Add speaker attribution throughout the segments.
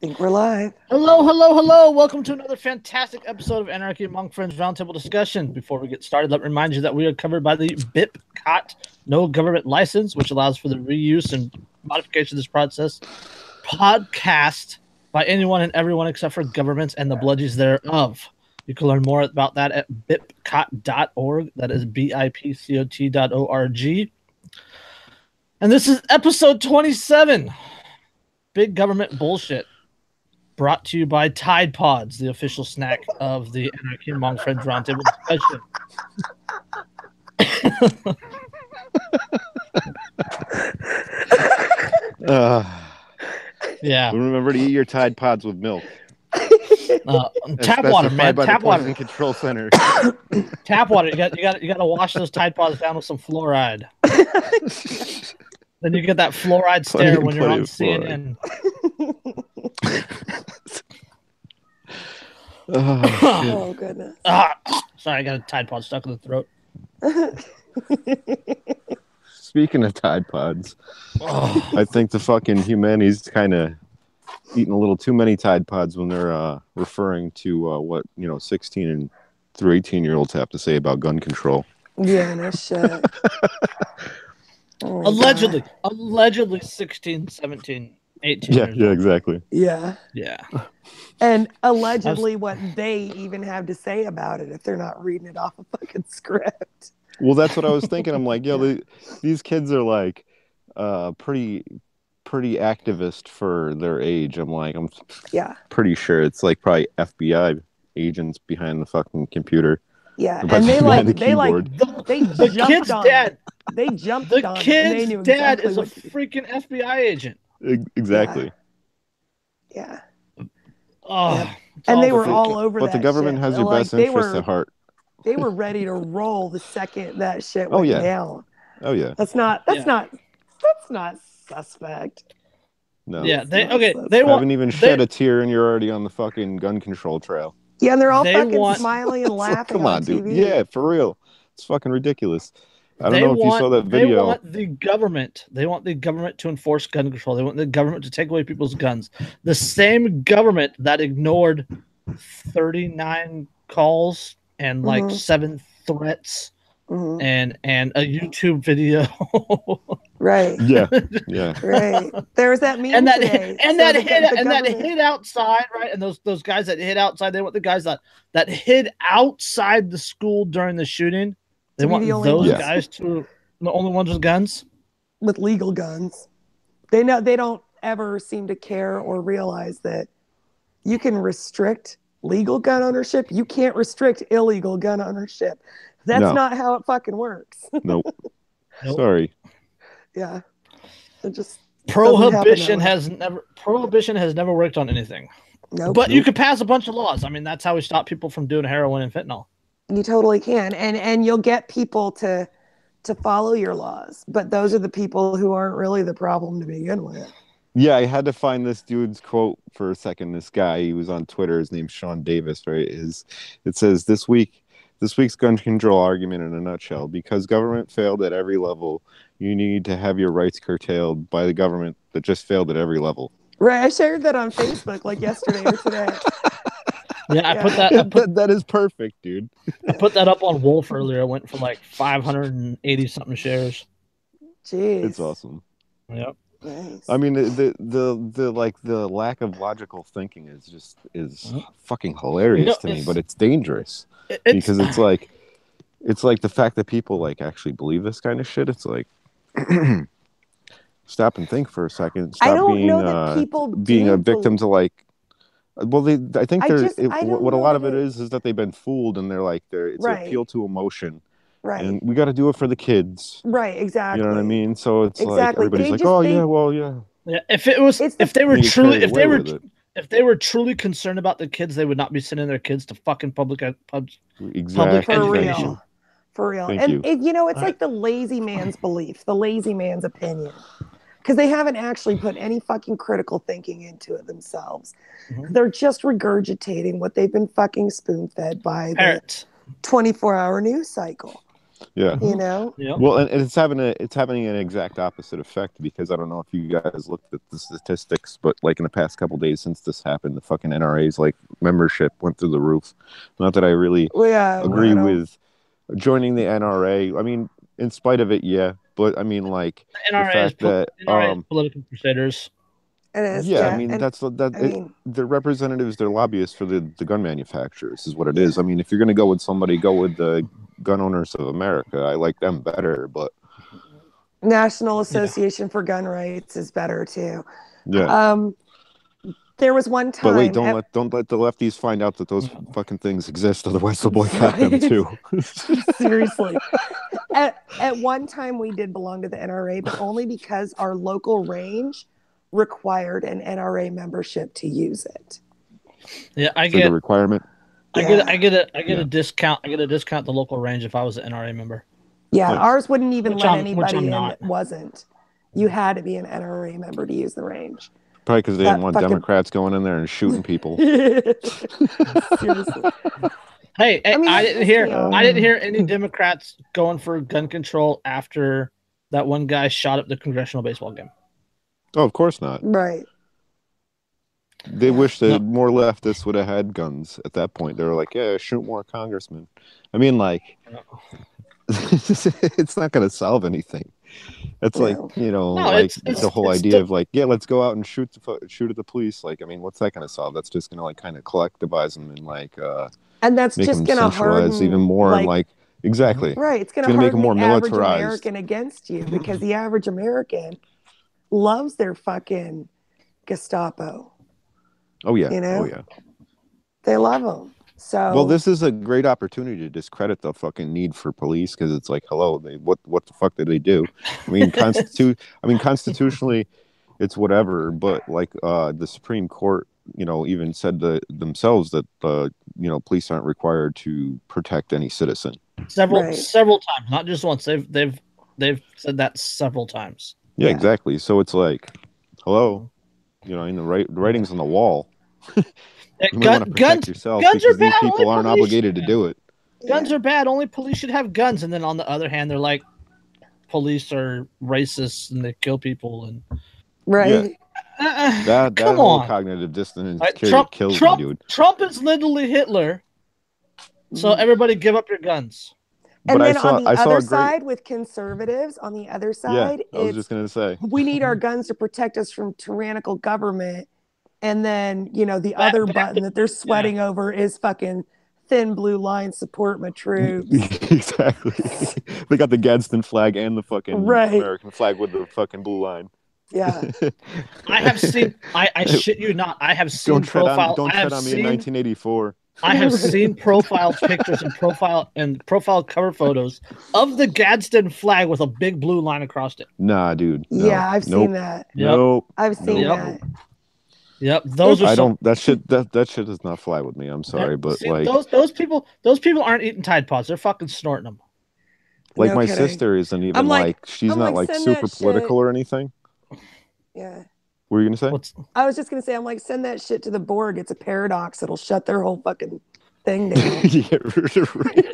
Speaker 1: Think we're live.
Speaker 2: Hello, hello, hello. Welcome to another fantastic episode of Anarchy Among Friends Roundtable discussion. Before we get started, let me remind you that we are covered by the BIPCOT No Government License, which allows for the reuse and modification of this podcast by anyone and everyone except for governments and the bludgies thereof. You can learn more about that at bipcot.org. That is BIPCOT.org. And this is episode 27. Big government bullshit. Brought to you by Tide Pods, the official snack of the Anarchy Among Friends Roundtable discussion. Yeah.
Speaker 3: Remember to eat your Tide Pods with milk.
Speaker 2: Tap water, man. Tap water.
Speaker 3: Control Center.
Speaker 2: Tap water. You got to wash those Tide Pods down with some fluoride. Then you get that fluoride stare when you're on CNN.
Speaker 1: Oh goodness.
Speaker 2: Sorry, I got a Tide Pod stuck in the throat.
Speaker 3: Speaking of Tide Pods, I think the fucking humanity's kind of eating a little too many Tide Pods when they're referring to what 16 and through 18-year-olds have to say about gun control.
Speaker 1: Yeah, no shit.
Speaker 2: Allegedly 16, 17, 18 years old.
Speaker 3: Yeah, exactly.
Speaker 1: Yeah. And allegedly what they even have to say about it if they're not reading it off a fucking script.
Speaker 3: Well, that's what I was thinking. I'm like, these kids are like pretty activist for their age. I'm pretty sure it's like probably FBI agents behind the fucking computer.
Speaker 1: Yeah, and they
Speaker 2: the kid's dad.
Speaker 1: They jumped
Speaker 2: the
Speaker 1: on
Speaker 2: kid's
Speaker 1: it.
Speaker 2: Dad is a freaking FBI agent.
Speaker 3: Exactly.
Speaker 1: Yeah.
Speaker 2: Oh,
Speaker 1: and they were all over that.
Speaker 3: But the government has your best interests at heart.
Speaker 1: They were ready to roll the second that shit went down.
Speaker 3: Oh yeah.
Speaker 1: That's not suspect.
Speaker 3: No.
Speaker 2: Yeah, they
Speaker 3: haven't even shed a tear and you're already on the fucking gun control trail.
Speaker 1: Yeah, and they're all fucking smiling and laughing.
Speaker 3: Come on,
Speaker 1: TV.
Speaker 3: dude. Yeah, for real. It's fucking ridiculous. I don't know if you saw that video.
Speaker 2: They want the government to enforce gun control. They want the government to take away people's guns. The same government that ignored 39 calls and like 7 threats and a YouTube video.
Speaker 1: Right.
Speaker 3: Yeah.
Speaker 1: Right. There was that meme
Speaker 2: and that
Speaker 1: today.
Speaker 2: that hid outside, right? And those guys that hid outside, they want the guys that hid outside the school during the shooting. They want those guys to the only ones with guns?
Speaker 1: With legal guns. They don't ever seem to care or realize that you can restrict legal gun ownership. You can't restrict illegal gun ownership. That's not how it fucking works.
Speaker 3: Nope. Sorry.
Speaker 1: Yeah. It just
Speaker 2: prohibition has never worked on anything.
Speaker 1: Nope.
Speaker 2: But you could pass a bunch of laws. I mean, that's how we stop people from doing heroin and fentanyl.
Speaker 1: You totally can. And you'll get people to follow your laws. But those are the people who aren't really the problem to begin with.
Speaker 3: Yeah, I had to find this dude's quote for a second. This guy, he was on Twitter. His name's Sean Davis, right? It says, this week's gun control argument in a nutshell. Because government failed at every level, you need to have your rights curtailed by the government that just failed at every level.
Speaker 1: Right. I shared that on Facebook like yesterday or today.
Speaker 2: Yeah, I put
Speaker 3: that is perfect, dude.
Speaker 2: I put that up on Wolf earlier. I went for like 580 something shares.
Speaker 1: Jeez,
Speaker 3: it's awesome.
Speaker 2: Yep.
Speaker 1: Nice.
Speaker 3: I mean, the lack of logical thinking is fucking hilarious to me, but it's dangerous because it's like the fact that people like actually believe this kind of shit. It's like stop and think for a second. Stop
Speaker 1: I don't know that people
Speaker 3: being a victim to like. Well, I think what a lot of it is that they've been fooled and it's an appeal to emotion.
Speaker 1: Right.
Speaker 3: And we got to do it for the kids.
Speaker 1: Right, exactly.
Speaker 3: You know what I mean? So it's like everybody's like, "Oh, yeah, well, yeah."
Speaker 2: Yeah, if they were truly concerned about the kids, they would not be sending their kids to fucking public education.
Speaker 1: For real.
Speaker 3: Thank
Speaker 1: and
Speaker 3: you.
Speaker 1: It's like the lazy man's belief, the lazy man's opinion. Because they haven't actually put any fucking critical thinking into it themselves. Mm-hmm. They're just regurgitating what they've been fucking spoon-fed by the 24-hour news cycle.
Speaker 3: Yeah.
Speaker 1: You know?
Speaker 2: Yep.
Speaker 3: Well, and it's having an exact opposite effect, because I don't know if you guys looked at the statistics, but like in the past couple days since this happened, the fucking NRA's like membership went through the roof. Not that I really
Speaker 1: Well, yeah,
Speaker 3: agree
Speaker 1: I don't-
Speaker 3: with joining the NRA. I mean, in spite of it, yeah, but I mean, like
Speaker 2: The NRA
Speaker 3: the fact that
Speaker 2: NRA is political crusaders.
Speaker 1: It is,
Speaker 3: yeah,
Speaker 1: yeah.
Speaker 3: I mean,
Speaker 1: And I mean,
Speaker 3: they're representatives, they're lobbyists for the gun manufacturers, is what it
Speaker 1: Yeah.
Speaker 3: is. I mean, if you're going to go with somebody, go with the Gun Owners of America. I like them better, but
Speaker 1: National Association for Gun Rights is better too.
Speaker 3: yeah.
Speaker 1: There was one time.
Speaker 3: But wait, don't let the lefties find out that those fucking things exist, otherwise they'll boycott them too.
Speaker 1: Seriously. At one time we did belong to the NRA, but only because our local range required an NRA membership to use it.
Speaker 2: Yeah, I
Speaker 3: It's like
Speaker 2: get
Speaker 3: a requirement.
Speaker 2: I get a discount. I get a discount at the local range if I was an NRA member.
Speaker 1: Yeah,
Speaker 3: Nice.
Speaker 1: Ours wouldn't even
Speaker 2: Which
Speaker 1: let
Speaker 2: I'm
Speaker 1: anybody in
Speaker 2: not.
Speaker 1: that wasn't. You had to be an NRA member to use the range.
Speaker 3: Probably because they
Speaker 1: That
Speaker 3: didn't want
Speaker 1: fucking-
Speaker 3: Democrats going in there and shooting people.
Speaker 1: Seriously.
Speaker 2: Hey,
Speaker 1: I mean,
Speaker 2: I
Speaker 1: that
Speaker 2: didn't
Speaker 1: pissed me
Speaker 2: hear
Speaker 1: off.
Speaker 2: I didn't hear any Democrats going for gun control after that one guy shot up the congressional baseball game.
Speaker 3: Oh, of course not.
Speaker 1: Right.
Speaker 3: They wish that
Speaker 2: No.
Speaker 3: more leftists would have had guns at that point. They were like, yeah, shoot more congressmen. I mean, like, it's not going to solve anything. It's like, you know,
Speaker 2: No,
Speaker 3: like
Speaker 2: it's
Speaker 3: the whole
Speaker 2: it's
Speaker 3: idea
Speaker 2: still-
Speaker 3: of like, yeah, let's go out and shoot at the police. Like, I mean, what's that going to solve? That's just going to like kind of collectivize them and like
Speaker 1: And that's
Speaker 3: make
Speaker 1: just
Speaker 3: them
Speaker 1: going to
Speaker 3: centralize
Speaker 1: harden
Speaker 3: even more. And like, exactly.
Speaker 1: Right. It's going to
Speaker 3: gonna make
Speaker 1: harden
Speaker 3: them
Speaker 1: the
Speaker 3: more
Speaker 1: average
Speaker 3: militarized.
Speaker 1: American against you because the average American loves their fucking Gestapo.
Speaker 3: Oh yeah.
Speaker 1: You know?
Speaker 3: Oh yeah.
Speaker 1: They love them. So
Speaker 3: Well, this is a great opportunity to discredit the fucking need for police, because it's like, hello, what the fuck did they do? I mean, constitutionally, it's whatever, but like the Supreme Court, you know, even said themselves that police aren't required to protect any citizen.
Speaker 2: several
Speaker 1: Right.
Speaker 2: times, not just once. They've said that several times.
Speaker 3: Yeah,
Speaker 1: Yeah.
Speaker 3: exactly. So it's like, hello, you know, the writing's on the wall. You might want to protect yourself
Speaker 2: guns
Speaker 3: because
Speaker 2: are
Speaker 3: these
Speaker 2: bad,
Speaker 3: people
Speaker 2: only
Speaker 3: aren't
Speaker 2: police
Speaker 3: obligated to do it.
Speaker 2: Guns are bad. Only police should have guns. And then on the other hand, they're like, police are racist and they kill people. And
Speaker 1: right.
Speaker 3: That
Speaker 2: come
Speaker 3: whole
Speaker 2: on.
Speaker 3: cognitive dissonance
Speaker 2: Like,
Speaker 3: kills me, dude.
Speaker 2: Trump is literally Hitler. So everybody give up your guns.
Speaker 1: And
Speaker 3: But
Speaker 1: then
Speaker 3: I saw
Speaker 1: on the
Speaker 3: a
Speaker 1: other
Speaker 3: great,
Speaker 1: side with conservatives, on the other
Speaker 3: yeah,
Speaker 1: side,
Speaker 3: I was just gonna say,
Speaker 1: we need our guns to protect us from tyrannical government. And then, you know, the other button that they're sweating over is fucking thin blue line, support my troops.
Speaker 3: exactly. They got the Gadsden flag and the fucking
Speaker 1: Right.
Speaker 3: American flag with the fucking blue line.
Speaker 1: Yeah.
Speaker 2: I have seen, I shit you not, I have seen
Speaker 3: Don't tread on me in
Speaker 2: seen,
Speaker 3: 1984.
Speaker 2: I have seen profile pictures and profile cover photos of the Gadsden flag with a big blue line across it.
Speaker 3: Nah, dude. No,
Speaker 1: Yeah, I've seen that.
Speaker 3: Nope.
Speaker 1: I've seen
Speaker 3: Nope.
Speaker 1: that.
Speaker 2: Yep, those are.
Speaker 3: I don't. That shit does not fly with me. I'm sorry, but
Speaker 2: see,
Speaker 3: like
Speaker 2: those people aren't eating Tide Pods. They're fucking snorting them.
Speaker 3: like
Speaker 1: No
Speaker 3: my
Speaker 1: kidding.
Speaker 3: sister isn't even
Speaker 1: I'm like-
Speaker 3: like she's
Speaker 1: I'm
Speaker 3: not
Speaker 1: like,
Speaker 3: like
Speaker 1: send
Speaker 3: super
Speaker 1: that
Speaker 3: political
Speaker 1: shit.
Speaker 3: or anything.
Speaker 1: Yeah.
Speaker 3: What were you gonna say?
Speaker 1: I was just gonna say, I'm like, send that shit to the Borg. It's a paradox. It'll shut their whole fucking thing down.
Speaker 3: Yeah, right.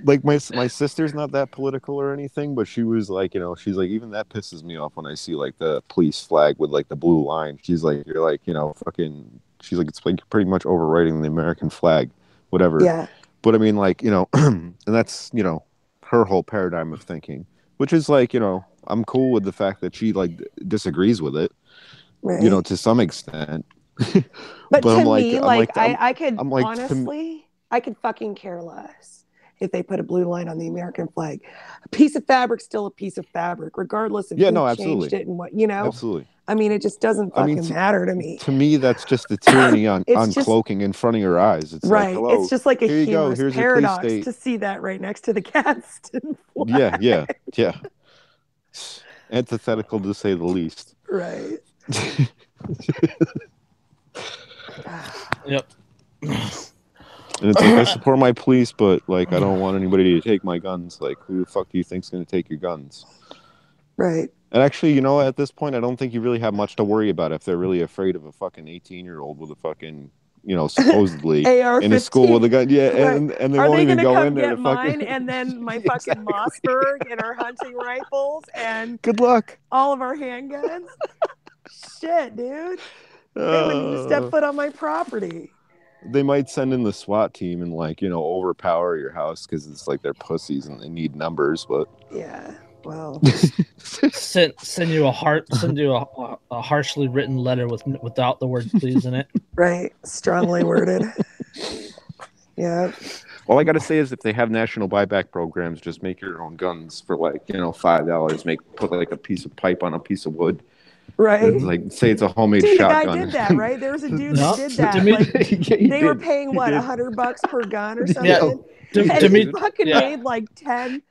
Speaker 3: Like my sister's not that political or anything, but she was like, you know, she's like, even that pisses me off when I see like the police flag with like the blue line. She's like, you're like, you know, fucking. She's like, it's like pretty much overwriting the American flag, whatever.
Speaker 1: Yeah.
Speaker 3: But I mean, like, you know, and that's, you know, her whole paradigm of thinking, which is like, you know, I'm cool with the fact that she like disagrees with it,
Speaker 1: Right.
Speaker 3: you know, to some extent.
Speaker 1: But to
Speaker 3: I'm like,
Speaker 1: me,
Speaker 3: I'm
Speaker 1: like,
Speaker 3: like,
Speaker 1: I could
Speaker 3: I'm like,
Speaker 1: honestly, I could fucking care less if they put a blue line on the American flag. A piece of fabric's still a piece of fabric, regardless of
Speaker 3: Yeah,
Speaker 1: who
Speaker 3: no,
Speaker 1: changed
Speaker 3: absolutely.
Speaker 1: it and what, you know.
Speaker 3: Absolutely.
Speaker 1: I mean, it just doesn't fucking matter to me.
Speaker 3: To me, that's just the tyranny on
Speaker 1: It's just-
Speaker 3: cloaking in front of your eyes. It's
Speaker 1: Right.
Speaker 3: like, hello,
Speaker 1: It's just like a
Speaker 3: here you go.
Speaker 1: humorous
Speaker 3: Here's your police
Speaker 1: paradox
Speaker 3: state.
Speaker 1: to see that right next to the Gadsden flag.
Speaker 3: Yeah. Antithetical to say the least.
Speaker 1: Right.
Speaker 2: Yep.
Speaker 3: And it's like, I support my police, but like, I don't want anybody to take my guns. Like, who the fuck do you think's going to take your guns?
Speaker 1: Right.
Speaker 3: And actually, you know, at this point, I don't think you really have much to worry about if they're really afraid of a fucking 18-year-old with a fucking supposedly
Speaker 1: AR-15.
Speaker 3: in a school with a gun. Yeah,
Speaker 1: Right.
Speaker 3: and they
Speaker 1: Are
Speaker 3: won't
Speaker 1: they
Speaker 3: even
Speaker 1: gonna
Speaker 3: go
Speaker 1: come
Speaker 3: in there
Speaker 1: get
Speaker 3: to
Speaker 1: mine
Speaker 3: fucking.
Speaker 1: and then my
Speaker 3: Exactly.
Speaker 1: fucking Mossberg and our hunting rifles and
Speaker 3: Good luck.
Speaker 1: all of our handguns? Shit, dude. They wouldn't even step foot on my property.
Speaker 3: They might send in the SWAT team and overpower your house because it's like they're pussies and they need numbers. But
Speaker 1: yeah, well,
Speaker 2: send you a harshly written letter without the word please in it.
Speaker 1: Right, strongly worded. Yeah.
Speaker 3: All I gotta say is if they have national buyback programs, just make your own guns for $5. Put like a piece of pipe on a piece of wood.
Speaker 1: Right.
Speaker 3: Like say it's a homemade
Speaker 1: dude,
Speaker 3: shotgun.
Speaker 1: The guy did that, right? There was a dude that did that. They were paying what, $100 per gun or something?
Speaker 2: Yeah.
Speaker 1: And he fucking made like 10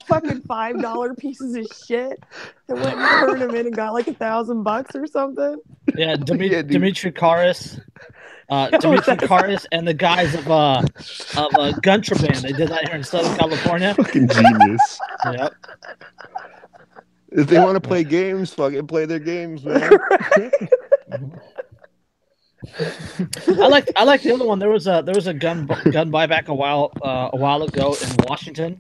Speaker 1: fucking $5 pieces of shit that went and turned him in and got like $1,000 or something.
Speaker 2: Yeah, Dimitri Karas. Dimitri Karas and the guys of Guntraband. They did that here in Southern California.
Speaker 3: Fucking genius.
Speaker 2: Yep.
Speaker 3: If they want to play games, fucking play their games, man.
Speaker 2: I like the other one. There was a gun buyback a while ago in Washington.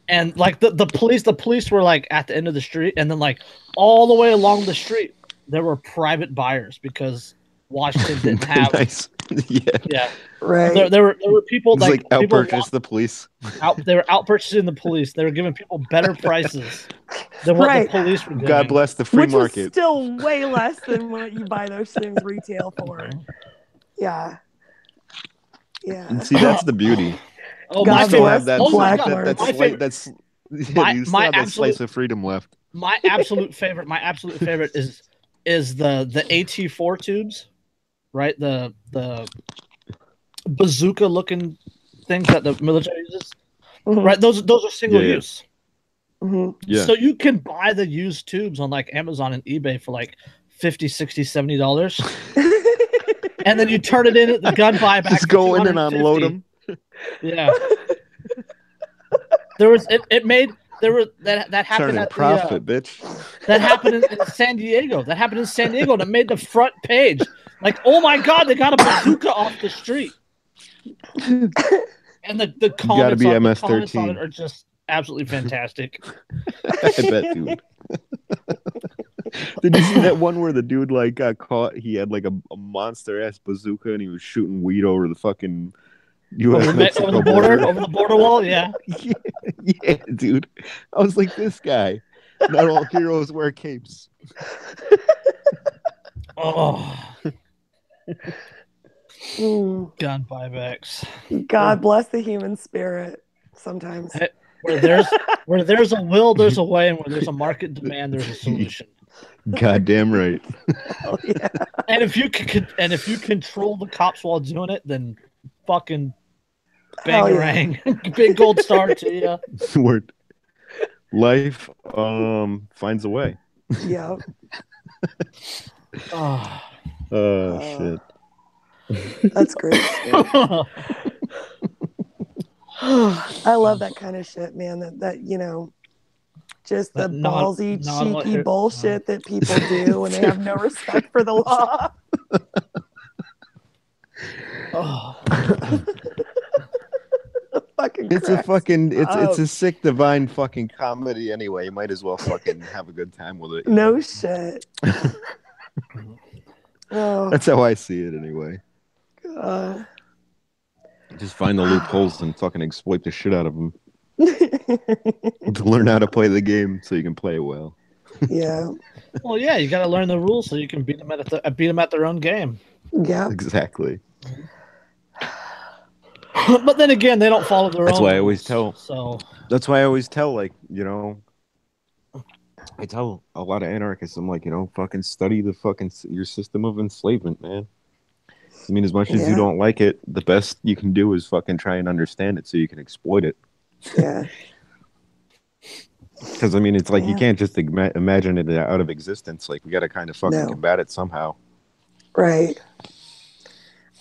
Speaker 2: And like the police were like at the end of the street, and then like all the way along the street there were private buyers because Washington didn't have
Speaker 3: nice.
Speaker 2: Yeah.
Speaker 1: Right.
Speaker 2: There were people
Speaker 3: like out purchase the police.
Speaker 2: They were out purchasing the police. They were giving people better prices than what the police were giving.
Speaker 3: God bless the free market.
Speaker 1: Which was still way less than what you buy those things retail for. Yeah. Yeah.
Speaker 3: And see, that's the beauty.
Speaker 2: Oh,
Speaker 3: you
Speaker 2: my
Speaker 3: still have
Speaker 2: favorite.
Speaker 3: that slice of freedom left.
Speaker 2: My absolute favorite is the AT4 tubes, right? The bazooka looking things that the military uses, right? Those are single use.
Speaker 1: Mm-hmm.
Speaker 3: Yeah.
Speaker 2: So you can buy the used tubes on like Amazon and eBay for like $50, $60, $70. And then you turn it in at the gun buyback.
Speaker 3: Just go in and unload them.
Speaker 2: Yeah. That happened at
Speaker 3: profit, bitch.
Speaker 2: That happened in San Diego. And it made the front page. Like, oh my god, they got a bazooka off the street. And the comments on it are just absolutely fantastic.
Speaker 3: I bet, dude. Did you see that one where the dude like got caught? He had like a monster ass bazooka and he was shooting weed over the fucking
Speaker 2: over the border wall. Yeah.
Speaker 3: Yeah, dude. I was like, this guy. Not all heroes wear capes.
Speaker 2: Oh. Gun buybacks.
Speaker 1: God bless the human spirit. Sometimes.
Speaker 2: Where there's a will, there's a way, and where there's a market demand, there's a solution.
Speaker 3: Goddamn right.
Speaker 1: Oh, yeah.
Speaker 2: And if you control the cops while doing it, then fucking bangarang. Big gold star to you.
Speaker 3: Word. Life finds a way.
Speaker 1: Yeah.
Speaker 3: Shit.
Speaker 1: That's great. I love that kind of shit, man. That just the ballsy, cheeky bullshit that people do when they have no respect for the law.
Speaker 3: It's a sick divine fucking comedy anyway. You might as well fucking have a good time with it.
Speaker 1: No shit.
Speaker 3: That's how I see it anyway. Just find the loopholes and fucking exploit the shit out of them. To learn how to play the game so you can play it well.
Speaker 1: Yeah.
Speaker 2: Well, yeah, you got to learn the rules so you can beat them at their own game.
Speaker 1: Yeah.
Speaker 3: Exactly.
Speaker 2: But then again, they don't follow their own.
Speaker 3: That's why I always tell.
Speaker 2: So
Speaker 3: that's why I always tell, like, I tell a lot of anarchists, I'm like, fucking study your system of enslavement, man. I mean, as much as you don't like it, the best you can do is fucking try and understand it so you can exploit it.
Speaker 1: Yeah.
Speaker 3: Because, I mean, it's like you can't just imagine it out of existence. Like, we got to kind of fucking combat it somehow.
Speaker 1: Right.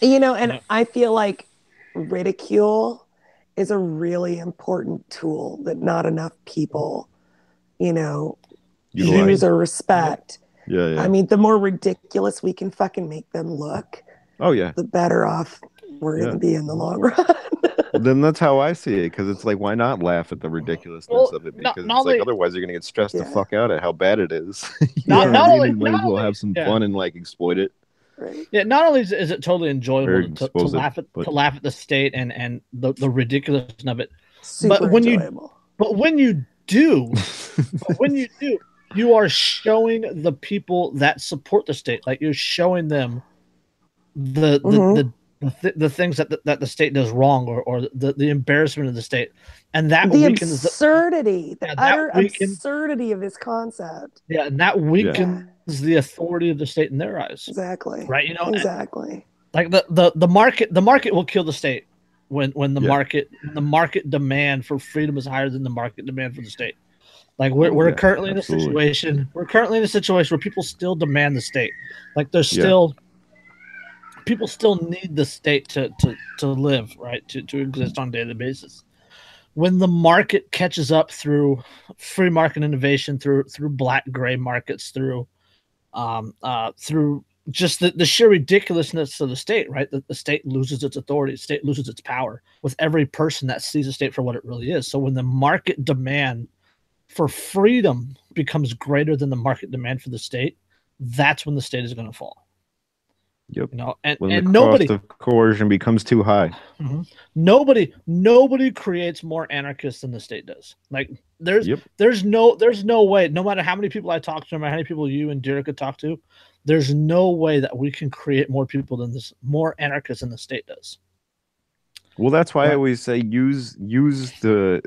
Speaker 1: And I feel like ridicule is a really important tool that not enough people, use or respect.
Speaker 3: Yeah.
Speaker 1: I mean, the more ridiculous we can fucking make them look,
Speaker 3: Oh yeah.
Speaker 1: the better off we're going to be in the long run.
Speaker 3: Then that's how I see it, because it's like, why not laugh at the ridiculousness of it? Because it's like, otherwise you're gonna get stressed the fuck out at how bad it is. You know what I mean? And might as well have some fun and like exploit it.
Speaker 1: Right.
Speaker 2: Yeah, not only is it totally enjoyable to laugh at the state and the ridiculousness of it,
Speaker 1: Super enjoyable.
Speaker 2: when you do, you are showing the people that support the state, like you're showing them the things that the state does wrong, or the embarrassment of the state, and that
Speaker 1: the absurdity, the utter absurdity of this concept.
Speaker 2: Yeah, and that weakens the authority of the state in their eyes.
Speaker 1: Exactly.
Speaker 2: Right. You know.
Speaker 1: Exactly.
Speaker 2: Like the market will kill the state when the market demand for freedom is higher than the market demand for the state. Like we're currently in a situation. We're currently in a situation where people still demand the state. Like there's still. People still need the state to live, right? To exist on a daily basis. When the market catches up through free market innovation, through black gray markets, through just the sheer ridiculousness of the state, right? The state loses its authority, the state loses its power with every person that sees the state for what it really is. So when the market demand for freedom becomes greater than the market demand for the state, that's when the state is going to fall.
Speaker 3: Yep.
Speaker 2: You know, and
Speaker 3: the
Speaker 2: nobody
Speaker 3: cost of coercion becomes too high.
Speaker 2: Nobody creates more anarchists than the state does. Like there's no way, no matter how many people I talk to, no matter how many people you and Derek could talk to, there's no way that we can create more people than this, more anarchists than the state does.
Speaker 3: Well, that's why I always say use the,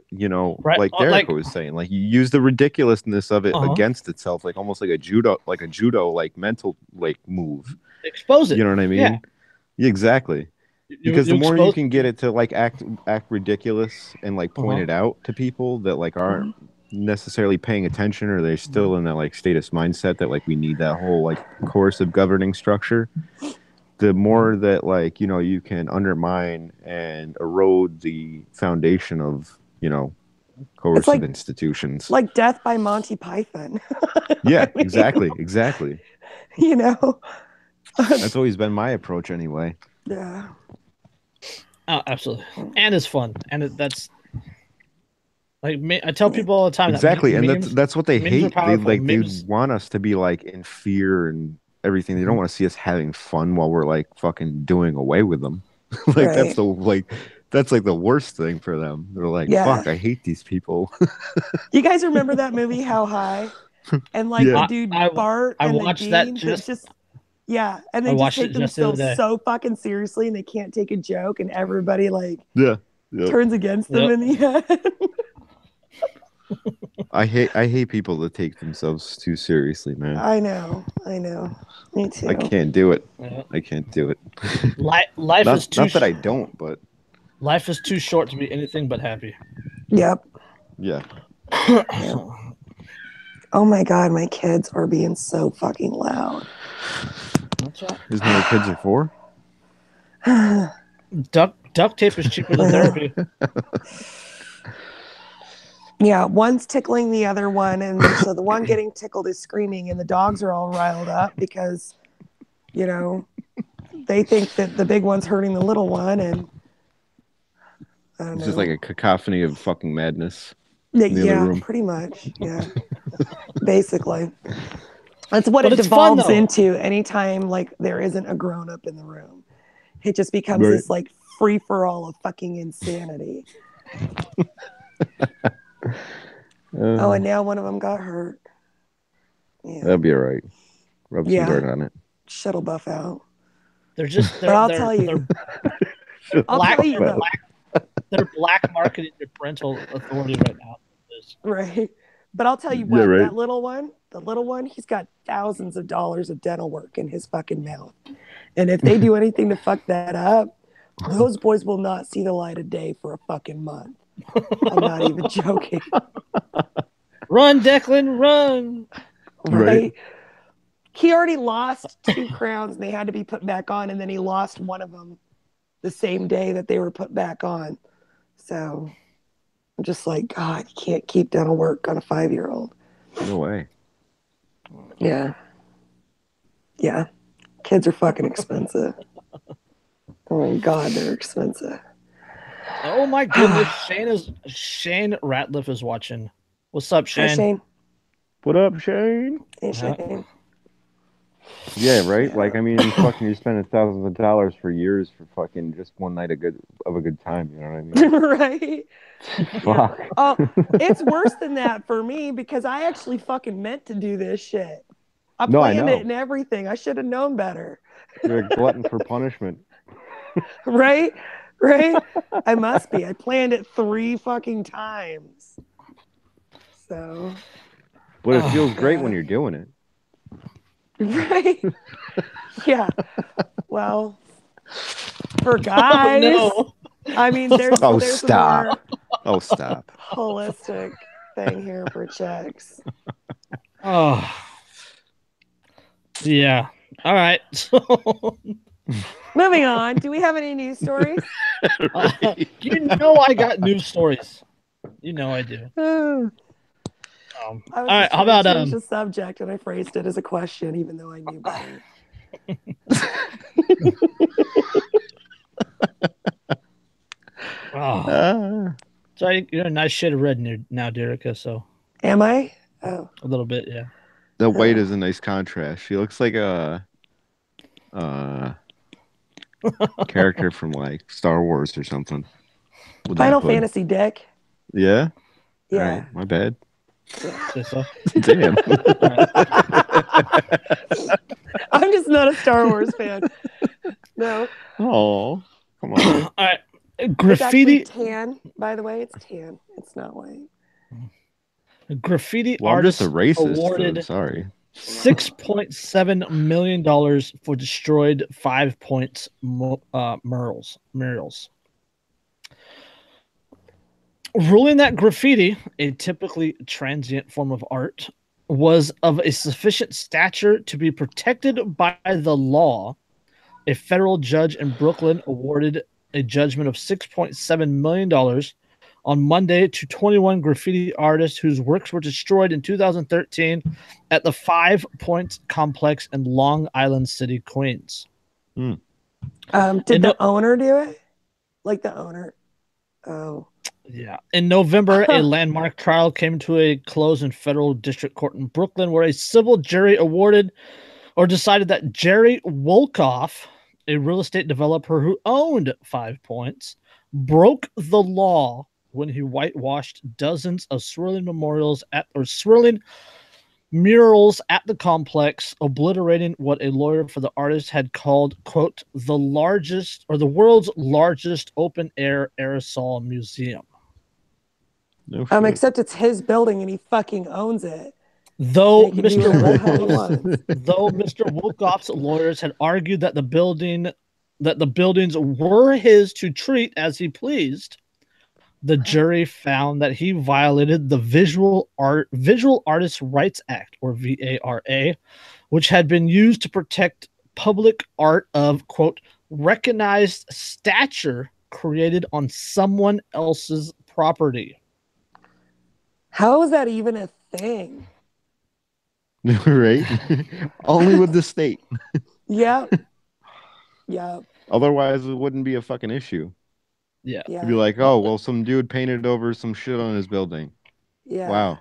Speaker 3: like Derek was saying, like you use the ridiculousness of it against itself, like almost like a judo mental move.
Speaker 2: Expose it.
Speaker 3: You know what I mean? Yeah, exactly. Because the more you can get it to like act ridiculous and like point it out to people that like aren't necessarily paying attention, or they're still in that like status mindset that like we need that whole like coercive governing structure, the more that like you can undermine and erode the foundation of coercive institutions,
Speaker 1: like Death by Monty Python.
Speaker 3: Yeah, exactly. That's always been my approach anyway.
Speaker 1: Yeah.
Speaker 2: Oh, absolutely. And it's fun. And that's like I tell people all the time.
Speaker 3: Exactly.
Speaker 2: That
Speaker 3: and that's what they hate. They
Speaker 2: memes...
Speaker 3: they want us to be like in fear and everything. They don't want to see us having fun while we're like fucking doing away with them. That's the worst thing for them. They're like, fuck, I hate these people.
Speaker 1: You guys remember that movie How High? And like the dude Bart and the Dean just and they just take themselves so fucking seriously, and they can't take a joke, and everybody turns against them in the end.
Speaker 3: I hate people that take themselves too seriously, man.
Speaker 1: I know. Me too.
Speaker 3: I can't do it. I can't do it.
Speaker 2: Life is too.
Speaker 3: Not that I don't, but
Speaker 2: life is too short to be anything but happy.
Speaker 1: Yep.
Speaker 3: Yeah.
Speaker 1: Oh my god, my kids are being so fucking loud.
Speaker 3: Isn't that what kids are for?
Speaker 2: Duct tape is cheaper than therapy.
Speaker 1: Yeah, one's tickling the other one, and so the one getting tickled is screaming, and the dogs are all riled up because, they think that the big one's hurting the little one, and
Speaker 3: it's just like a cacophony of fucking madness.
Speaker 1: Yeah, pretty much. Yeah, basically. That's what it devolves into anytime like there isn't a grown-up in the room. It just becomes this like free-for-all of fucking insanity. And now one of them got hurt. Yeah.
Speaker 3: That'll be all right. Rub some dirt on it.
Speaker 1: Shuttle buff out.
Speaker 2: They're just.
Speaker 1: I'll tell you.
Speaker 2: They're black marketing your parental authority right now.
Speaker 1: Right. But I'll tell you what, that little one, he's got thousands of dollars of dental work in his fucking mouth. And if they do anything to fuck that up, those boys will not see the light of day for a fucking month. I'm not even joking.
Speaker 2: Run, Declan, run.
Speaker 1: Right. He already lost 2 crowns and they had to be put back on, and then he lost one of them the same day that they were put back on. So I'm just like, God, you can't keep dental work on a 5-year-old.
Speaker 3: No way.
Speaker 1: Yeah. Yeah. Kids are fucking expensive. Oh my God, they're expensive.
Speaker 2: Oh my goodness, Shane Ratliff is watching. What's up, Shane?
Speaker 1: Hi, Shane.
Speaker 3: What up, Shane?
Speaker 1: Hey, Shane.
Speaker 3: Yeah, right.
Speaker 1: Yeah.
Speaker 3: Like, I mean, fucking, you're spending thousands of dollars for years for fucking just one night of a good time. You know what I mean?
Speaker 1: Right?
Speaker 3: Fuck.
Speaker 1: Oh, it's worse than that for me because I actually fucking meant to do this shit. I
Speaker 3: No, I
Speaker 1: planned
Speaker 3: know.
Speaker 1: it and everything. I should have known better.
Speaker 3: You're a glutton for punishment.
Speaker 1: Right? Right? I must be. I planned it 3 fucking times. So.
Speaker 3: But it feels great when you're doing it.
Speaker 1: Right? Yeah. Well, for guys,
Speaker 2: no.
Speaker 1: I mean, there's
Speaker 3: Oh,
Speaker 1: there's
Speaker 3: stop.
Speaker 1: a more
Speaker 3: Oh, stop.
Speaker 1: holistic thing here for chicks.
Speaker 2: Oh. Yeah. All right. So,
Speaker 1: Moving on. Do we have any news stories?
Speaker 2: you know I got news stories. You know I do.
Speaker 1: All
Speaker 2: right. How about
Speaker 1: change the subject, and I phrased it as a question, even though I knew better.
Speaker 2: Sorry, you're a nice shade of red now, Derica. So
Speaker 1: Am I? Oh,
Speaker 2: a little bit, yeah.
Speaker 3: The white is a nice contrast. She looks like a character from like Star Wars or something.
Speaker 1: Final Fantasy, dick.
Speaker 3: Yeah.
Speaker 1: Yeah.
Speaker 3: All right, my bad.
Speaker 1: Yeah.
Speaker 2: Say so.
Speaker 3: Damn.
Speaker 1: I'm just not a Star Wars fan. No.
Speaker 3: Oh, come on.
Speaker 2: All right.
Speaker 1: Graffiti.
Speaker 2: Graffiti.
Speaker 1: It's tan, by the way. It's tan. It's not white.
Speaker 2: Graffiti
Speaker 3: Well, I'm just
Speaker 2: artist
Speaker 3: a racist.
Speaker 2: awarded
Speaker 3: So sorry.
Speaker 2: $6.7 million for destroyed 5 points murals. Ruling that graffiti, a typically transient form of art, was of a sufficient stature to be protected by the law, a federal judge in Brooklyn awarded a judgment of $6.7 million on Monday to 21 graffiti artists whose works were destroyed in 2013 at the 5 Points complex in Long Island City, Queens.
Speaker 1: Did the owner do it? Like the owner? Oh.
Speaker 2: Yeah. In November, a landmark trial came to a close in federal district court in Brooklyn, where a civil jury decided that Jerry Wolkoff, a real estate developer who owned 5 Points, broke the law when he whitewashed dozens of swirling murals at the complex, obliterating what a lawyer for the artist had called, quote, the world's largest open air aerosol museum.
Speaker 3: No
Speaker 1: except it's his building and he fucking owns it.
Speaker 2: Though
Speaker 1: Mr.
Speaker 2: Wolkoff's lawyers had argued that the buildings were his to treat as he pleased, the jury found that he violated the Visual Artists' Rights Act, or VARA, which had been used to protect public art of, quote, recognized stature created on someone else's property.
Speaker 1: How is that even a thing?
Speaker 3: Right? Only with the state.
Speaker 1: Yeah. Yeah.
Speaker 3: Otherwise, it wouldn't be a fucking issue.
Speaker 2: Yeah.
Speaker 3: You'd be like, oh, well, some dude painted over some shit on his building.
Speaker 1: Yeah.
Speaker 3: Wow.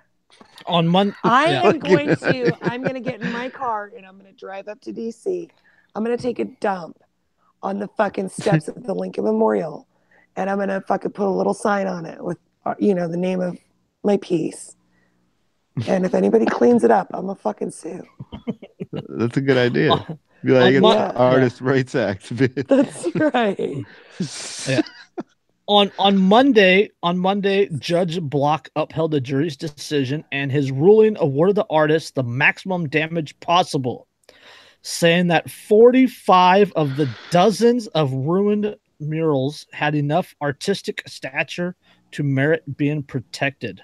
Speaker 2: On Monday,
Speaker 1: I'm going to get in my car and I'm going to drive up to DC. I'm going to take a dump on the fucking steps of the Lincoln Memorial. And I'm going to fucking put a little sign on it with, the name of my piece. And if anybody cleans it up, I'm going to fucking sue.
Speaker 3: That's a good idea. Be like, it's the Artists' Rights Act. Bitch.
Speaker 1: That's right.
Speaker 2: Yeah. On Monday, Judge Block upheld the jury's decision, and his ruling awarded the artist the maximum damage possible, saying that 45 of the dozens of ruined murals had enough artistic stature to merit being protected.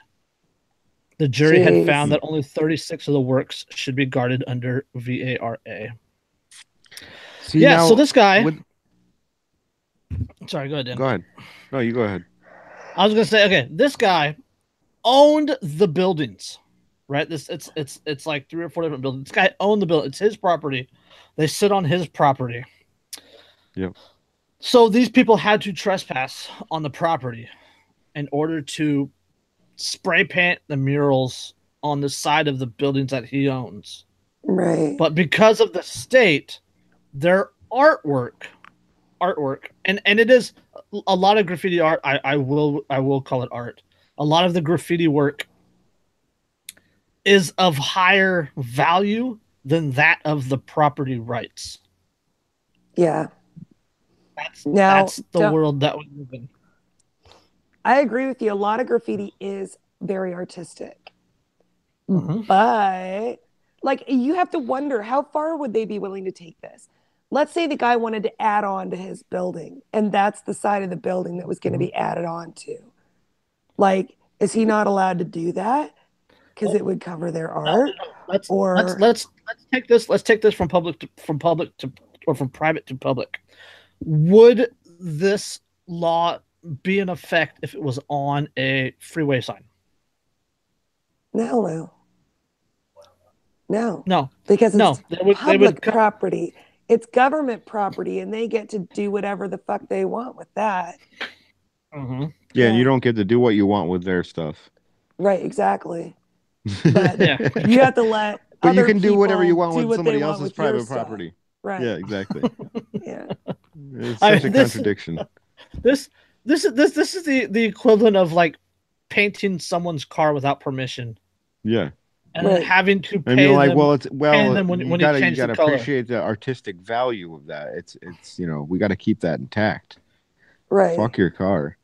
Speaker 2: The jury had found that only 36 of the works should be guarded under VARA.
Speaker 3: See, now,
Speaker 2: so this guy... Sorry, go ahead, Dan.
Speaker 3: Go ahead. No, you go ahead.
Speaker 2: I was gonna say, okay, this guy owned the buildings, right? It's like 3 or 4 different buildings. This guy owned the building. It's his property. They sit on his property.
Speaker 3: Yep.
Speaker 2: So these people had to trespass on the property in order to spray paint the murals on the side of the buildings that he owns.
Speaker 1: Right.
Speaker 2: But because of the state, their artwork, and it is a lot of graffiti art. I will call it art. A lot of the graffiti work is of higher value than that of the property rights.
Speaker 1: Yeah.
Speaker 2: That's the world that we live in.
Speaker 1: I agree with you. A lot of graffiti is very artistic.
Speaker 2: Mm-hmm.
Speaker 1: But like you have to wonder, how far would they be willing to take this? Let's say the guy wanted to add on to his building, and that's the side of the building that was going to be added on to. Like, is he not allowed to do that? Because it would cover their art.
Speaker 2: Let's take this. Let's take this from private to public. Would this law be in effect if it was on a freeway sign?
Speaker 1: No. Because it's public property. It's government property, and they get to do whatever the fuck they want with that.
Speaker 2: Mm-hmm.
Speaker 3: Yeah, and you don't get to do what you want with their stuff.
Speaker 1: Right, exactly. But you have to let.
Speaker 3: But you can do whatever you want with somebody else's private property.
Speaker 1: Right.
Speaker 3: Yeah, exactly.
Speaker 1: Yeah.
Speaker 3: It's such a contradiction.
Speaker 2: This is the equivalent of like painting someone's car without permission.
Speaker 3: Yeah.
Speaker 2: And then having to pay them.
Speaker 3: You gotta appreciate the artistic value of that. It's we got to keep that intact.
Speaker 1: Right.
Speaker 3: Fuck your car.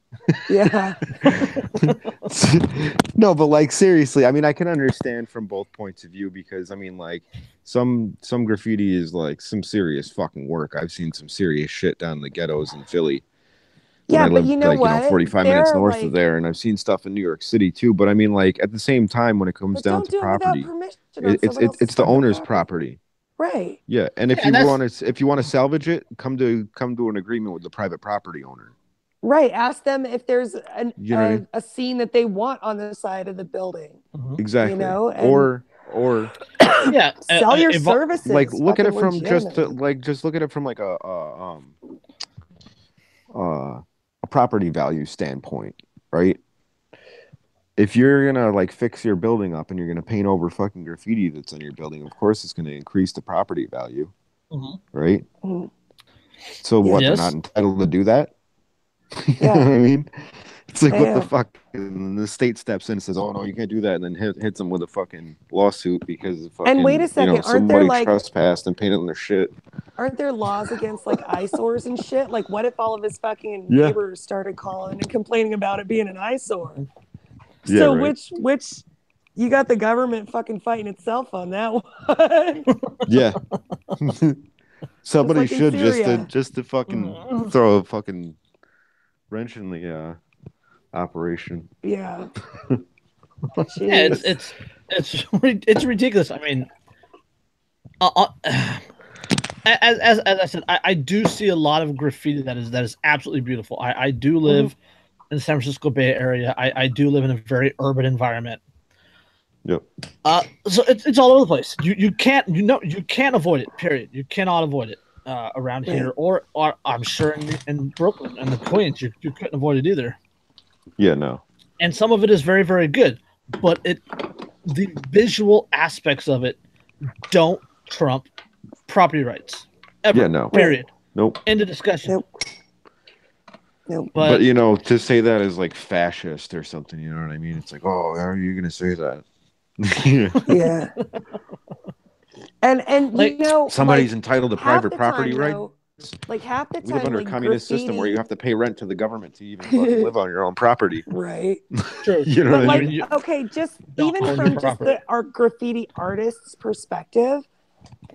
Speaker 1: Yeah.
Speaker 3: No, but like seriously, I mean, I can understand from both points of view because I mean, like some graffiti is like some serious fucking work. I've seen some serious shit down in the ghettos in Philly.
Speaker 1: Yeah, but you know what?
Speaker 3: 45 minutes north of there, and I've seen stuff in New York City too. But I mean, like at the same time, when it comes down to property, it's the owner's property.
Speaker 1: Right.
Speaker 3: Yeah, and if you want to salvage it, come to an agreement with the private property owner.
Speaker 1: Right. Ask them if there's a scene that they want on the side of the building.
Speaker 3: Mm-hmm. Exactly.
Speaker 1: You know,
Speaker 3: or
Speaker 1: sell your services.
Speaker 3: Like look at it from just look at it from like a property value standpoint, right? If you're gonna like fix your building up and you're gonna paint over fucking graffiti that's on your building, of course it's gonna increase the property value, right? Mm-hmm. So what? They're not entitled to do that?
Speaker 1: Yeah.
Speaker 3: You know what I mean? It's like, what the fuck? And the state steps in and says, oh, no, you can't do that. And then hits them with a fucking lawsuit because fucking,
Speaker 1: and wait a second, aren't
Speaker 3: somebody
Speaker 1: there like
Speaker 3: trespassed and painted on their shit.
Speaker 1: Aren't there laws against like eyesores and shit? Like, what if all of his fucking neighbors started calling and complaining about it being an eyesore?
Speaker 3: Yeah,
Speaker 1: so
Speaker 3: right.
Speaker 1: which you got the government fucking fighting itself on that one.
Speaker 3: Yeah. Somebody should just to fucking throw a fucking wrench in the operation.
Speaker 1: Yeah.
Speaker 2: Yeah, it's ridiculous. I mean, as I said, I do see a lot of graffiti that is absolutely beautiful. I do live in the San Francisco Bay Area. I do live in a very urban environment.
Speaker 3: Yep.
Speaker 2: So it's all over the place. You can't avoid it. Period. You cannot avoid it around here, or I'm sure in Brooklyn and the Queens, you couldn't avoid it either.
Speaker 3: Yeah, no.
Speaker 2: And some of it is very, very good, but the visual aspects of it don't trump property rights. Ever.
Speaker 3: Yeah, no.
Speaker 2: Period.
Speaker 3: Nope.
Speaker 2: End of discussion.
Speaker 1: Nope.
Speaker 3: But to say that is like fascist or something, you know what I mean? It's like, oh, how are you gonna say that?
Speaker 1: Yeah. And
Speaker 3: like, somebody's entitled to private property rights.
Speaker 1: Like half the time,
Speaker 3: we live under a communist system where you have to pay rent to the government to even live on your own property.
Speaker 1: Right.
Speaker 2: True.
Speaker 3: You know what I mean?
Speaker 1: Okay, just even from just our graffiti artists' perspective,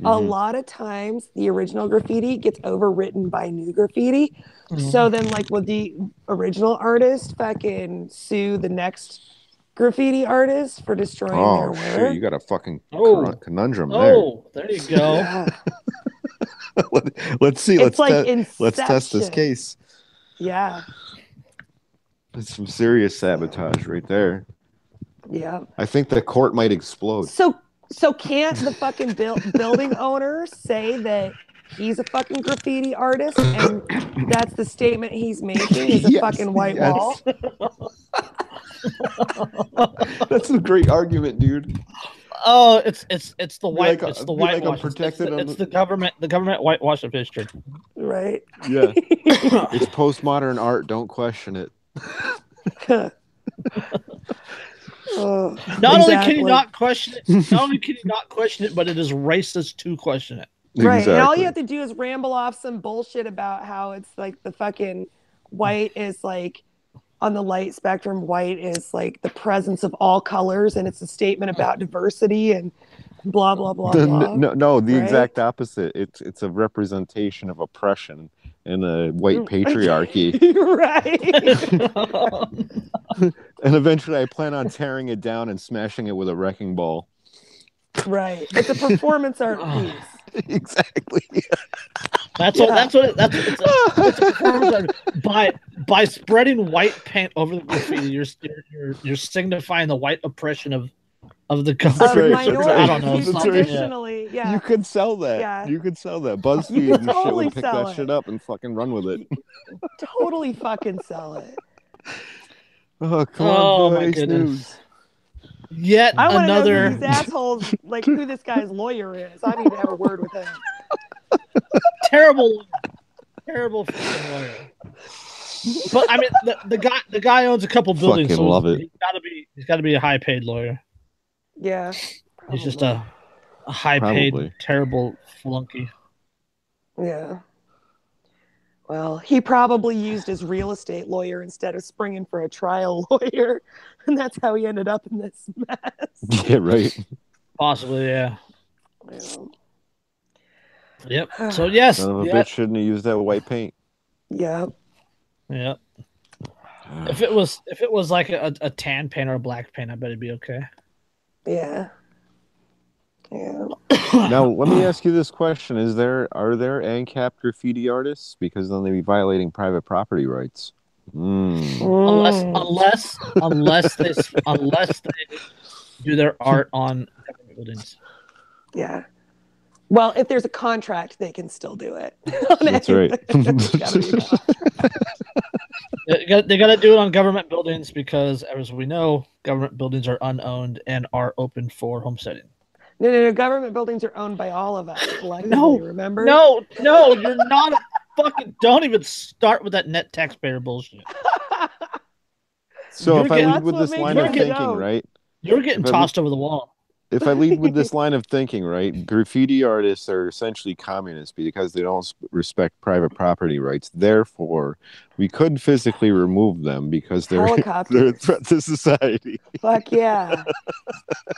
Speaker 1: a lot of times the original graffiti gets overwritten by new graffiti. So then, like, will the original artist fucking sue the next graffiti artist for destroying their work? Oh shit!
Speaker 3: You got a fucking conundrum there.
Speaker 2: Oh, there you go.
Speaker 1: Yeah.
Speaker 3: Let's see.
Speaker 1: It's
Speaker 3: let's test this case.
Speaker 1: Yeah.
Speaker 3: It's some serious sabotage right there.
Speaker 1: Yeah.
Speaker 3: I think the court might explode.
Speaker 1: So can't the fucking building owner say that he's a fucking graffiti artist, and that's the statement he's making is a fucking white wall.
Speaker 3: That's a great argument, dude.
Speaker 2: Oh, it's the white.
Speaker 3: Like,
Speaker 2: it's the
Speaker 3: like
Speaker 2: whitewash.
Speaker 3: I'm protected.
Speaker 2: It's the government. The government whitewash of history.
Speaker 1: Right.
Speaker 3: Yeah. It's postmodern art. Don't question it.
Speaker 2: Not only can you not question it, but it is racist to question it.
Speaker 1: Right.
Speaker 3: Exactly.
Speaker 1: And all you have to do is ramble off some bullshit about how it's like the fucking white is like on the light spectrum, white is like the presence of all colors, and it's a statement about diversity and blah blah blah blah.
Speaker 3: No, the exact opposite. It's a representation of oppression in a white patriarchy.
Speaker 1: Right.
Speaker 3: And eventually I plan on tearing it down and smashing it with a wrecking ball.
Speaker 1: Right. It's a performance art piece.
Speaker 3: Exactly.
Speaker 2: It's a performance art. By spreading white paint over the graffiti, you're signifying the white oppression of the government.
Speaker 1: I
Speaker 2: don't know.
Speaker 1: Traditionally, yeah.
Speaker 3: You could sell that.
Speaker 1: Yeah.
Speaker 3: You could sell that. BuzzFeed and shit would pick that shit up and fucking run with it.
Speaker 1: Totally fucking sell it.
Speaker 3: Oh, come on,
Speaker 2: my
Speaker 3: boys.
Speaker 2: goodness.
Speaker 3: News.
Speaker 2: Yet
Speaker 1: I want to know
Speaker 2: another
Speaker 1: who these assholes, like who this guy's lawyer is. I need to have a word with him.
Speaker 2: terrible fucking lawyer. But I mean, the guy owns a couple buildings,
Speaker 3: Fucking
Speaker 2: so
Speaker 3: love it.
Speaker 2: he's got to be a high paid lawyer.
Speaker 1: Yeah, probably.
Speaker 2: He's just a high paid terrible flunky.
Speaker 1: Yeah. Well, he probably used his real estate lawyer instead of springing for a trial lawyer, and that's how he ended up in this mess.
Speaker 3: Yeah, right.
Speaker 2: Possibly, yeah.
Speaker 1: Yeah.
Speaker 2: Yep. So yes,
Speaker 3: Son of a bitch shouldn't have used that white paint.
Speaker 1: Yeah.
Speaker 2: Yep. If it was like a tan paint or a black paint, I bet it'd be okay.
Speaker 1: Yeah. Yeah.
Speaker 3: Now, let me ask you this question: are there ANCAP graffiti artists? Because then they'd be violating private property rights.
Speaker 2: Unless they do their art on government buildings.
Speaker 1: Yeah. Well, if there's a contract, they can still do it.
Speaker 3: That's right.
Speaker 2: They got to do it on government buildings because, as we know, government buildings are unowned and are open for homesteading.
Speaker 1: No. Government buildings are owned by all of us collectively,
Speaker 2: No,
Speaker 1: remember?
Speaker 2: No, you're not a fucking... Don't even start with that net taxpayer bullshit.
Speaker 3: So if I lead with this line of thinking, right?
Speaker 2: You're getting tossed over the wall.
Speaker 3: If I lead with this line of thinking, right, graffiti artists are essentially communists because they don't respect private property rights. Therefore, we could physically remove them because they're a threat to society.
Speaker 1: Fuck yeah.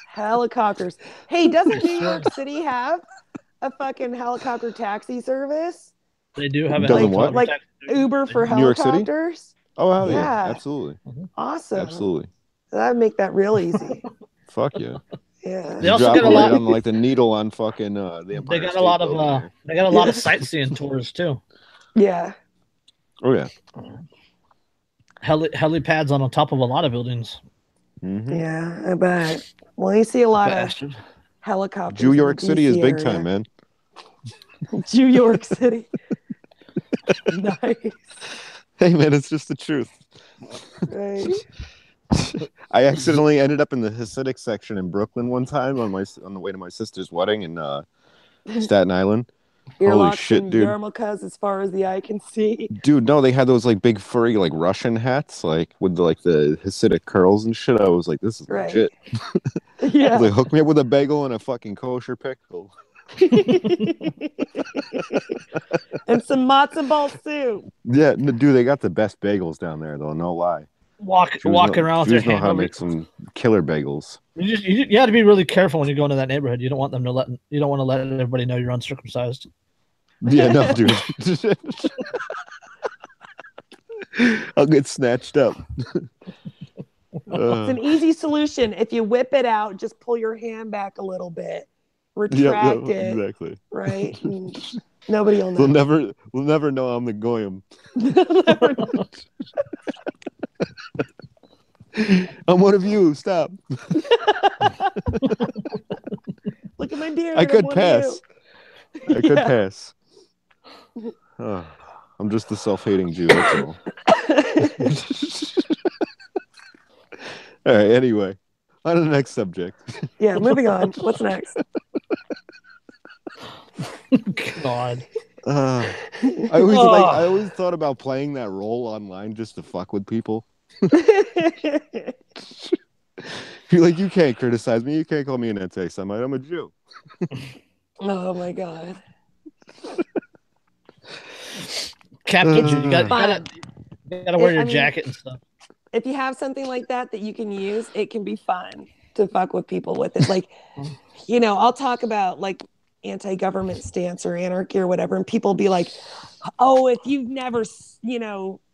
Speaker 1: Helicopters. Hey, doesn't New York City have a fucking helicopter taxi service?
Speaker 2: They do have a
Speaker 3: helicopter
Speaker 1: like Uber for helicopters?
Speaker 3: Oh, hell yeah. Absolutely.
Speaker 1: Awesome.
Speaker 3: Absolutely.
Speaker 1: That'd make that real easy.
Speaker 3: Fuck yeah.
Speaker 1: Yeah.
Speaker 2: They also got a lot
Speaker 3: on like the needle on fucking the Empire
Speaker 2: They got a lot of sightseeing tours too.
Speaker 1: Yeah.
Speaker 3: Oh yeah.
Speaker 2: Helipads on top of a lot of buildings.
Speaker 3: Mm-hmm.
Speaker 1: Yeah, I bet. Well, you see a lot of helicopters.
Speaker 3: New York City is big time, man.
Speaker 1: New York City. Nice.
Speaker 3: Hey man, it's just the truth.
Speaker 1: Right.
Speaker 3: I accidentally ended up in the Hasidic section in Brooklyn one time on the way to my sister's wedding in Staten Island. Holy shit, dude!
Speaker 1: Yarmulkes as far as the eye can see.
Speaker 3: Dude, no, they had those like big furry like Russian hats, like with the Hasidic curls and shit. I was like, this is legit.
Speaker 1: Yeah.
Speaker 3: Like, hook me up with a bagel and a fucking kosher pickle.
Speaker 1: And some matzo ball soup.
Speaker 3: Yeah, dude, they got the best bagels down there, though. No lie.
Speaker 2: Walking around with
Speaker 3: Jews know how to make some killer bagels.
Speaker 2: You have to be really careful when you go into that neighborhood. You don't want them to you don't want to let everybody know you're uncircumcised.
Speaker 3: Yeah, no, dude. I'll get snatched up.
Speaker 1: It's an easy solution. If you whip it out, just pull your hand back a little bit, retract it.
Speaker 3: Exactly.
Speaker 1: Right. Nobody will know.
Speaker 3: We'll never know I'm the goyim. I'm one of you. Stop.
Speaker 1: Look at my deer.
Speaker 3: I could pass. I could pass. I'm just a self-hating Jew. That's all. All right. Anyway, on to the next subject.
Speaker 1: Yeah, moving on. What's next?
Speaker 2: God.
Speaker 3: I always thought about playing that role online just to fuck with people. You're like, you can't criticize me. You can't call me an anti-Semite. I'm a Jew.
Speaker 1: Oh my God.
Speaker 2: Captain Jew, you gotta wear your jacket and stuff.
Speaker 1: If you have something like that you can use, it can be fun to fuck with people with it. Like, I'll talk about like anti-government stance or anarchy or whatever, and people be like, oh, if you've never,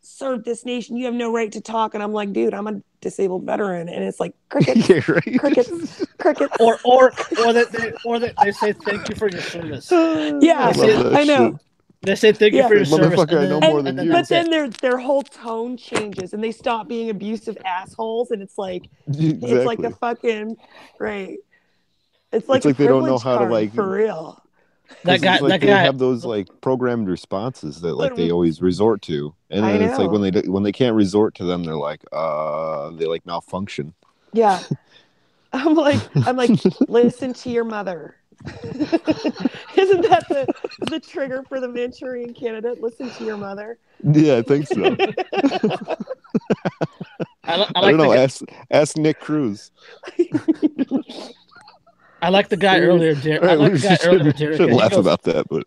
Speaker 1: served this nation, you have no right to talk. And I'm like, dude, I'm a disabled veteran. And it's like crickets,
Speaker 3: Yeah, right.
Speaker 1: crickets.
Speaker 2: Or that they say thank you for your service.
Speaker 1: Yeah, I know.
Speaker 3: Shit.
Speaker 2: They say thank you for your service.
Speaker 3: Motherfucker, I know more than you.
Speaker 1: But then their whole tone changes and they stop being abusive assholes. And it's like,
Speaker 3: Exactly.
Speaker 1: it's like a fucking, right. It's like
Speaker 3: they don't know how to like
Speaker 1: for real.
Speaker 3: They have those like programmed responses that like they always resort to, and then it's like when they can't resort to them, they're like they like malfunction.
Speaker 1: Yeah, I'm like listen to your mother. Isn't that the trigger for the Manchurian Candidate? Listen to your mother.
Speaker 3: Yeah, I think so. I don't know. Ask Nick Cruz.
Speaker 2: I like the guy earlier, Derek. I like the guy earlier, Derek.
Speaker 3: Should laugh about that, but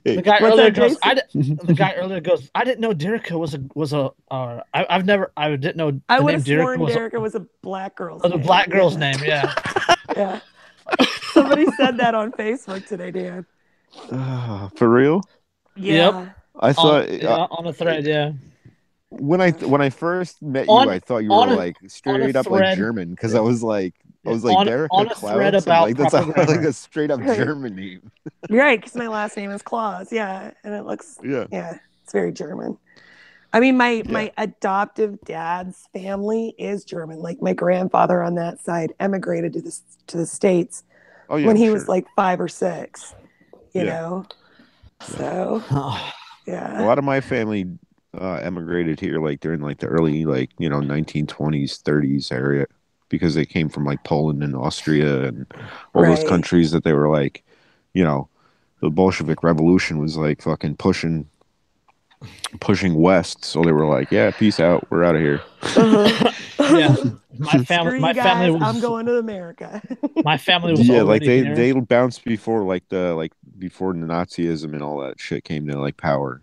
Speaker 2: hey. The guy earlier goes. The guy earlier goes. I didn't know Derek was a. I didn't know.
Speaker 1: I would have sworn Derek was a black girl's name.
Speaker 2: A black girl's name, yeah.
Speaker 1: Yeah. Somebody said that on Facebook today, Dan.
Speaker 3: For real?
Speaker 1: Yeah.
Speaker 2: Yep.
Speaker 3: I thought
Speaker 2: on a thread, yeah.
Speaker 3: When I first met you, I thought you were like straight up like German because I was like Derek
Speaker 2: on a thread about
Speaker 3: like that's like a straight up German name.
Speaker 1: Right, because my last name is Claus, yeah, and it looks it's very German. I mean, my adoptive dad's family is German. Like my grandfather on that side emigrated to the States when he was like 5 or 6. You know, so yeah.
Speaker 3: A lot of my family emigrated here like during like the early 1920s 30s area because they came from like Poland and Austria and all those countries that they were like the Bolshevik Revolution was like fucking pushing west, so they were like, yeah, peace out, we're out of here.
Speaker 2: Yeah, my family was,
Speaker 1: I'm going to America.
Speaker 2: My family was like
Speaker 3: they bounced before before Nazism and all that shit came to like power.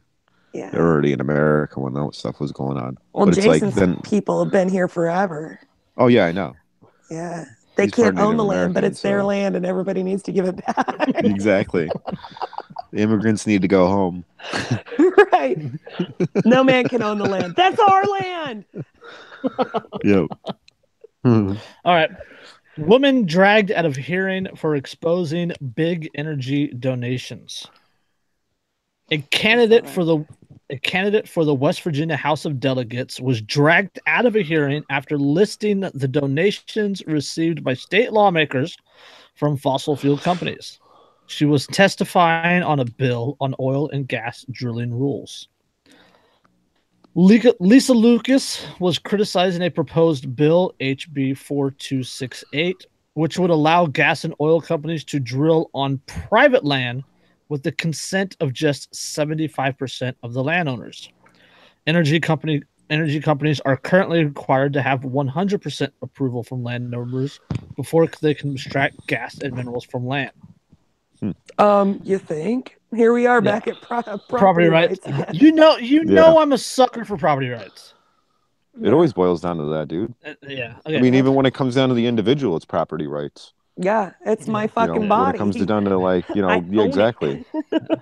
Speaker 1: Yeah,
Speaker 3: they're already in America when that stuff was going on.
Speaker 1: Well,
Speaker 3: but
Speaker 1: Jason's people have been here forever.
Speaker 3: Oh yeah, I know.
Speaker 1: Yeah, they can't own the land, but it's their land, and everybody needs to give it back.
Speaker 3: Exactly. The immigrants need to go home.
Speaker 1: Right. No man can own the land. That's our land.
Speaker 3: Yep.
Speaker 2: All right. Woman dragged out of hearing for exposing big energy donations. A candidate for the West Virginia House of Delegates was dragged out of a hearing after listing the donations received by state lawmakers from fossil fuel companies. She was testifying on a bill on oil and gas drilling rules. Lisa Lucas was criticizing a proposed bill, HB 4268, which would allow gas and oil companies to drill on private land with the consent of just 75% of the landowners. Energy companies are currently required to have 100% approval from landowners before they can extract gas and minerals from land.
Speaker 1: You think? Here we are back at property rights again.
Speaker 2: You know I'm a sucker for property rights.
Speaker 3: It always boils down to that, dude.
Speaker 2: Yeah.
Speaker 3: Okay. I mean, even when it comes down to the individual, it's property rights.
Speaker 1: Yeah, it's my fucking body.
Speaker 3: When it comes down to like, exactly.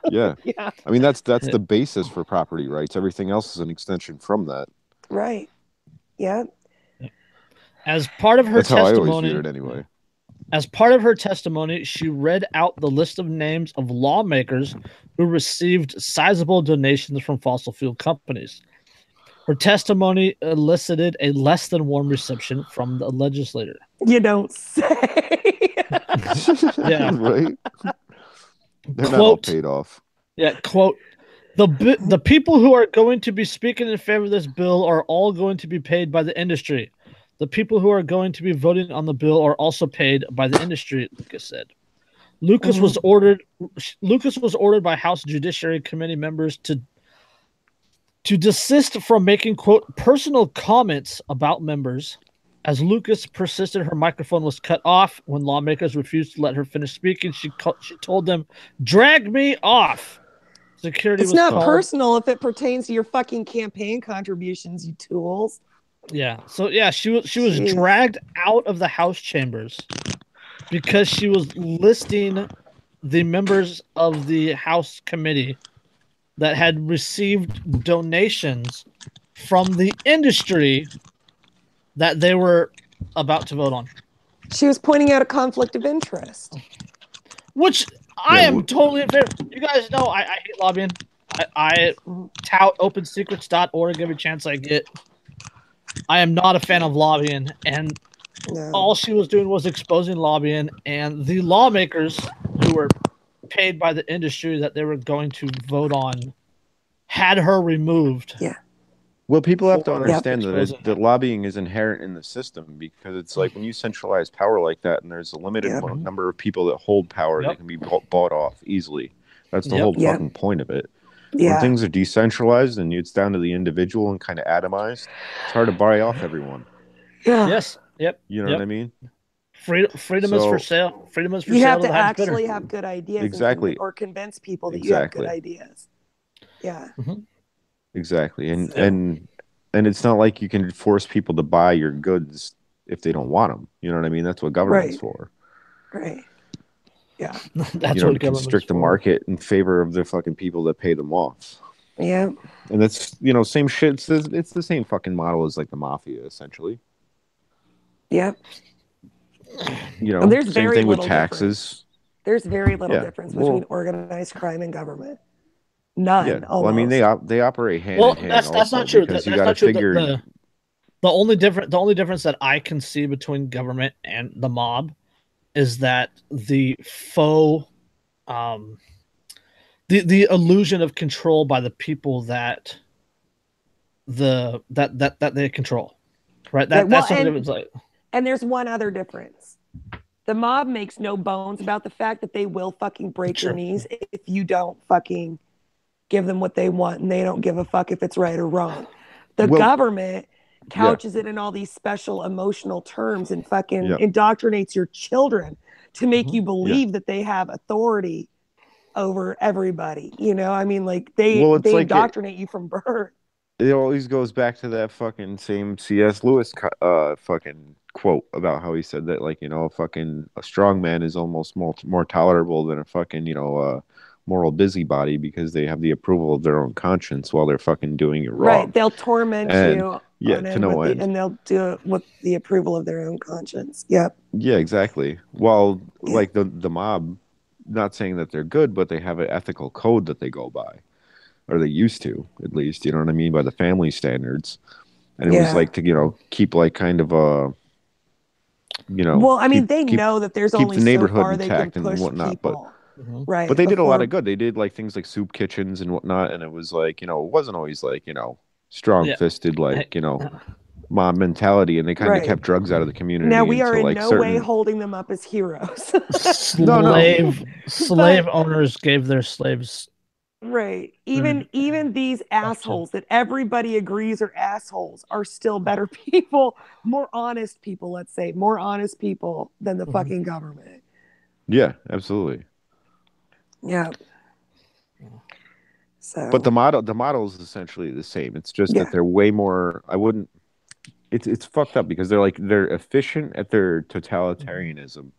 Speaker 3: Yeah. I mean, that's the basis for property rights. Everything else is an extension from that.
Speaker 1: Right. Yeah.
Speaker 2: As part of her testimony,
Speaker 3: how I always viewed it anyway.
Speaker 2: As part of her testimony, she read out the list of names of lawmakers who received sizable donations from fossil fuel companies. Her testimony elicited a less than warm reception from the legislator.
Speaker 1: You don't say.
Speaker 2: Yeah.
Speaker 3: Right? They're not all paid off.
Speaker 2: Yeah, quote, The people who are going to be speaking in favor of this bill are all going to be paid by the industry. The people who are going to be voting on the bill are also paid by the industry, Lucas said. Lucas was ordered by House Judiciary Committee members to desist from making, quote, personal comments about members. As Lucas persisted, her microphone was cut off. When lawmakers refused to let her finish speaking, she told them, "Drag me off." Security
Speaker 1: It's
Speaker 2: was
Speaker 1: not
Speaker 2: called.
Speaker 1: personal if it pertains to your fucking campaign contributions, you tools.
Speaker 2: Yeah. So yeah, she was
Speaker 1: Jeez.
Speaker 2: dragged out of the House chambers because she was listing the members of the House committee that had received donations from the industry that they were about to vote on.
Speaker 1: She was pointing out a conflict of interest.
Speaker 2: Which I am totally in favor. You guys know I hate lobbying. I tout opensecrets.org every chance I get. I am not a fan of lobbying, and all she was doing was exposing lobbying, and the lawmakers who were paid by the industry that they were going to vote on had her removed.
Speaker 1: Yeah.
Speaker 3: Well, people have to understand that lobbying is inherent in the system, because it's like when you centralize power like that, and there's a limited number of people that hold power that can be bought off easily. That's the whole fucking point of it.
Speaker 1: Yeah.
Speaker 3: When things are decentralized and it's down to the individual and kind of atomized, it's hard to buy off everyone.
Speaker 1: Yeah.
Speaker 2: Yes. Yep.
Speaker 3: You know what I mean?
Speaker 2: Freedom is for sale. Freedom is for sale.
Speaker 1: You have to actually have good ideas.
Speaker 3: Exactly.
Speaker 1: Or convince people that you have good ideas. Yeah.
Speaker 3: Exactly. And it's not like you can force people to buy your goods if they don't want them. You know what I mean? That's what government's for.
Speaker 1: Right. Yeah.
Speaker 2: That's what
Speaker 3: to constrict the market in favor of the fucking people that pay them off.
Speaker 1: Yeah.
Speaker 3: And that's, same shit. It's the same fucking model as like the mafia, essentially.
Speaker 1: Yep.
Speaker 3: There's same thing with taxes.
Speaker 1: There's very little difference between organized crime and government. None.
Speaker 3: Yeah. Well, I mean, they operate hand in hand.
Speaker 2: That's not true. Because you got to figure the only difference that I can see between government and the mob is that the faux, the illusion of control by the people that they control, right? That's something that was like.
Speaker 1: And there's one other difference. The mob makes no bones about the fact that they will fucking break your knees if you don't fucking give them what they want, and they don't give a fuck if it's right or wrong. The government couches it in all these special emotional terms and fucking indoctrinates your children to make you believe that they have authority over everybody. I mean, like they indoctrinate you from birth.
Speaker 3: It always goes back to that fucking same C.S. Lewis fucking quote about how he said that, like, fucking a strong man is almost more tolerable than a fucking, moral busybody, because they have the approval of their own conscience while they're fucking doing it wrong.
Speaker 1: Right. They'll torment you.
Speaker 3: To no end.
Speaker 1: And they'll do it with the approval of their own conscience. Yep.
Speaker 3: Yeah, exactly. Well, like the mob, not saying that they're good, but they have an ethical code that they go by. Or they used to, at least, you know what I mean, by the family standards. And it was like to, keep like kind of a,
Speaker 1: Well, I mean, they know that there's only
Speaker 3: the neighborhood
Speaker 1: so far they
Speaker 3: intact
Speaker 1: can push
Speaker 3: and whatnot,
Speaker 1: people.
Speaker 3: Right. But they did a lot of good. They did like things like soup kitchens and whatnot. And it was like, it wasn't always like, strong-fisted, like, mob mentality. And they kind of kept drugs out of the community.
Speaker 1: Now, we are in no way holding them up as heroes.
Speaker 2: Slave owners gave their slaves.
Speaker 1: Right. Even these assholes that everybody agrees are assholes are still better people, more honest people, let's say, more honest people than the fucking government.
Speaker 3: Yeah, absolutely.
Speaker 1: Yeah. So,
Speaker 3: but the model is essentially the same. It's just that they're way more. It's fucked up because they're efficient at their totalitarianism,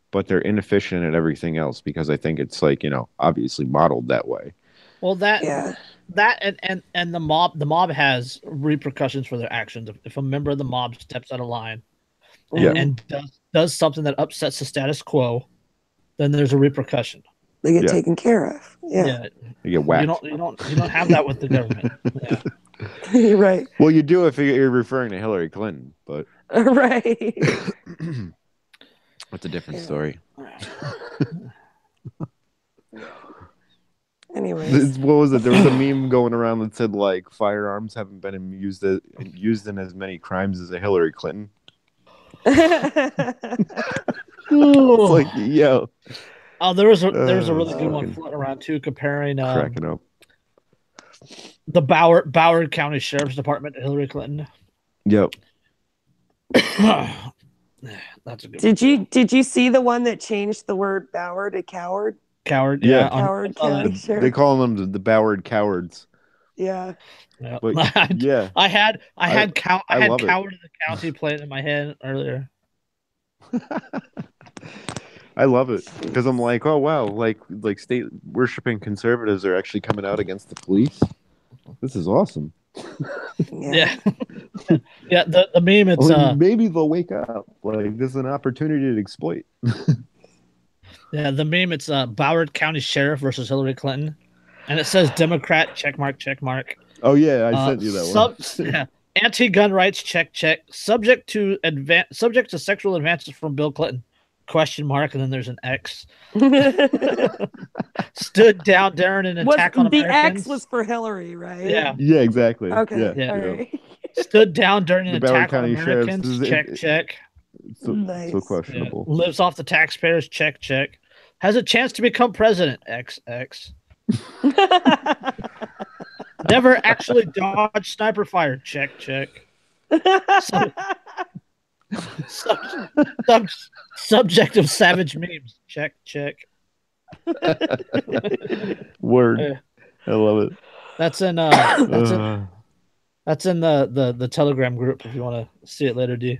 Speaker 3: but they're inefficient at everything else, because I think it's like, obviously modeled that way.
Speaker 2: Well, and the mob has repercussions for their actions. If a member of the mob steps out of line and does something that upsets the status quo, then there's a repercussion.
Speaker 1: They get taken care of. Yeah.
Speaker 3: You get whacked.
Speaker 2: You don't have that with the government.
Speaker 1: You're right.
Speaker 3: Well, you do if you're referring to Hillary Clinton, but
Speaker 1: right.
Speaker 3: That's a different story.
Speaker 1: Anyways.
Speaker 3: What was it? There was a meme going around that said like firearms haven't been used in as many crimes as a Hillary Clinton. It's like, yo.
Speaker 2: Oh, there was a really good one floating around too, comparing
Speaker 3: cracking up.
Speaker 2: the Broward County Sheriff's Department to Hillary Clinton.
Speaker 3: Yep.
Speaker 2: That's a good
Speaker 1: Did you see the one that changed the word Bauer to coward?
Speaker 2: Coward,
Speaker 3: Yeah.
Speaker 1: Coward County Sheriff.
Speaker 3: They call them the Boward Cowards.
Speaker 1: Yeah.
Speaker 3: But yeah,
Speaker 2: I had Coward
Speaker 3: it.
Speaker 2: in the County playing in my head earlier.
Speaker 3: I love it because I'm like, oh wow, like state worshiping conservatives are actually coming out against the police. This is awesome.
Speaker 2: Yeah. Yeah, the meme, it's
Speaker 3: maybe they'll wake up. Like this is an opportunity to exploit.
Speaker 2: Yeah, the meme, it's Broward County Sheriff versus Hillary Clinton, and it says Democrat check mark.
Speaker 3: Oh yeah, I sent you that one.
Speaker 2: Yeah, anti-gun rights check. Subject to sexual advances from Bill Clinton question mark, and then there's an X. Stood down during an attack on Americans.
Speaker 1: The X was for Hillary, right?
Speaker 2: Yeah.
Speaker 3: Yeah, exactly.
Speaker 1: Okay.
Speaker 2: Yeah.
Speaker 1: All right.
Speaker 2: Stood down during an
Speaker 3: The Broward
Speaker 2: attack on
Speaker 3: County
Speaker 2: Americans. Check.
Speaker 1: Nice.
Speaker 3: So questionable.
Speaker 2: Yeah. Lives off the taxpayers. Check. Has a chance to become president. XX. Never actually dodged sniper fire. Check. Subject of savage memes. Check.
Speaker 3: Word. I love it.
Speaker 2: That's in that's in the Telegram group if you want to see it later, D.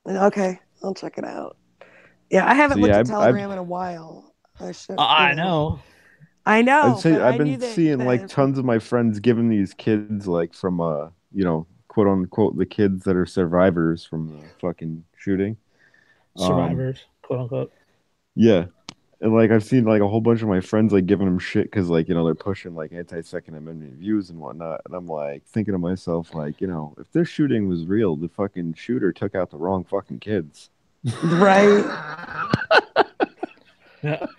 Speaker 1: Okay, I'll check it out. Yeah, I haven't looked at Telegram in a while. I should.
Speaker 2: I know.
Speaker 3: I'd say I've been seeing like tons of my friends giving these kids like from quote unquote the kids that are survivors from the fucking shooting.
Speaker 2: Survivors, quote unquote.
Speaker 3: Yeah. And like I've seen like a whole bunch of my friends like giving them shit because like they're pushing like anti-Second Amendment views and whatnot, and I'm like thinking to myself like if this shooting was real, the fucking shooter took out the wrong fucking kids,
Speaker 1: right?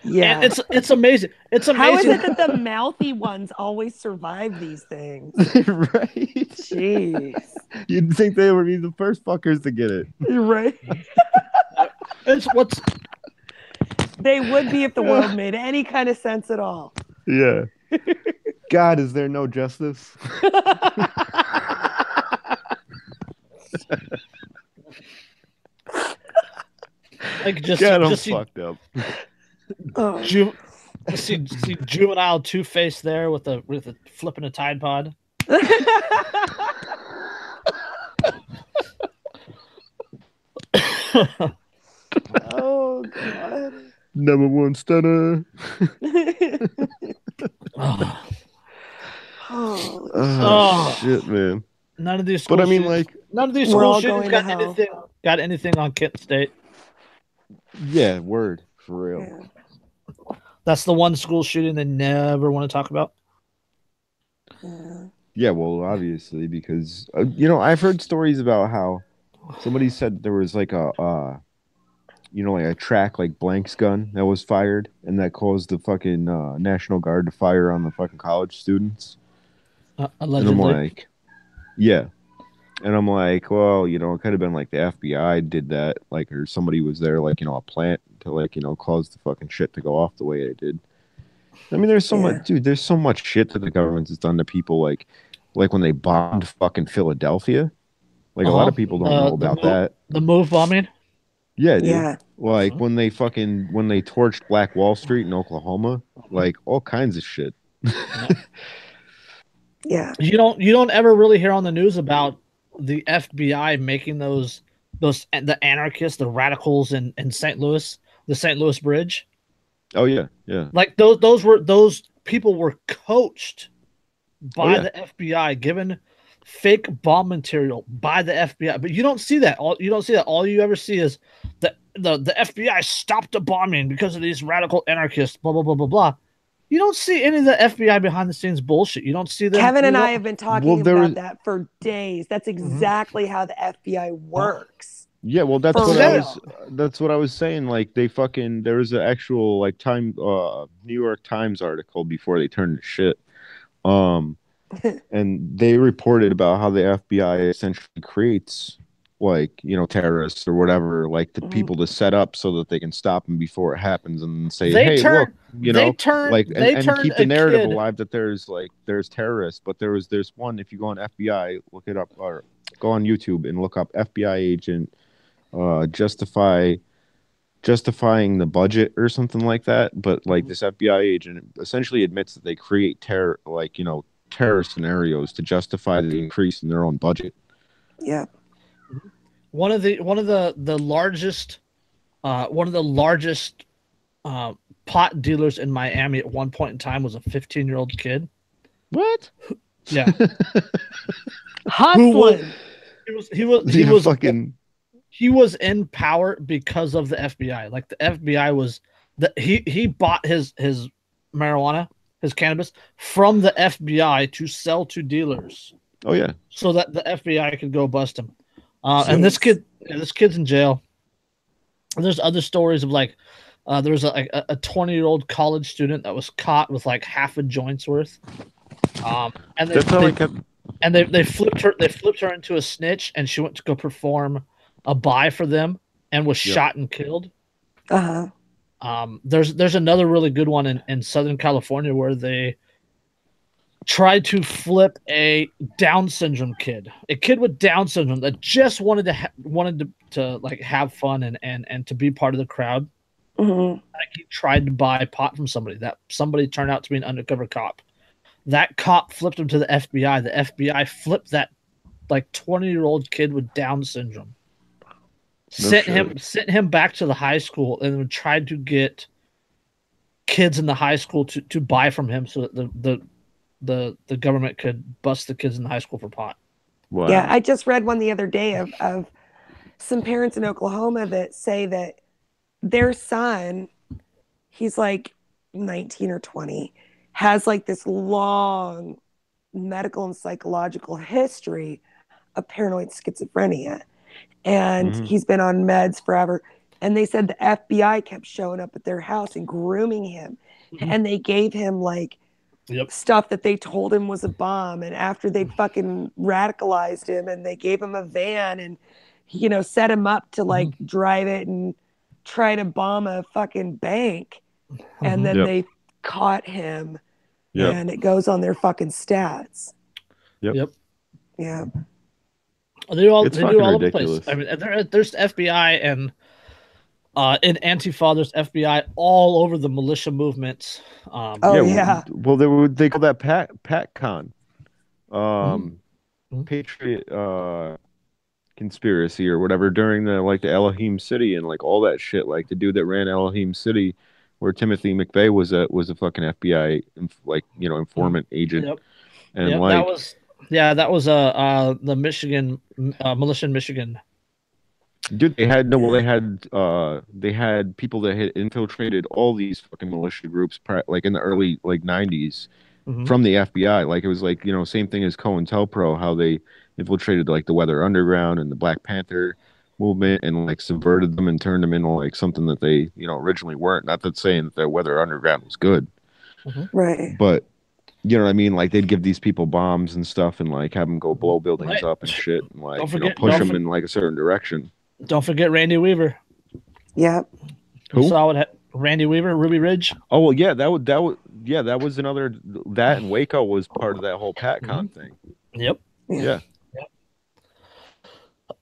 Speaker 1: Yeah.
Speaker 2: And it's amazing. It's amazing.
Speaker 1: How is it that the mouthy ones always survive these things?
Speaker 3: Right?
Speaker 1: Jeez.
Speaker 3: You'd think they would be the first fuckers to get it,
Speaker 1: right? They would be if the world made any kind of sense at all.
Speaker 3: Yeah. God, is there no justice?
Speaker 2: Like just
Speaker 3: fucked up.
Speaker 2: See juvenile Two-Face there with a flipping a Tide Pod.
Speaker 1: Oh God.
Speaker 3: Number one stunner. Shit, man.
Speaker 2: None of these
Speaker 3: school shootings
Speaker 2: got anything on Kent State.
Speaker 3: Yeah, word for real.
Speaker 1: Yeah.
Speaker 2: That's the one school shooting they never want to talk about.
Speaker 3: Yeah, well, obviously, because I've heard stories about how somebody said there was like a track like blanks gun that was fired, and that caused the fucking National Guard to fire on the fucking college students.
Speaker 2: Allegedly.
Speaker 3: And I'm like, yeah. And I'm like, well, it could have been like the FBI did that, like, or somebody was there, like, a plant to, like, cause the fucking shit to go off the way it did. I mean, there's so much, dude, there's so much shit that the government has done to people, like when they bombed fucking Philadelphia. Like, a lot of people don't know about that.
Speaker 2: The move bombing?
Speaker 3: Yeah, dude. Yeah. Like, when they torched Black Wall Street in Oklahoma, like, all kinds of shit.
Speaker 1: Yeah.
Speaker 2: You don't ever really hear on the news about the FBI making the anarchists, the radicals in St. Louis, the St. Louis Bridge.
Speaker 3: Oh yeah, yeah.
Speaker 2: Like those people were coached by the FBI, given fake bomb material by the FBI. But you don't see that. All you ever see is the FBI stopped the bombing because of these radical anarchists. Blah blah blah blah blah. You don't see any of the FBI behind the scenes bullshit. You don't see them.
Speaker 1: Kevin and I have been talking about that for days. That's exactly how the FBI works.
Speaker 3: Yeah, well, that's
Speaker 1: For
Speaker 3: what
Speaker 1: real.
Speaker 3: that's what I was saying. Like there was an actual like New York Times article before they turned to shit. Um, and they reported about how the FBI essentially creates like, terrorists or whatever, like the
Speaker 1: Mhm.
Speaker 3: people to set up so that they can stop them before it happens and say,
Speaker 2: They
Speaker 3: hey, look,
Speaker 2: turned they turned
Speaker 3: like
Speaker 2: they
Speaker 3: and
Speaker 2: turned
Speaker 3: keep the
Speaker 2: a
Speaker 3: narrative
Speaker 2: kid.
Speaker 3: alive that there's terrorists. But there's one, if you go on FBI, look it up, or go on YouTube and look up FBI agent justifying the budget or something like that. But like this FBI agent essentially admits that they create terror scenarios to justify the increase in their own budget.
Speaker 1: Yeah.
Speaker 2: One of the largest uh, pot dealers in Miami at one point in time was a 15-year-old kid.
Speaker 3: What?
Speaker 2: Yeah. Who was
Speaker 1: Hustling.
Speaker 2: he was in power because of the FBI. Like the FBI was he bought his marijuana, his cannabis from the FBI to sell to dealers.
Speaker 3: Oh yeah.
Speaker 2: So that the FBI could go bust him. And this kid's in jail. There's other stories of like there was a 20-year-old college student that was caught with like half a joint's worth. And they flipped her into a snitch, and she went to go perform a buy for them and was shot and killed. There's another really good one in Southern California where they tried to flip a Down syndrome kid, a kid with Down syndrome that just wanted to like have fun and to be part of the crowd.
Speaker 1: Mm-hmm.
Speaker 2: Like he tried to buy pot from somebody. That somebody turned out to be an undercover cop. That cop flipped him to the FBI. The FBI flipped that like 20-year-old kid with Down syndrome. Sent him back to the high school and tried to get kids in the high school to buy from him so that the government could bust the kids in the high school for pot.
Speaker 3: Wow.
Speaker 1: Yeah, I just read one the other day of some parents in Oklahoma that say that their son, he's like 19 or 20, has like this long medical and psychological history of paranoid schizophrenia. And he's been on meds forever. And they said the FBI kept showing up at their house and grooming him. And they gave him like stuff that they told him was a bomb. And after they'd fucking radicalized him and they gave him a van and, set him up to like drive it and try to bomb a fucking bank. And then they caught him and it goes on their fucking stats.
Speaker 2: Yep.
Speaker 1: Yeah.
Speaker 2: They do all over the
Speaker 3: ridiculous.
Speaker 2: place. I mean, there's FBI and in Antifa, there's FBI all over the militia movements.
Speaker 3: Well, they call that PatCon, Patriot conspiracy or whatever during the Elohim City and like all that shit. Like the dude that ran Elohim City, where Timothy McVeigh was a fucking FBI informant agent.
Speaker 2: Yep.
Speaker 3: And
Speaker 2: that was the Michigan militia in Michigan.
Speaker 3: Dude, they had people that had infiltrated all these fucking militia groups like in the early 90s from the FBI. Like it was like, same thing as COINTELPRO, how they infiltrated like the Weather Underground and the Black Panther movement and like subverted them and turned them into like something that they, originally weren't. Not that saying that the Weather Underground was good.
Speaker 1: Right.
Speaker 3: But you know what I mean? Like they'd give these people bombs and stuff and like have them go blow buildings up and shit and like push them in like a certain direction.
Speaker 2: Don't forget Randy Weaver.
Speaker 1: Yep.
Speaker 3: Who?
Speaker 2: Saw what Randy Weaver, Ruby Ridge.
Speaker 3: Oh well, yeah, that was another. That and Waco was part of that whole PatCon thing.
Speaker 2: Yep.
Speaker 3: Yeah.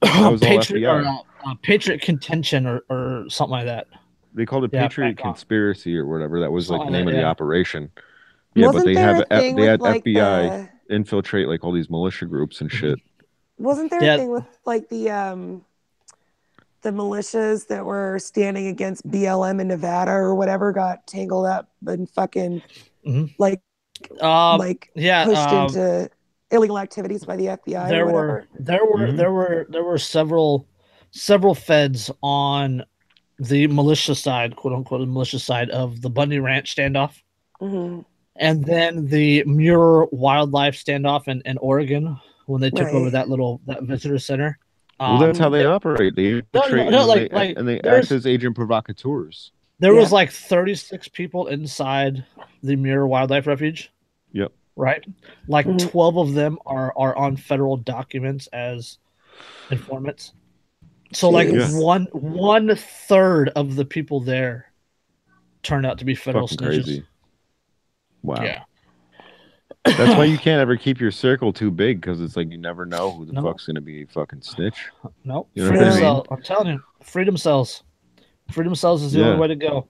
Speaker 3: That was
Speaker 2: Patriot,
Speaker 3: all FBI.
Speaker 2: Patriot contention or something like that.
Speaker 3: They called it Patriot conspiracy or whatever. That was like the name of the operation.
Speaker 1: Yeah, but they had
Speaker 3: FBI infiltrate like all these militia groups and shit.
Speaker 1: Wasn't there a thing with like the militias that were standing against BLM in Nevada or whatever got tangled up and fucking pushed into illegal activities by the FBI or whatever?
Speaker 2: There were several feds on the militia side, quote unquote, the militia side of the Bundy Ranch standoff. And then the Muir Wildlife standoff in Oregon when they took over that visitor center.
Speaker 3: Well, that's how they operate. They infiltrate and they act as agent provocateurs.
Speaker 2: There was like 36 people inside the Muir Wildlife Refuge.
Speaker 3: Yep.
Speaker 2: Right? Like 12 of them are on federal documents as informants. So like one third of the people there turned out to be federal snitches. Crazy.
Speaker 3: Wow. Yeah. That's why you can't ever keep your circle too big, because it's like you never know who the fuck's gonna be a fucking snitch.
Speaker 2: Nope. You know what I mean? I'm telling you, freedom cells. Freedom cells is the only way to go.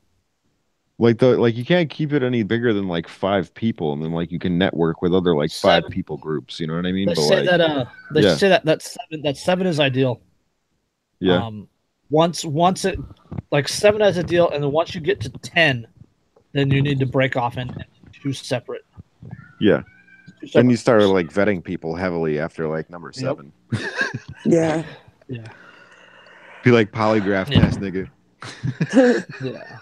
Speaker 3: Like you can't keep it any bigger than like 5 people, and then like you can network with other like 5 people groups. You know what I mean?
Speaker 2: They say that 7 is ideal.
Speaker 3: Yeah.
Speaker 2: Once it like 7 as a deal, and then once you get to 10, then you need to break off in 2 separate.
Speaker 3: Yeah. Then you start like vetting people heavily after like number 7.
Speaker 1: Yeah.
Speaker 2: Yeah.
Speaker 3: Be like polygraph test, nigga.
Speaker 2: Yeah.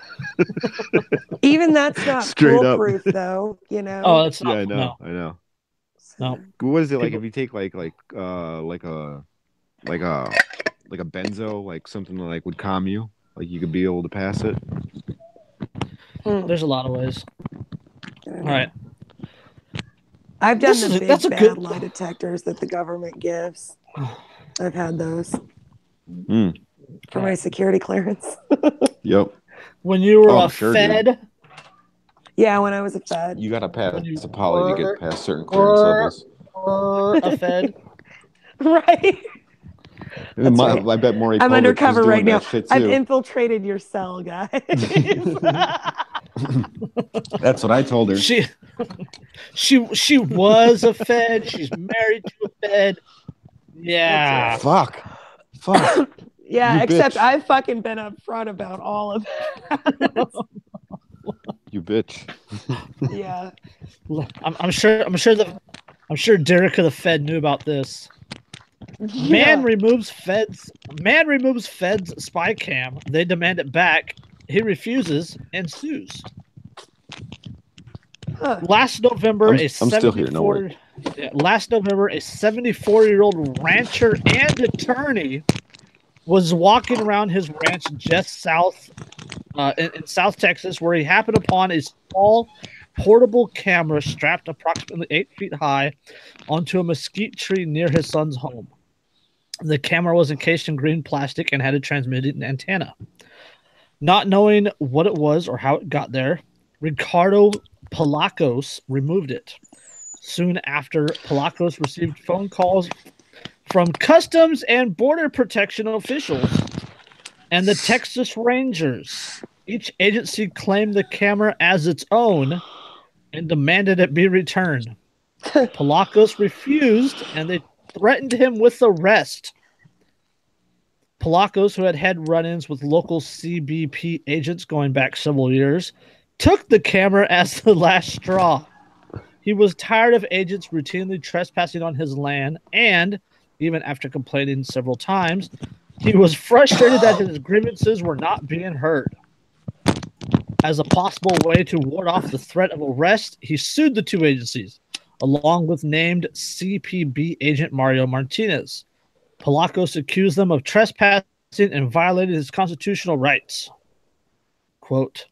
Speaker 1: Even that's not
Speaker 3: straight
Speaker 1: foolproof, though. You know.
Speaker 2: Oh, it's not.
Speaker 3: Yeah, I know.
Speaker 2: No.
Speaker 3: I know.
Speaker 2: No.
Speaker 3: What is it like if you take like a benzo, like something that like would calm you, like you could be able to pass it?
Speaker 2: There's a lot of ways. All right.
Speaker 1: I've done the big bad lie detectors that the government gives. I've had those for my security clearance.
Speaker 3: Yep.
Speaker 2: When you were Fed? Dude.
Speaker 1: Yeah, when I was a Fed.
Speaker 3: You got to pass a poly to get past certain clearance levels.
Speaker 2: A Fed?
Speaker 1: Right.
Speaker 3: Right. I bet Maury
Speaker 1: I'm undercover right now. I've infiltrated your cell, guys.
Speaker 3: That's what I told her.
Speaker 2: She was a Fed. She's married to a Fed. Yeah.
Speaker 3: Fuck.
Speaker 1: Yeah,
Speaker 3: you
Speaker 1: except
Speaker 3: bitch.
Speaker 1: I've fucking been upfront about all of that.
Speaker 3: You bitch.
Speaker 1: Yeah.
Speaker 2: I'm sure Derek of the Fed knew about this. Yeah. Man removes Fed's spy cam. They demand it back. He refuses and sues. Last November, a 74-year-old rancher and attorney was walking around his ranch just south in South Texas, where he happened upon a small portable camera strapped approximately 8 feet high onto a mesquite tree near his son's home. The camera was encased in green plastic and had a transmitting antenna. Not knowing what it was or how it got there, Ricardo Palacos removed it. Soon after, Palacos received phone calls from Customs and Border Protection officials and the Texas Rangers. Each agency claimed the camera as its own and demanded it be returned. Palacos refused, and they threatened him with arrest. Palacos, who had had run-ins with local CBP agents going back several years, took the camera as the last straw. He was tired of agents routinely trespassing on his land, and even after complaining several times, he was frustrated that his grievances were not being heard. As a possible way to ward off the threat of arrest, he sued the 2 agencies, along with named CPB agent Mario Martinez. Palacos accused them of trespassing and violating his constitutional rights. Quote,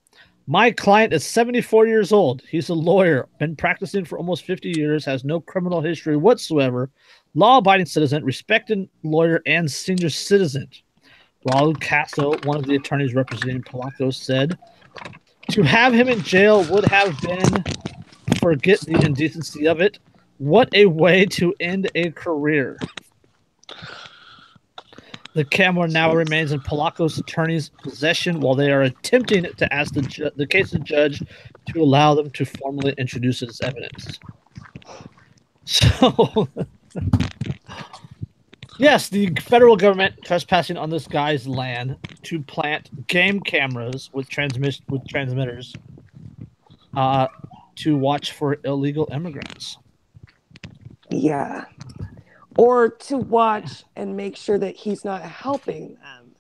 Speaker 2: "My client is 74 years old. He's a lawyer, been practicing for almost 50 years, has no criminal history whatsoever, law-abiding citizen, respected lawyer, and senior citizen." Raul Castro, one of the attorneys representing Palacos, said, "To have him in jail would have been, forget the indecency of it. What a way to end a career." The camera now remains in Palacos' attorney's possession while they are attempting to ask the case judge to allow them to formally introduce it as evidence. So, yes, the federal government trespassing on this guy's land to plant game cameras with transmitters to watch for illegal immigrants.
Speaker 1: Yeah. Or to watch and make sure that he's not helping them.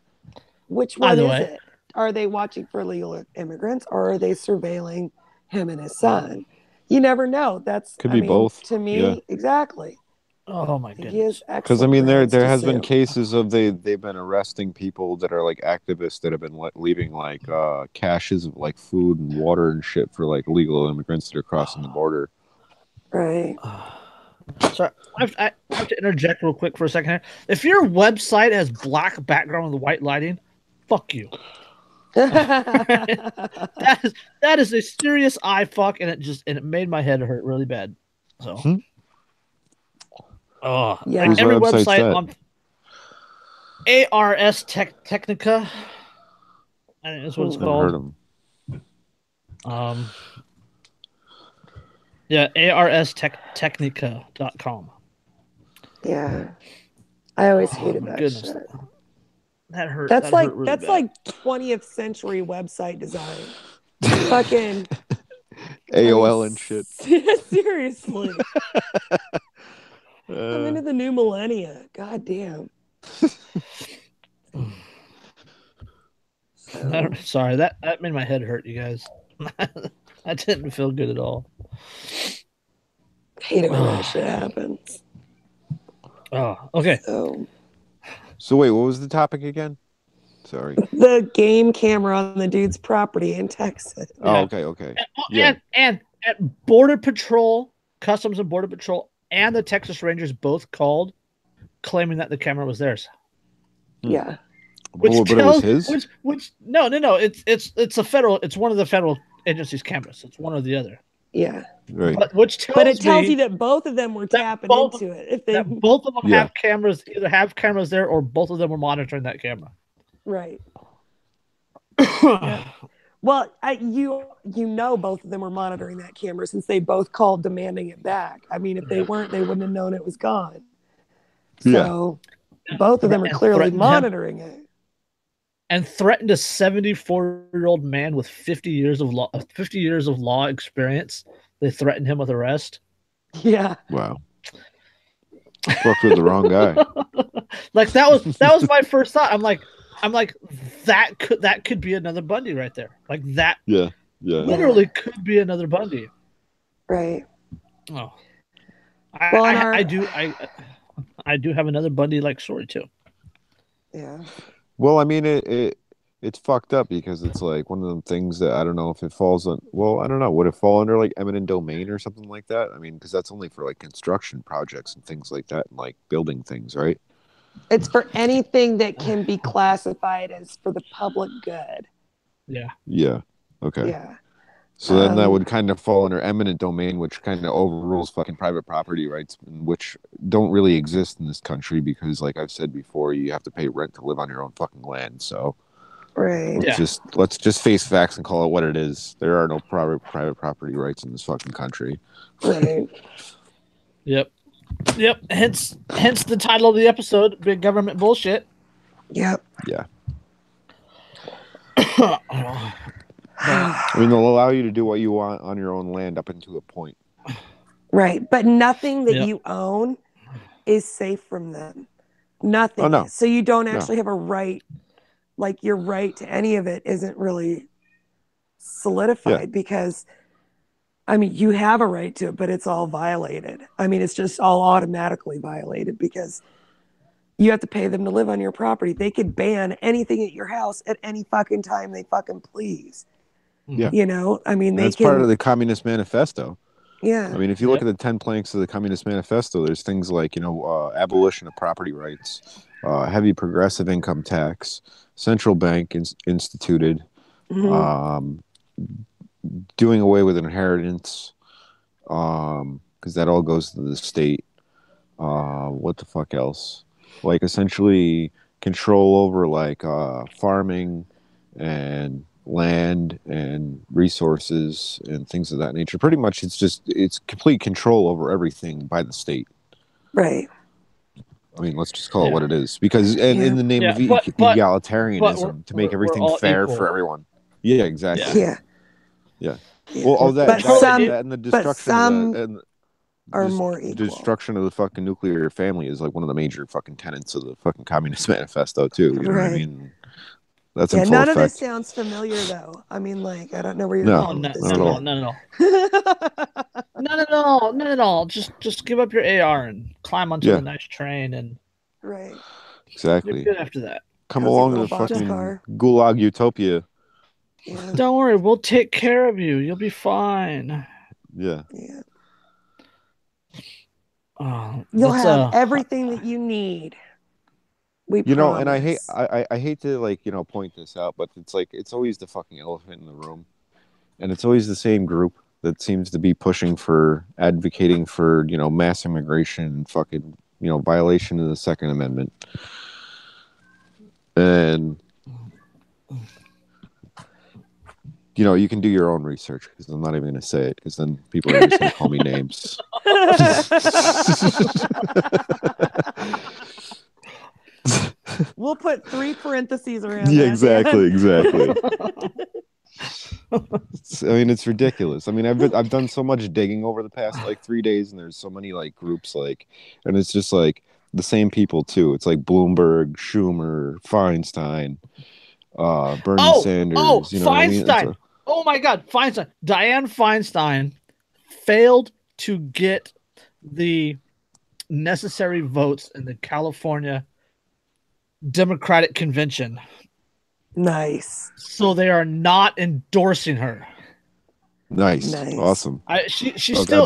Speaker 1: Which one is it? Are they watching for illegal immigrants, or are they surveilling him and his son? You never know. Could be both. To me, exactly.
Speaker 2: Oh my
Speaker 1: He
Speaker 2: goodness.
Speaker 1: is
Speaker 3: Because I
Speaker 1: excellent
Speaker 3: mean, there
Speaker 1: grounds to
Speaker 3: has been
Speaker 1: sue.
Speaker 3: cases of they've been arresting people that are like activists that have been leaving like caches of like food and water and shit for like illegal immigrants that are crossing the border.
Speaker 1: Right.
Speaker 2: So I have to interject real quick for a second here. If your website has black background with white lighting, fuck you. that is a serious eye fuck, and it made my head hurt really bad. So,
Speaker 1: Yeah.
Speaker 2: like every
Speaker 3: website's
Speaker 2: website
Speaker 3: that?
Speaker 2: on ARS Technica, I think that's what it's
Speaker 3: Never heard
Speaker 2: called.
Speaker 3: of them.
Speaker 2: Yeah, ARStechnica.com.
Speaker 1: Yeah. I always
Speaker 2: Oh
Speaker 1: hated
Speaker 2: my
Speaker 1: that
Speaker 2: goodness,
Speaker 1: shit.
Speaker 2: that hurt.
Speaker 1: That's
Speaker 2: that
Speaker 1: like
Speaker 2: hurt really
Speaker 1: that's
Speaker 2: bad.
Speaker 1: like 20th century website design. Fucking
Speaker 3: AOL and shit.
Speaker 1: Seriously. I'm into the new millennia. God damn.
Speaker 2: Sorry, that made my head hurt, you guys. That didn't feel good at all.
Speaker 1: Hate it when that shit happens.
Speaker 2: Oh, okay.
Speaker 3: So wait, what was the topic again? Sorry.
Speaker 1: The game camera on the dude's property in Texas.
Speaker 3: Oh, okay.
Speaker 2: And at Border Patrol, Customs and Border Patrol, and the Texas Rangers both called, claiming that the camera was theirs.
Speaker 1: Yeah.
Speaker 3: But it was his?
Speaker 2: No. It's a federal. It's one of the federal agency's cameras. It's one or the other.
Speaker 1: Yeah.
Speaker 3: Right.
Speaker 2: But it tells
Speaker 1: you that both of them were tapping into it. If they
Speaker 2: both of them have cameras, either have cameras there or both of them were monitoring that camera.
Speaker 1: Right. Yeah. Well, you know both of them were monitoring that camera since they both called demanding it back. I mean, if they weren't, they wouldn't have known it was gone. So both of them are clearly monitoring it.
Speaker 2: And threatened a 74-year-old man with 50 years of law experience. They threatened him with arrest.
Speaker 1: Yeah.
Speaker 3: Wow. Fucked with the wrong guy.
Speaker 2: Like that was my first thought. I'm like that could be another Bundy right there. Like that.
Speaker 3: Yeah.
Speaker 2: Literally could be another Bundy.
Speaker 1: Right.
Speaker 2: Oh. I do have another Bundy like story too.
Speaker 1: Yeah.
Speaker 3: Well, I mean, it's fucked up because it's like one of them things that I don't know if it falls on. Well, I don't know. Would it fall under like eminent domain or something like that? I mean, because that's only for like construction projects and things like that, and like building things, right?
Speaker 1: It's for anything that can be classified as for the public good.
Speaker 2: Yeah.
Speaker 3: Yeah. Okay.
Speaker 1: Yeah.
Speaker 3: So then that would kind of fall under eminent domain, which kind of overrules fucking private property rights, which don't really exist in this country because, like I've said before, you have to pay rent to live on your own fucking land. So, let's just face facts and call it what it is. There are no private property rights in this fucking country.
Speaker 1: Right.
Speaker 2: Yep. Hence the title of the episode: "Big Government Bullshit."
Speaker 1: Yep.
Speaker 3: Yeah. I mean, they'll allow you to do what you want on your own land up until a point.
Speaker 1: Right. But nothing that you own is safe from them. Nothing.
Speaker 3: Oh, no.
Speaker 1: So you don't actually have a right, like your right to any of it isn't really solidified because, I mean, you have a right to it, but it's all violated. I mean, it's just all automatically violated because you have to pay them to live on your property. They could ban anything at your house at any fucking time they fucking please.
Speaker 3: Yeah.
Speaker 1: You know, I mean,
Speaker 3: that's part of the Communist Manifesto.
Speaker 1: Yeah.
Speaker 3: I mean, if you look at the 10 planks of the Communist Manifesto, there's things like, abolition of property rights, heavy progressive income tax, central bank instituted, doing away with inheritance, because that all goes to the state. What the fuck else? Like, essentially control over, like, farming and land and resources and things of that nature. Pretty much it's complete control over everything by the state.
Speaker 1: Right.
Speaker 3: I mean, let's just call it what it is. Because in the name of egalitarianism, to make everything fair for everyone. Yeah, exactly. Yeah. Well, that and the destruction
Speaker 1: are more equal.
Speaker 3: Destruction of the fucking nuclear family is like one of the major fucking tenets of the fucking Communist Manifesto too. You know what I mean? That's
Speaker 1: Yeah,
Speaker 3: in full
Speaker 1: none of this
Speaker 3: effect.
Speaker 1: sounds familiar though. I mean, like, I don't know where you're
Speaker 3: No,
Speaker 1: going with this.
Speaker 3: not at all.
Speaker 2: None at all. Just give up your AR and climb onto
Speaker 3: Yeah.
Speaker 2: the nice train, and
Speaker 1: Right.
Speaker 2: you're
Speaker 3: Exactly.
Speaker 2: good after that.
Speaker 3: Come
Speaker 1: Cozy
Speaker 3: along to
Speaker 1: little
Speaker 3: the
Speaker 1: box
Speaker 3: fucking
Speaker 1: car.
Speaker 3: Gulag Utopia.
Speaker 1: Yeah.
Speaker 2: Don't worry, we'll take care of you. You'll be fine.
Speaker 3: Yeah.
Speaker 1: Yeah.
Speaker 2: Oh,
Speaker 1: You'll
Speaker 2: that's
Speaker 1: have everything that you need. We
Speaker 3: You know,
Speaker 1: promise.
Speaker 3: and I hate to like, you know, point this out, but it's like it's always the fucking elephant in the room. And it's always the same group that seems to be pushing for advocating for, you know, mass immigration and fucking, you know, violation of the Second Amendment. And you know, you can do your own research because I'm not even going to say it because then people are just going to call me names.
Speaker 1: We'll put 3 parentheses around
Speaker 3: Yeah,
Speaker 1: that.
Speaker 3: exactly,
Speaker 1: Dan.
Speaker 3: exactly. I mean, it's ridiculous. I mean, I've done so much digging over the past like 3 days, and there's so many like groups like, and it's just like the same people too. It's like Bloomberg, Schumer, Feinstein, Bernie Sanders. You know what I mean?
Speaker 2: Feinstein. Oh my God, Feinstein. Dianne Feinstein failed to get the necessary votes in the California Democratic Convention.
Speaker 1: Nice.
Speaker 2: So they are not endorsing her.
Speaker 3: Nice. Awesome.
Speaker 2: She's still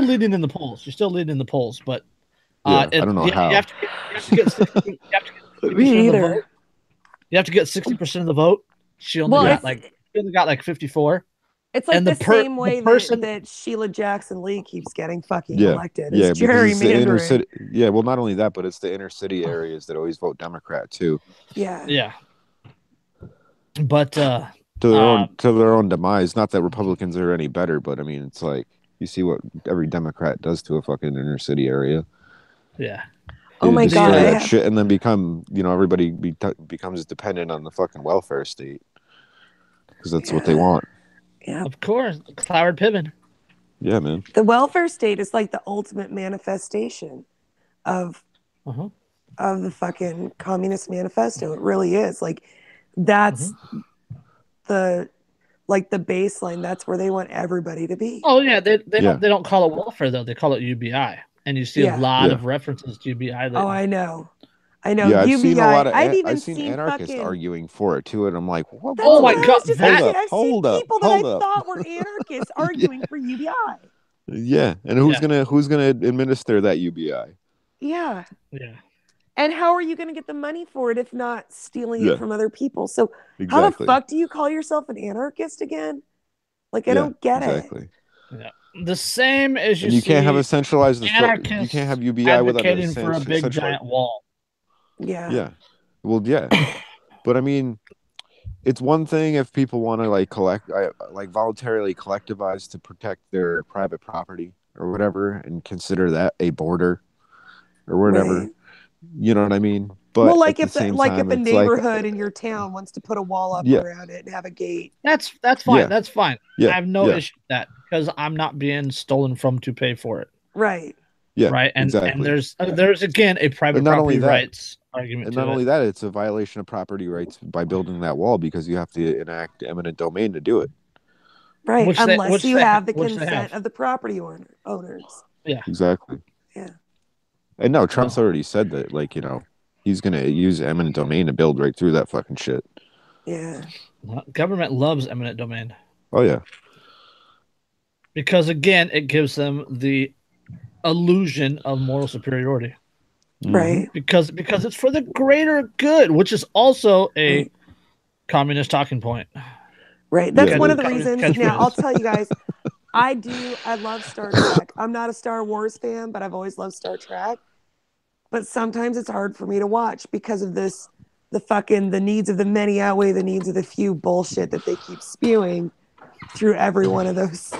Speaker 2: leading in the polls. She's still leading in the polls, but
Speaker 3: I don't know how.
Speaker 2: You have to get 60% of the vote. You have to get 60% of the vote. She only got like 54.
Speaker 1: It's like the same way that Sheila Jackson Lee keeps getting fucking elected.
Speaker 3: Yeah,
Speaker 1: it's
Speaker 3: because it's the inner
Speaker 1: gerrymandering.
Speaker 3: city. Yeah, well, not only that, but it's the inner city areas that always vote Democrat too.
Speaker 1: Yeah.
Speaker 2: Yeah. But
Speaker 3: to their own demise. Not that Republicans are any better, but I mean, it's like you see what every Democrat does to a fucking inner city area.
Speaker 2: Yeah.
Speaker 1: Oh my God!
Speaker 3: That shit, and then become, you know, everybody becomes dependent on the fucking welfare state because that's what they want.
Speaker 1: Yeah,
Speaker 2: of course, Cloward Piven.
Speaker 3: Yeah, man.
Speaker 1: The welfare state is like the ultimate manifestation of the fucking Communist Manifesto. It really is. Like that's the baseline. That's where they want everybody to be.
Speaker 2: Oh yeah, they don't call it welfare though. They call it UBI, and you see a lot of references to UBI.
Speaker 1: I know.
Speaker 3: Yeah, I've
Speaker 1: UBI.
Speaker 3: seen a lot of.
Speaker 1: I've
Speaker 3: seen anarchists arguing for it too, and I'm like, what?
Speaker 2: Oh my God!
Speaker 1: I've seen people that I thought were anarchists arguing for UBI.
Speaker 3: Yeah, and who's gonna administer that UBI?
Speaker 1: Yeah.
Speaker 2: Yeah.
Speaker 1: And how are you going to get the money for it if not stealing it from other people? So how the fuck do you call yourself an anarchist again? Like I don't get it.
Speaker 2: Yeah. The same as
Speaker 3: you can't have a centralized. You can't have UBI without
Speaker 2: advocating for a big giant wall.
Speaker 1: Yeah.
Speaker 3: Yeah. Well, yeah. But I mean, it's one thing if people want to like voluntarily collectivize to protect their private property or whatever and consider that a border or whatever. Right. You know what I mean? But
Speaker 1: like if a neighborhood in your town wants to put a wall up around it and have a gate.
Speaker 2: That's fine. Yeah. That's fine.
Speaker 3: Yeah.
Speaker 2: I have no issue with that because I'm not being stolen from to pay for it.
Speaker 1: Right.
Speaker 3: Yeah.
Speaker 2: Right. And there's again a private property rights argument.
Speaker 3: And not only that, it's a violation of property rights by building that wall because you have to enact eminent domain to do it.
Speaker 1: Right. Unless you have the consent of the property owners.
Speaker 2: Yeah.
Speaker 3: Exactly.
Speaker 1: Yeah.
Speaker 3: And no, Trump's already said that, like, you know, he's going to use eminent domain to build right through that fucking shit.
Speaker 1: Yeah.
Speaker 2: Government loves eminent domain.
Speaker 3: Oh, yeah.
Speaker 2: Because, again, it gives them the illusion of moral superiority.
Speaker 1: Right.
Speaker 2: Because it's for the greater good, which is also a communist talking point.
Speaker 1: Right. That's one of the reasons. Now, I'll tell you guys, I love Star Trek. I'm not a Star Wars fan, but I've always loved Star Trek. But sometimes it's hard for me to watch because of the needs of the many outweigh the needs of the few bullshit that they keep spewing through every one of those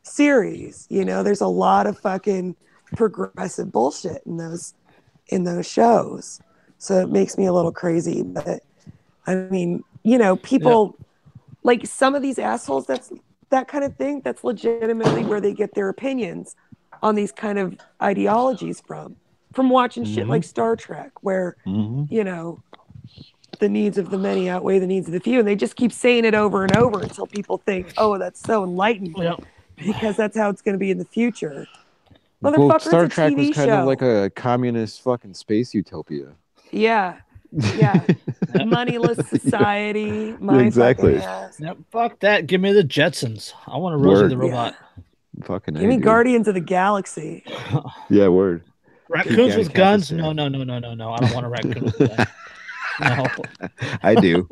Speaker 1: series. You know, there's a lot of fucking progressive bullshit in those shows. So it makes me a little crazy. But I mean, you know, people like some of these assholes, that kind of thing, that's legitimately where they get their opinions on these kind of ideologies from watching shit like Star Trek, where, you know, the needs of the many outweigh the needs of the few. And they just keep saying it over and over until people think, oh, that's so enlightened.
Speaker 2: Yep.
Speaker 1: Because that's how it's going to be in the future.
Speaker 3: Well,
Speaker 1: Motherfucker,
Speaker 3: Star
Speaker 1: it's a
Speaker 3: Trek was
Speaker 1: TV
Speaker 3: kind
Speaker 1: show.
Speaker 3: of like a communist fucking space utopia.
Speaker 1: Yeah. Yeah. Moneyless society. My
Speaker 3: exactly.
Speaker 1: fucking ass.
Speaker 2: Yep, fuck that. Give me the Jetsons. I want a Rosie
Speaker 3: Word.
Speaker 2: the robot.
Speaker 3: Fucking
Speaker 1: Give me
Speaker 3: dude.
Speaker 1: Guardians of the Galaxy.
Speaker 3: Yeah, word.
Speaker 2: Raccoons with
Speaker 3: Cat
Speaker 2: guns?
Speaker 3: is
Speaker 2: No. I don't want a raccoon with a gun. No.
Speaker 3: I do.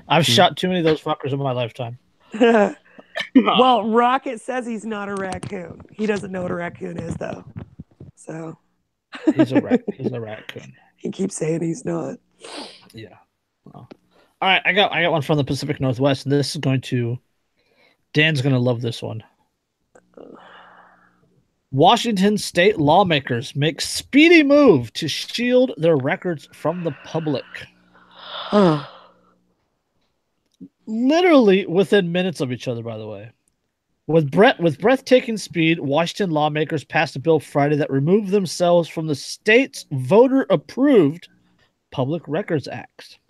Speaker 2: I've shot too many of those fuckers in my lifetime.
Speaker 1: Well, Rocket says he's not a raccoon. He doesn't know what a raccoon is, though. So
Speaker 2: He's a raccoon.
Speaker 1: he keeps saying he's not.
Speaker 2: Yeah. Well. All right, I got one from the Pacific Northwest, and this is Dan's gonna love this one. Washington state lawmakers make speedy move to shield their records from the public. Literally within minutes of each other, by the way. With breathtaking speed, Washington lawmakers passed a bill Friday that removed themselves from the state's voter-approved Public Records Act,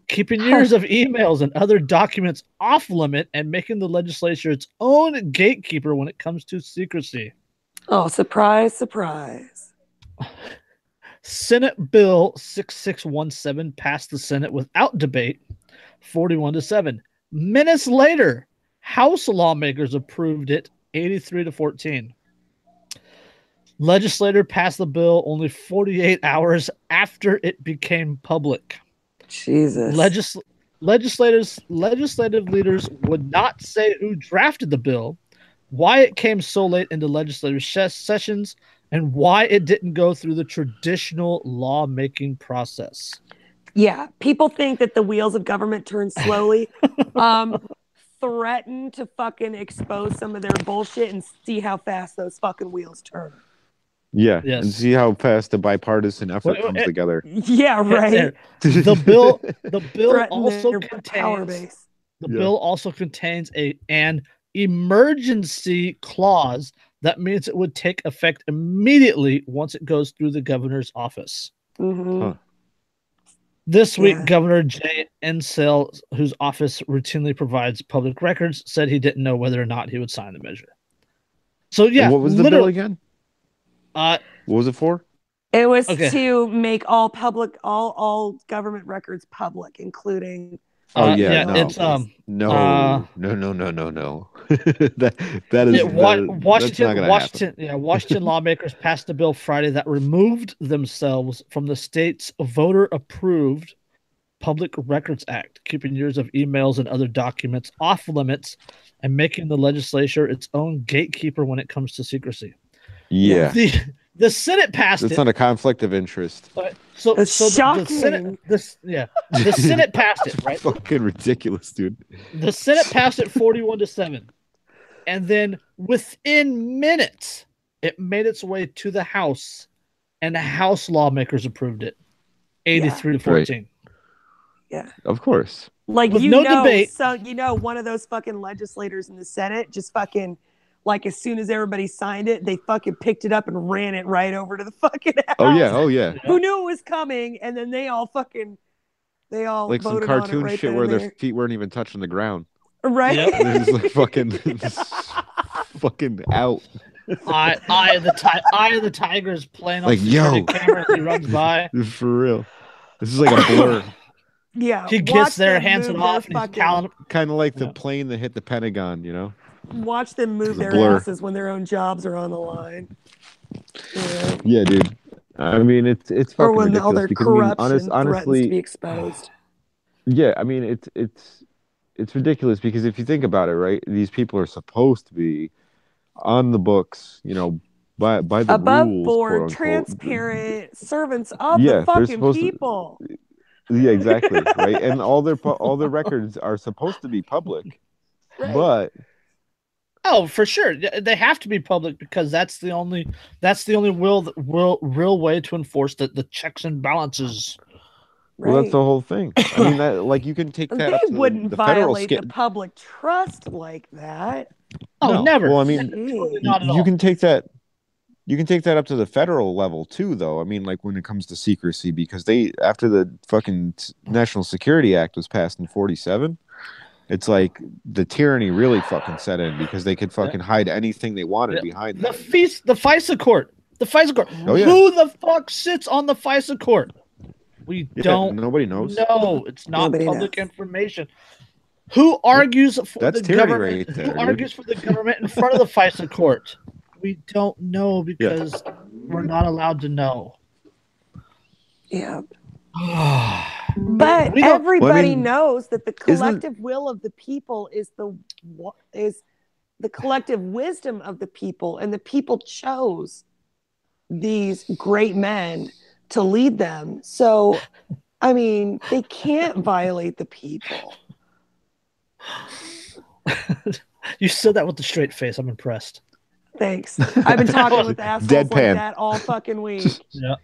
Speaker 2: keeping years of emails and other documents off limit and making the legislature its own gatekeeper when it comes to secrecy.
Speaker 1: Oh, surprise, surprise.
Speaker 2: Senate Bill 6617 passed the Senate without debate, 41-7. Minutes later, House lawmakers approved it, 83-14. Legislator passed the bill only 48 hours after it became public.
Speaker 1: Jesus.
Speaker 2: Legislative leaders would not say who drafted the bill, why it came so late into legislative sessions, and why it didn't go through the traditional lawmaking process.
Speaker 1: Yeah, people think that the wheels of government turn slowly. Threaten to fucking expose some of their bullshit and see how fast those fucking wheels turn.
Speaker 3: Yeah,
Speaker 2: yes.
Speaker 3: And see how fast the bipartisan effort comes together.
Speaker 1: Yeah, right.
Speaker 2: The bill also contains an emergency clause that means it would take effect immediately once it goes through the governor's office.
Speaker 1: Mm-hmm.
Speaker 3: Huh.
Speaker 2: This week, Governor Jay Inslee, whose office routinely provides public records, said he didn't know whether or not he would sign the measure. So yeah,
Speaker 3: and what was the bill again? What was it for?
Speaker 1: It was to make all government records public, including.
Speaker 3: No.
Speaker 2: It's
Speaker 3: no. that is
Speaker 2: Washington lawmakers passed a bill Friday that removed themselves from the state's voter-approved Public Records Act, keeping years of emails and other documents off limits and making the legislature its own gatekeeper when it comes to secrecy.
Speaker 3: Yeah.
Speaker 2: The Senate passed it.
Speaker 3: It's not a conflict of interest.
Speaker 1: So
Speaker 2: the Senate passed it, right?
Speaker 3: Fucking ridiculous, dude.
Speaker 2: The Senate passed it 41-7. And then within minutes, it made its way to the House, and the House lawmakers approved it. 83-14.
Speaker 3: Right.
Speaker 1: Yeah.
Speaker 3: Of course.
Speaker 1: Like,
Speaker 2: with no debate.
Speaker 1: So, one of those fucking legislators in the Senate just fucking, like, as soon as everybody signed it, they fucking picked it up and ran it right over to the fucking house.
Speaker 3: Oh, yeah.
Speaker 1: Who knew it was coming? And then they all
Speaker 3: like some cartoon
Speaker 1: right
Speaker 3: shit where their feet weren't even touching the ground.
Speaker 1: Right?
Speaker 2: Yep.
Speaker 3: They're just like fucking out.
Speaker 2: Eye of the Tiger's playing on
Speaker 3: like,
Speaker 2: the camera as he runs by.
Speaker 3: For real. This is like a blur.
Speaker 1: Yeah.
Speaker 2: He gets there, hands it off, and he's calling.
Speaker 3: Kind of like the plane that hit the Pentagon,
Speaker 1: Watch them move their asses when their own jobs are on the line.
Speaker 3: Yeah, dude. I mean, it's
Speaker 1: or
Speaker 3: fucking
Speaker 1: when
Speaker 3: ridiculous
Speaker 1: all their
Speaker 3: because,
Speaker 1: corruption
Speaker 3: honestly,
Speaker 1: threatens to be exposed.
Speaker 3: Yeah, I mean, it's ridiculous because if you think about it, right, these people are supposed to be on the books, by the
Speaker 1: above
Speaker 3: rules,
Speaker 1: board,
Speaker 3: quote, unquote.
Speaker 1: Transparent servants of the fucking people.
Speaker 3: Yeah, exactly, right. And all their records are supposed to be public,
Speaker 1: right.
Speaker 3: But
Speaker 2: oh, for sure, they have to be public because that's the only real way to enforce the checks and balances.
Speaker 1: Right.
Speaker 3: Well, that's the whole thing. I mean, that like you can take that.
Speaker 1: They
Speaker 3: up to
Speaker 1: wouldn't
Speaker 3: the federal
Speaker 1: violate the public trust like that.
Speaker 2: Oh,
Speaker 3: no.
Speaker 2: never.
Speaker 3: Well, I mean,
Speaker 2: not at all.
Speaker 3: You can take that You can take that up to the federal level too, though. I mean, like when it comes to secrecy, because after the fucking National Security Act was passed in 47, it's like the tyranny really fucking set in because they could fucking hide anything they wanted behind
Speaker 2: the
Speaker 3: that.
Speaker 2: the FISA court. The FISA court.
Speaker 3: Oh, yeah.
Speaker 2: Who the fuck sits on the FISA court? We don't.
Speaker 3: Nobody knows.
Speaker 2: No, it's not
Speaker 1: Nobody
Speaker 2: public
Speaker 1: knows.
Speaker 2: information. Who argues for
Speaker 3: That's
Speaker 2: the
Speaker 3: tyranny
Speaker 2: government?
Speaker 3: right there,
Speaker 2: Who
Speaker 3: dude.
Speaker 2: argues for the government in front of the FISA court? We don't know because we're not allowed to know.
Speaker 1: Yeah. But everybody knows that the collective will of the people is the collective wisdom of the people, and the people chose these great men to lead them. So, I mean, they can't violate the people.
Speaker 2: You said that with a straight face. I'm impressed.
Speaker 1: Thanks. I've been talking with assholes
Speaker 3: Deadpan.
Speaker 1: like that all fucking week.
Speaker 2: Yeah.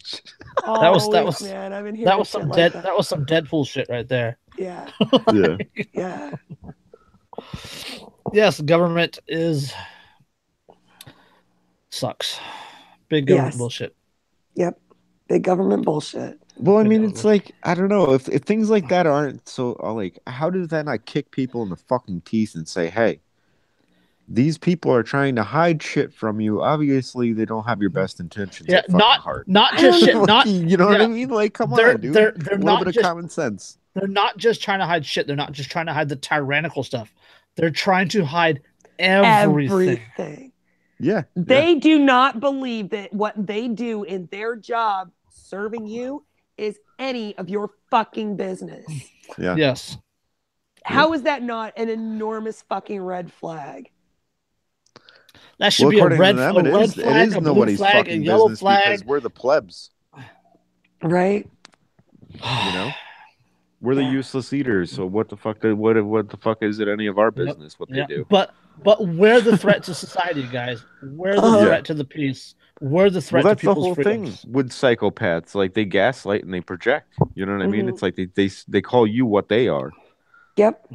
Speaker 1: That was man. I've been hearing
Speaker 2: that was some
Speaker 1: shit like
Speaker 2: that was some Deadpool shit right there.
Speaker 1: Yeah.
Speaker 3: Yeah.
Speaker 1: Yeah.
Speaker 2: Yes, government sucks. Big government bullshit.
Speaker 1: Yep. Big government bullshit.
Speaker 3: Well, I mean, it's like, I don't know, if things like that aren't so, like, how does that not kick people in the fucking teeth and say, hey, these people are trying to hide shit from you. Obviously, they don't have your best intentions at fucking heart.
Speaker 2: Not just shit. Not
Speaker 3: you know what I mean? Like, come on, dude.
Speaker 2: They're
Speaker 3: a little
Speaker 2: not
Speaker 3: bit of common sense.
Speaker 2: They're not just trying to hide shit. They're not just trying to hide the tyrannical stuff. They're trying to hide everything.
Speaker 3: Yeah.
Speaker 1: They do not believe that what they do in their job serving you is any of your fucking business.
Speaker 3: Yeah.
Speaker 2: Yes.
Speaker 1: How is that not an enormous fucking red flag?
Speaker 2: That should be a red flag,
Speaker 3: it is
Speaker 2: a blue
Speaker 3: nobody's
Speaker 2: flag, a
Speaker 3: fucking
Speaker 2: yellow
Speaker 3: business
Speaker 2: flag.
Speaker 3: because we're the plebs.
Speaker 1: Right?
Speaker 3: You know? We're the useless eaters, so what the fuck is it any of our business what they do?
Speaker 2: But we're the threat to society, guys. We're the threat to the peace. We're the threat to people's freedoms. That's the whole thing
Speaker 3: with psychopaths. Like, they gaslight and they project. You know what I mean? It's like they call you what they are.
Speaker 1: Yep.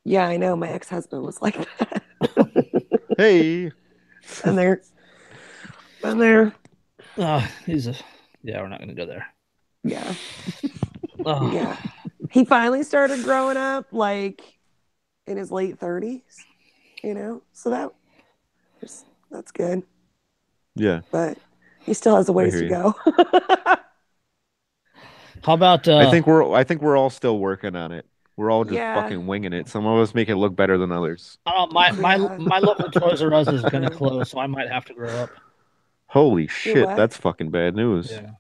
Speaker 1: Yeah, I know. My ex-husband was like that.
Speaker 3: Hey.
Speaker 1: And there.
Speaker 2: We're not going to go there.
Speaker 1: Yeah. Yeah. He finally started growing up, like, in his late 30s, you know? So that's good.
Speaker 3: Yeah.
Speaker 1: But he still has a ways to go.
Speaker 2: How about
Speaker 3: I think we're all still working on it. We're all just fucking winging it. Some of us make it look better than others.
Speaker 2: My local Toys R Us is gonna close, so I might have to grow up.
Speaker 3: Holy shit, that's fucking bad news.
Speaker 2: Yeah.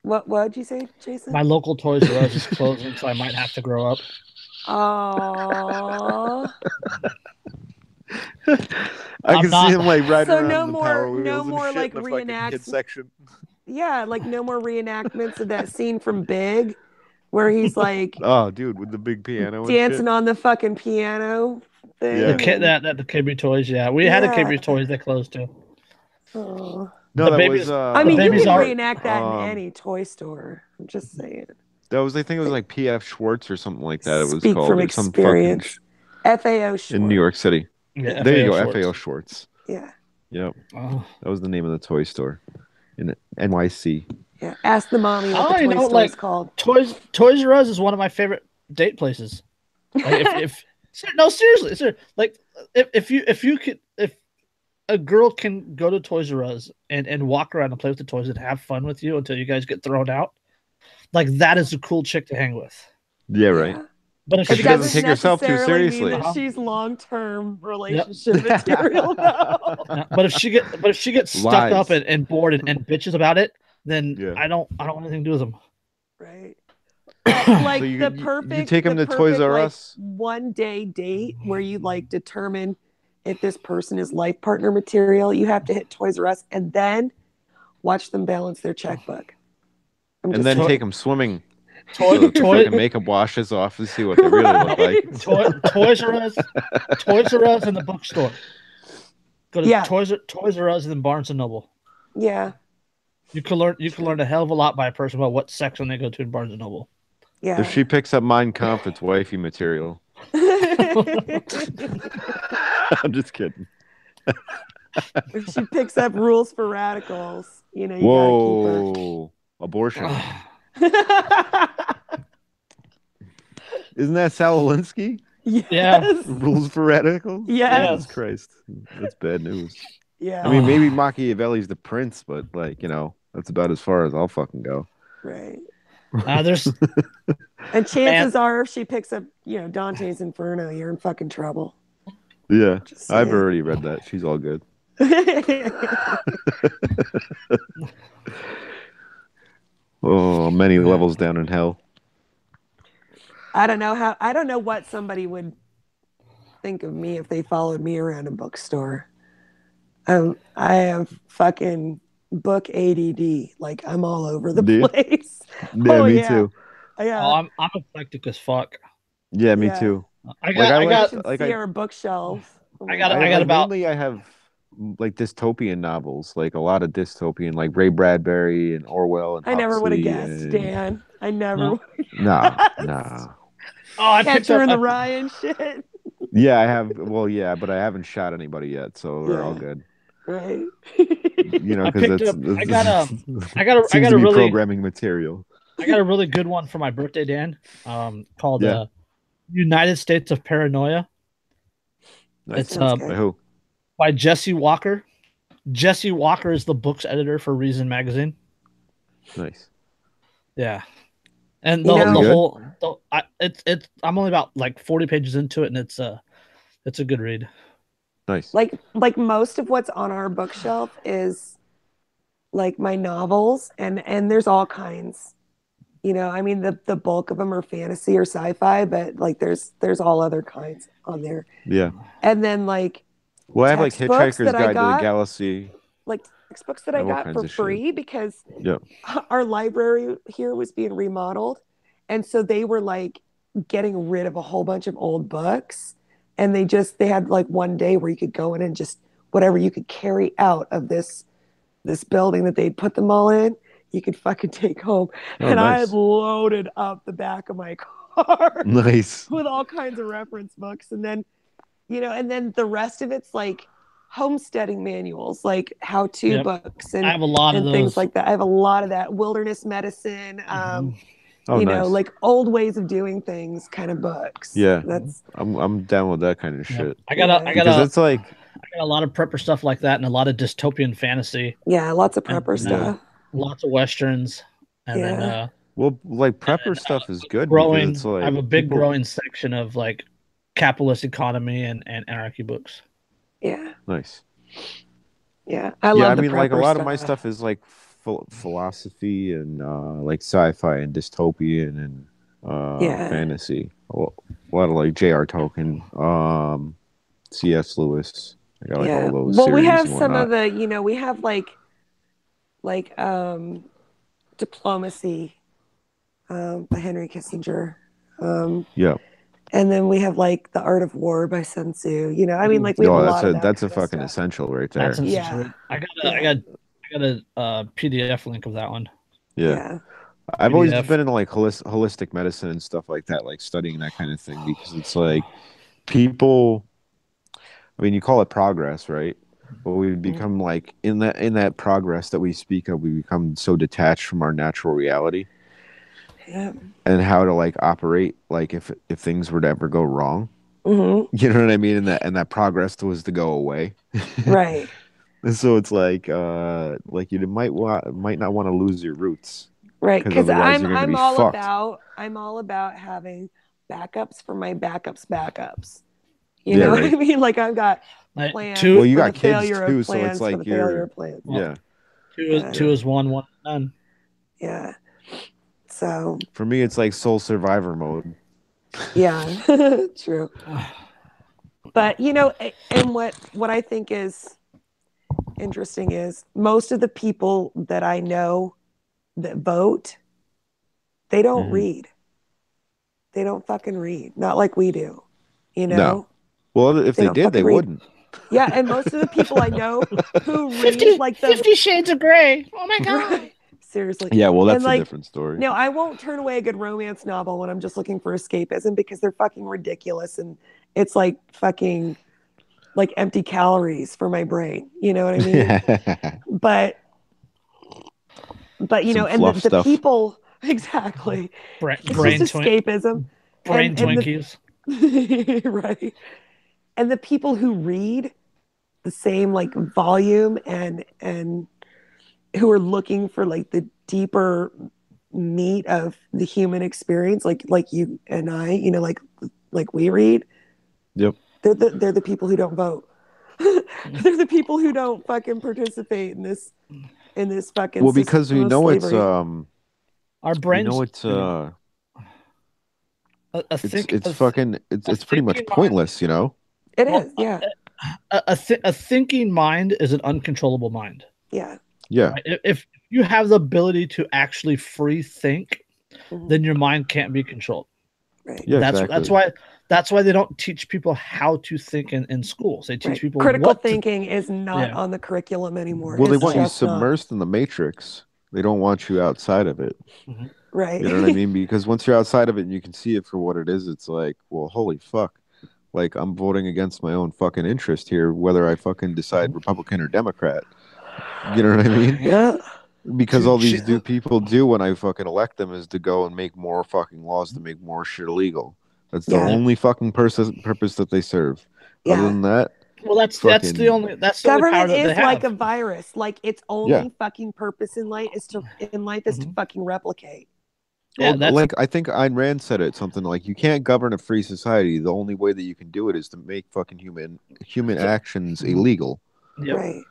Speaker 1: What'd you say, Jason?
Speaker 2: My local Toys R Us is closing, so I might have to grow up.
Speaker 1: Oh.
Speaker 3: I can see him like riding around
Speaker 1: no
Speaker 3: the
Speaker 1: more,
Speaker 3: Power Wheels
Speaker 1: no more
Speaker 3: and shit
Speaker 1: like
Speaker 3: in the fucking kids section.
Speaker 1: Yeah, like no more reenactments of that scene from Big, where he's like,
Speaker 3: oh, dude, with the big piano,
Speaker 1: dancing on the fucking piano thing.
Speaker 3: Yeah.
Speaker 2: The KB Toys, we had a KB Toys that closed too.
Speaker 1: Oh.
Speaker 3: No, that was.
Speaker 1: I mean, you can reenact that in any toy store. I'm just saying.
Speaker 3: That was, I think it was like P.F. Schwartz or something like that. It was
Speaker 1: Speak
Speaker 3: called
Speaker 1: from experience. FAO Schwartz.
Speaker 3: In New York City.
Speaker 2: Yeah,
Speaker 3: there you go, FAO Schwartz.
Speaker 1: Yeah.
Speaker 3: Yep. Oh. That was the name of the toy store in NYC.
Speaker 1: Yeah. Ask the mommy what the toy store is called.
Speaker 2: Toys R Us is one of my favorite date places. Like seriously, like if a girl can go to Toys R Us and walk around and play with the toys and have fun with you until you guys get thrown out, like that is a cool chick to hang with.
Speaker 3: Yeah, right.
Speaker 1: Yeah.
Speaker 2: But if
Speaker 3: she doesn't take herself too seriously,
Speaker 1: that she's long-term relationship material.
Speaker 2: But if she gets stuck up and bored and bitches about it, then I don't want anything to do with them.
Speaker 1: Right. Like
Speaker 3: so
Speaker 1: the perfect.
Speaker 3: You take them to Toys R Us.
Speaker 1: One-day date where you like determine if this person is life partner material. You have to hit Toys R Us and then watch them balance their checkbook.
Speaker 3: And then take them swimming. So the makeup washes off and see what they really look like.
Speaker 2: Toys R Us and the bookstore. Go to Toys R Us and then Barnes and Noble.
Speaker 1: Yeah.
Speaker 2: You can learn a hell of a lot by a person about what section they go to in Barnes and Noble.
Speaker 1: Yeah.
Speaker 3: If she picks up Mein Kampf, it's wifey material. I'm just kidding.
Speaker 1: If she picks up rules for radicals, you gotta
Speaker 3: Whoa, abortion.
Speaker 1: keep her.
Speaker 3: Isn't that Sal Alinsky?
Speaker 1: Yes.
Speaker 2: Yeah.
Speaker 3: Rules for radicals?
Speaker 1: Yes.
Speaker 3: Jesus Christ. That's bad news.
Speaker 1: Yeah.
Speaker 3: I mean, maybe Machiavelli's the prince, but like, that's about as far as I'll fucking go.
Speaker 1: Right.
Speaker 2: There's
Speaker 1: And chances are, if she picks up, Dante's Inferno, you're in fucking trouble.
Speaker 3: Yeah,
Speaker 1: Just
Speaker 3: I've
Speaker 1: saying.
Speaker 3: already read that. She's all good. Oh, many levels down in hell.
Speaker 1: I don't know what somebody would think of me if they followed me around a bookstore. I have fucking book ADD. Like, I'm all over the
Speaker 3: Do you?
Speaker 1: place.
Speaker 3: Yeah, me too.
Speaker 1: Yeah.
Speaker 2: I'm eclectic as fuck.
Speaker 3: Yeah, me
Speaker 1: Yeah.
Speaker 3: too.
Speaker 2: I got
Speaker 1: See our bookshelf.
Speaker 2: I got about
Speaker 3: mainly I have like dystopian novels, like a lot of dystopian, like Ray Bradbury and Orwell and
Speaker 1: I never would have
Speaker 3: Huxley
Speaker 1: guessed,
Speaker 3: and...
Speaker 1: Dan. I never would have
Speaker 3: Nah.
Speaker 1: guessed.
Speaker 2: Oh, I picked
Speaker 1: Catcher
Speaker 2: up
Speaker 1: in the Rye and shit.
Speaker 3: Yeah, I have. Well, yeah, but I haven't shot anybody yet, so we're all good.
Speaker 1: Right.
Speaker 3: Because
Speaker 2: I got
Speaker 3: seems
Speaker 2: a
Speaker 3: to be
Speaker 2: really
Speaker 3: programming material.
Speaker 2: I got a really good one for my birthday, Dan. Called
Speaker 3: Yeah.
Speaker 2: United States of Paranoia.
Speaker 3: Nice.
Speaker 2: It's
Speaker 3: By who?
Speaker 2: by Jesse Walker. Jesse Walker is the books editor for Reason magazine.
Speaker 3: Nice.
Speaker 2: Yeah. And I'm only about like 40 pages into it, and it's a good read.
Speaker 3: Nice.
Speaker 1: Like most of what's on our bookshelf is like my novels, and there's all kinds. I mean, the bulk of them are fantasy or sci-fi, but like there's all other kinds on there.
Speaker 3: Yeah.
Speaker 1: And then like,
Speaker 3: well, I have like
Speaker 1: textbooks
Speaker 3: Hitchhiker's
Speaker 1: that I
Speaker 3: Guide to the
Speaker 1: got-
Speaker 3: Galaxy.
Speaker 1: like textbooks that I
Speaker 3: all
Speaker 1: got
Speaker 3: kinds
Speaker 1: for
Speaker 3: of shit.
Speaker 1: free because
Speaker 3: Yeah.
Speaker 1: our library here was being remodeled, and so they were like getting rid of a whole bunch of old books, and they had like one day where you could go in and just whatever you could carry out of this building that they'd put them all in, you could fucking take home.
Speaker 3: Oh,
Speaker 1: and I
Speaker 3: nice.
Speaker 1: had loaded up the back of my car
Speaker 3: Nice.
Speaker 1: with all kinds of reference books, and then the rest of it's like homesteading manuals, like how-to books, and
Speaker 2: I have a lot of those.
Speaker 1: things like that. I have a lot of that. Wilderness medicine,
Speaker 3: Oh, nice.
Speaker 1: like old ways of doing things kind of books.
Speaker 3: Yeah.
Speaker 1: That's
Speaker 3: I'm down with that kind of shit.
Speaker 2: I got
Speaker 3: Because it's like
Speaker 2: a lot of prepper stuff like that, and a lot of dystopian fantasy.
Speaker 1: yeah, lots of prepper stuff.
Speaker 2: Lots of westerns, and then
Speaker 3: well, like prepper stuff is good
Speaker 2: growing.
Speaker 3: because it's like
Speaker 2: I have a big growing section of like capitalist economy and anarchy books.
Speaker 1: Yeah.
Speaker 3: Nice.
Speaker 1: Yeah, I love.
Speaker 3: I
Speaker 1: the
Speaker 3: mean, like a
Speaker 1: prepper
Speaker 3: lot
Speaker 1: stuff.
Speaker 3: of my stuff is like philosophy and like sci-fi and dystopian and fantasy. A lot of like J.R. Tolkien, C.S. Lewis. I got like all those.
Speaker 1: Well, we
Speaker 3: series
Speaker 1: have
Speaker 3: and
Speaker 1: some of
Speaker 3: whatnot.
Speaker 1: the, we have like diplomacy by Henry Kissinger.
Speaker 3: Yeah.
Speaker 1: And then we have like The Art of War by Sun Tzu. I mean, like we have a lot of that
Speaker 3: that's a
Speaker 1: kind of
Speaker 3: fucking
Speaker 1: stuff.
Speaker 3: essential right there.
Speaker 2: That's
Speaker 1: Yeah.
Speaker 2: I got a PDF link of that one.
Speaker 3: Yeah. I've always
Speaker 2: PDF.
Speaker 3: been into like holistic medicine and stuff like that, like studying that kind of thing, because it's like people, I mean, you call it progress, right? But we become like in that progress that we speak of, we become so detached from our natural reality.
Speaker 1: Yeah.
Speaker 3: And how to like operate, like if things were to ever go wrong.
Speaker 1: Mm-hmm.
Speaker 3: You know what I mean? And that progress was to go away.
Speaker 1: Right.
Speaker 3: And so it's like you might not want to lose your roots.
Speaker 1: Right. Because
Speaker 3: otherwise you're gonna be fucked.
Speaker 1: I'm all about having backups for my backups.
Speaker 3: Yeah,
Speaker 1: know
Speaker 3: right.
Speaker 1: what I mean? Like I've got
Speaker 2: Like,
Speaker 1: plans.
Speaker 2: two-
Speaker 3: Well, you
Speaker 1: for
Speaker 3: got
Speaker 1: the
Speaker 3: kids
Speaker 1: failure
Speaker 3: too,
Speaker 1: of
Speaker 3: so it's
Speaker 1: plans
Speaker 3: like
Speaker 1: for the failure of plans.
Speaker 3: yeah.
Speaker 2: Two is one is none.
Speaker 1: Yeah. So
Speaker 3: For me, it's like soul survivor mode.
Speaker 1: yeah, true. But and what I think is interesting is most of the people that I know that vote, they don't read. They don't fucking read. Not like we do.
Speaker 3: No. Well, if they did, they wouldn't.
Speaker 1: Yeah, and most of the people I know who read like the
Speaker 2: 50 Shades of Grey. Oh my god.
Speaker 1: Right. Seriously.
Speaker 3: Yeah, well, that's
Speaker 1: And,
Speaker 3: a different story.
Speaker 1: No, I won't turn away a good romance novel when I'm just looking for escapism because they're fucking ridiculous and it's like fucking, like empty calories for my brain. You know what I mean? But you
Speaker 3: Some
Speaker 1: know, and
Speaker 3: fluff
Speaker 1: the
Speaker 3: stuff.
Speaker 1: people exactly.
Speaker 2: Brain
Speaker 1: It's just escapism.
Speaker 2: Twinkies.
Speaker 1: Right. And the people who read the same like volume and who are looking for like the deeper meat of the human experience, like you and I, you know, like we read.
Speaker 3: Yep.
Speaker 1: They're the people who don't vote. They're the people who don't fucking participate in this fucking
Speaker 3: Well, because
Speaker 1: system
Speaker 3: we
Speaker 1: of
Speaker 3: know it's
Speaker 1: slavery.
Speaker 2: Our
Speaker 3: we
Speaker 2: brains.
Speaker 3: know it's it's
Speaker 2: a
Speaker 3: pretty much
Speaker 2: thinking
Speaker 3: pointless, you know.
Speaker 1: It is, yeah,
Speaker 2: A thinking mind is an uncontrollable mind.
Speaker 1: yeah.
Speaker 3: Yeah.
Speaker 2: Right? If you have the ability to actually free think,
Speaker 1: Mhm.
Speaker 2: then your mind can't be controlled.
Speaker 1: Right.
Speaker 3: Yeah,
Speaker 2: That's
Speaker 3: exactly.
Speaker 2: that's why they don't teach people how to think in schools. They teach
Speaker 1: Right.
Speaker 2: people
Speaker 1: Critical
Speaker 2: what
Speaker 1: thinking is not
Speaker 2: Yeah.
Speaker 1: on the curriculum anymore.
Speaker 3: Well, they
Speaker 1: It's
Speaker 3: want you
Speaker 1: just not.
Speaker 3: submersed in the matrix. They don't want you outside of it.
Speaker 2: Mhm.
Speaker 1: Right.
Speaker 3: You know what I mean? Because once you're outside of it and you can see it for what it is, it's like, well, holy fuck. Like, I'm voting against my own fucking interest here, whether I fucking decide Republican or Democrat. You know what I mean?
Speaker 1: Yeah.
Speaker 3: Because all these people do when I fucking elect them is to go and make more fucking laws to make more shit illegal. That's the
Speaker 1: Yeah.
Speaker 3: only fucking purpose that they serve. Other
Speaker 1: Yeah.
Speaker 3: than that,
Speaker 2: Well, that's the
Speaker 3: fucking
Speaker 2: only power
Speaker 1: Government
Speaker 2: that they
Speaker 1: is like a
Speaker 2: have.
Speaker 1: virus. Like its only fucking purpose in life is to fucking replicate.
Speaker 2: Yeah,
Speaker 3: well, like I think Ayn Rand said it something like you can't govern a free society. The only way that you can do it is to make fucking human actions illegal.
Speaker 2: Yep.
Speaker 1: Right.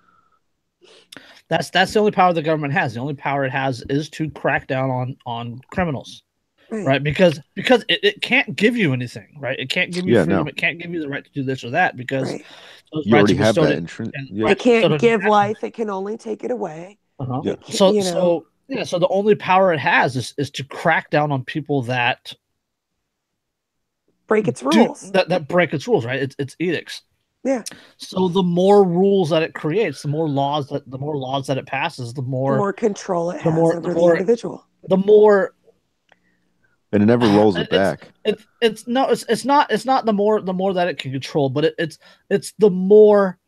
Speaker 2: That's the only power the government has. The only power it has is to crack down on criminals. Right. Because it can't give you anything, right? It can't give you freedom. No. It can't give you the right to do this or that because
Speaker 3: you already have that intrinsic.
Speaker 1: It can't give life, it can only take it away.
Speaker 2: Yeah. So the only power it has is to crack down on people that
Speaker 1: break its rules.
Speaker 2: That break its rules, right? It's edicts.
Speaker 1: Yeah.
Speaker 2: So the more rules that it creates, the more laws that it passes, the more
Speaker 1: control it has over the individual.
Speaker 2: The more,
Speaker 3: and it never rolls it back.
Speaker 2: It's not the more that it can control, but it's the more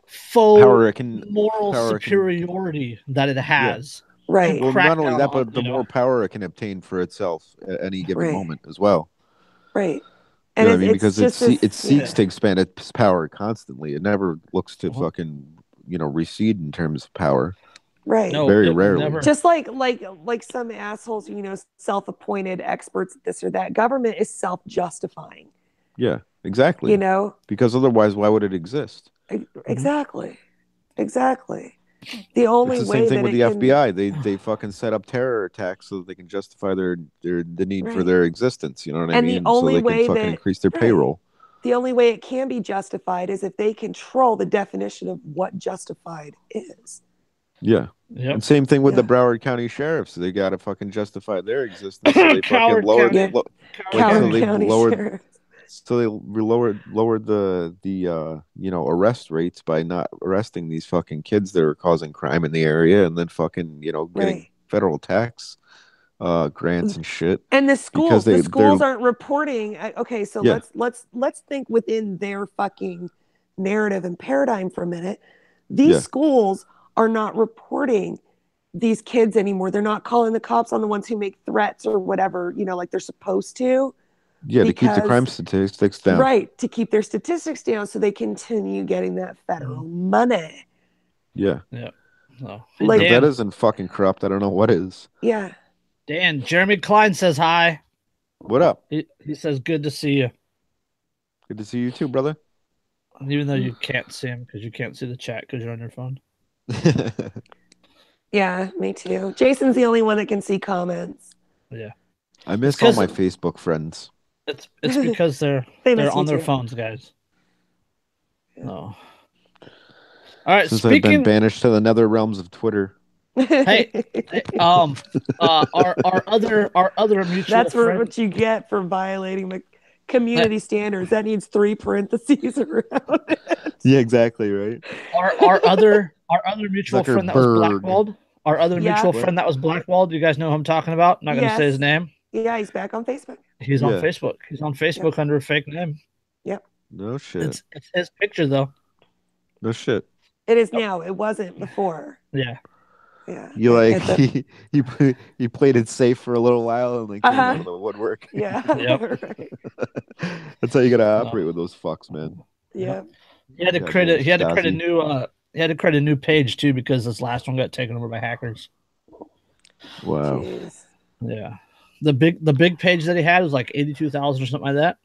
Speaker 2: faux moral superiority that it has.
Speaker 1: Yeah. Right.
Speaker 3: Well, not only that, but the more power it can obtain for itself at any given moment as well.
Speaker 1: Right.
Speaker 3: You know what I mean? Because it seeks to expand its power constantly. It never looks to fucking, recede in terms of power.
Speaker 1: Right.
Speaker 3: No, very rarely.
Speaker 1: Never. Just like some assholes, self-appointed experts, this or that. Government is self-justifying.
Speaker 3: Yeah, exactly. Because otherwise, why would it exist?
Speaker 1: Exactly. Exactly. The only
Speaker 3: it's the
Speaker 1: way
Speaker 3: same thing
Speaker 1: that
Speaker 3: with the FBI. They fucking set up terror attacks so that they can justify the need for their existence. You know what I mean?
Speaker 1: The only
Speaker 3: so they can fucking increase their payroll.
Speaker 1: The only way it can be justified is if they control the definition of what justified is.
Speaker 3: Yeah. Yep. And same thing with the Broward County sheriffs. They got to fucking justify their existence. So they fucking lowered the arrest rates by not arresting these fucking kids that are causing crime in the area, and then fucking getting federal tax grants and shit.
Speaker 1: And the schools aren't reporting. Okay, so let's think within their fucking narrative and paradigm for a minute. These schools are not reporting these kids anymore. They're not calling the cops on the ones who make threats or whatever, like they're supposed to.
Speaker 3: Yeah, to keep the crime statistics down.
Speaker 1: Right, to keep their statistics down so they continue getting that federal money.
Speaker 3: Yeah.
Speaker 2: Yeah. Oh.
Speaker 3: Like, if that isn't fucking corrupt, I don't know what is.
Speaker 1: Yeah.
Speaker 2: Dan, Jeremy Klein says hi.
Speaker 3: What up?
Speaker 2: He says, good to see you.
Speaker 3: Good to see you too, brother.
Speaker 2: Even though you can't see him because you can't see the chat because you're on your phone.
Speaker 1: Yeah, me too. Jason's the only one that can see comments.
Speaker 2: Yeah.
Speaker 3: I miss all my Facebook friends.
Speaker 2: It's because they're on their phones, guys. No. All right.
Speaker 3: Since I've been banished to the nether realms of Twitter.
Speaker 2: Hey, our other mutual
Speaker 1: That's
Speaker 2: friend.
Speaker 1: what you get for violating the community standards. That needs 3 parentheses around it.
Speaker 3: Yeah, exactly, right.
Speaker 2: Our other mutual friend that was blackballed. Our other mutual friend that was blackballed. You guys know who I'm talking about? Not going to say his name.
Speaker 1: Yeah, he's back on Facebook.
Speaker 2: He's on Facebook. He's on Facebook under a fake name.
Speaker 1: Yep.
Speaker 3: No shit.
Speaker 2: It's his picture though.
Speaker 3: No shit.
Speaker 1: It is now. It wasn't before.
Speaker 2: Yeah.
Speaker 1: Yeah.
Speaker 3: You like
Speaker 1: The,
Speaker 3: he played it safe for a little while and then came out
Speaker 1: Uh-huh.
Speaker 3: of the woodwork.
Speaker 1: yeah.
Speaker 2: Yep.
Speaker 1: Right.
Speaker 3: That's how you gotta operate with those fucks, man.
Speaker 1: Yeah.
Speaker 2: He had to
Speaker 3: Goddamn
Speaker 2: create a he had to create a
Speaker 3: Stasi.
Speaker 2: new he had to create a new page too because this last one got taken over by hackers.
Speaker 3: Wow.
Speaker 1: Jeez.
Speaker 2: Yeah. The big page that he had was like 82,000 or something like that.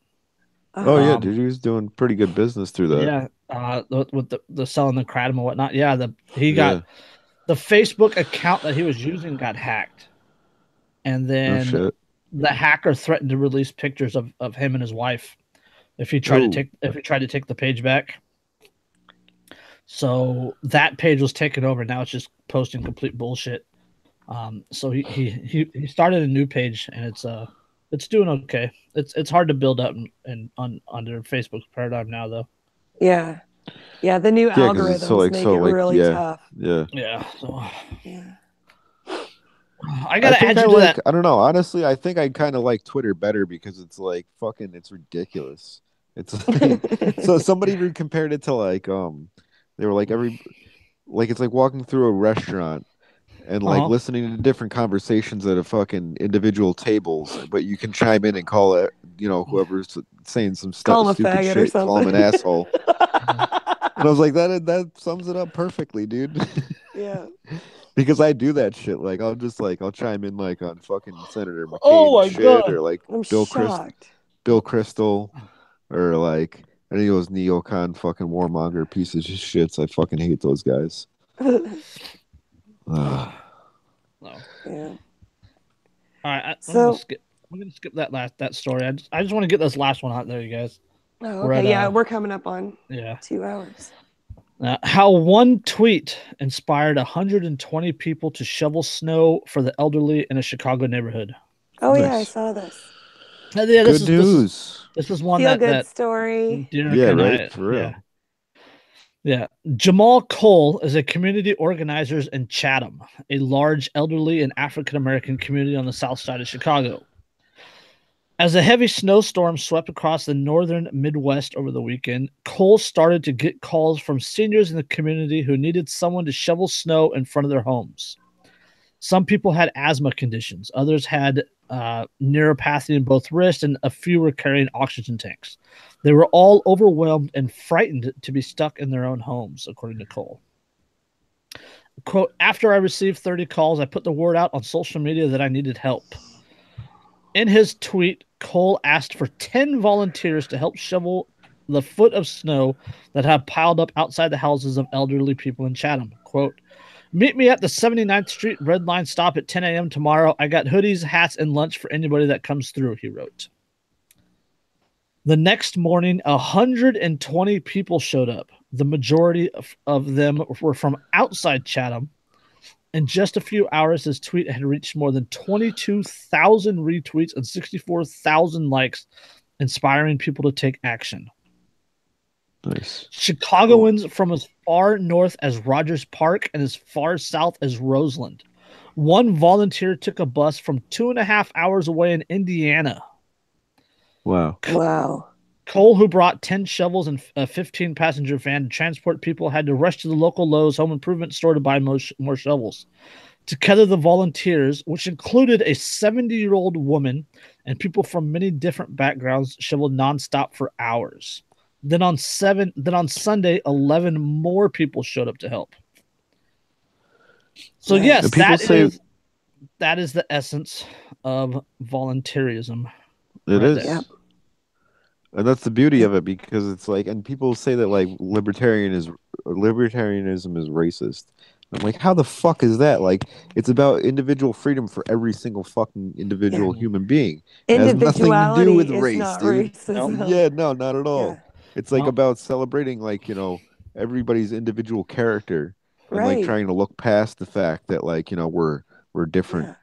Speaker 3: Oh yeah,
Speaker 2: Um,
Speaker 3: dude, he was doing pretty good business through that.
Speaker 2: Yeah. With the selling the kratom and whatnot. Yeah, he
Speaker 3: Yeah.
Speaker 2: got the Facebook account that he was using got hacked. And
Speaker 3: No
Speaker 2: then
Speaker 3: shit.
Speaker 2: the hacker threatened to release pictures of him and his wife if he tried to take the page back. So that page was taken over. Now it's just posting complete bullshit. So he started a new page and it's doing okay. It's hard to build up under Facebook's paradigm now though.
Speaker 1: Yeah. Yeah. The new
Speaker 3: Yeah, because it's
Speaker 1: algorithms make it really tough.
Speaker 3: Yeah.
Speaker 2: Yeah. So
Speaker 1: Yeah.
Speaker 2: I gotta add you to that.
Speaker 3: I don't know. Honestly, I think I kind of like Twitter better because it's like fucking it's ridiculous. It's like, so somebody compared it to like they were like it's like walking through a restaurant and like listening to different conversations at a fucking individual tables, but you can chime in and call it, whoever's saying some
Speaker 1: Call him a
Speaker 3: stupid
Speaker 1: faggot
Speaker 3: shit,
Speaker 1: or something.
Speaker 3: call him an asshole. And I was like, that sums it up perfectly, dude.
Speaker 1: Yeah.
Speaker 3: Because I do that shit. Like I'll chime in like on fucking Senator McCain
Speaker 2: Oh my
Speaker 3: shit,
Speaker 2: God.
Speaker 3: or like
Speaker 1: I'm
Speaker 3: Bill Kristol, or like any of those neocon fucking warmonger pieces of shits. I fucking hate those guys.
Speaker 2: No.
Speaker 1: Yeah.
Speaker 2: All right,
Speaker 1: So
Speaker 2: I'm gonna skip that story. I just want to get this last one out there, you guys.
Speaker 1: okay, we're coming up on 2 hours.
Speaker 2: How one tweet inspired 120 people to shovel snow for the elderly in a Chicago neighborhood.
Speaker 1: Oh yeah, I saw this.
Speaker 2: Yeah,
Speaker 3: good news.
Speaker 2: This is one
Speaker 1: Feel
Speaker 2: that
Speaker 1: good story.
Speaker 3: Yeah, right, for real.
Speaker 2: Yeah. Jamal Cole is a community organizer in Chatham, a large elderly and African American community on the south side of Chicago. As a heavy snowstorm swept across the northern Midwest over the weekend, Cole started to get calls from seniors in the community who needed someone to shovel snow in front of their homes. Some people had asthma conditions. Others had neuropathy in both wrists, and a few were carrying oxygen tanks. They were all overwhelmed and frightened to be stuck in their own homes, according to Cole. Quote, after I received 30 calls, I put the word out on social media that I needed help. In his tweet, Cole asked for 10 volunteers to help shovel the foot of snow that had piled up outside the houses of elderly people in Chatham. Quote, meet me at the 79th Street Red Line stop at 10 a.m. tomorrow. I got hoodies, hats, and lunch for anybody that comes through, he wrote. The next morning, 120 people showed up. The majority of them were from outside Chatham. In just a few hours, his tweet had reached more than 22,000 retweets and 64,000 likes, inspiring people to take action.
Speaker 3: Nice.
Speaker 2: Chicagoans from as far north as Rogers Park and as far south as Roseland. One volunteer took a bus from 2.5 hours away in Indiana.
Speaker 3: Wow.
Speaker 2: Cole, who brought 10 shovels and a 15-passenger van to transport people, had to rush to the local Lowe's home improvement store to buy more shovels. Together, the volunteers, which included a 70-year-old woman and people from many different backgrounds, shoveled nonstop for hours. Then on Sunday, 11 more people showed up to help. So yes, that is the essence of voluntaryism.
Speaker 3: It is.
Speaker 1: Yeah.
Speaker 3: And that's the beauty of it, because it's like, and people say that like libertarianism is racist. I'm like, how the fuck is that? Like, it's about individual freedom for every single fucking individual human being. It has nothing to do with race,
Speaker 1: not
Speaker 3: dude.
Speaker 1: Racism.
Speaker 3: Yeah, no, not at all.
Speaker 1: Yeah.
Speaker 3: It's like about celebrating, like, everybody's individual character, and like trying to look past the fact that, like, we're different.
Speaker 1: Yeah.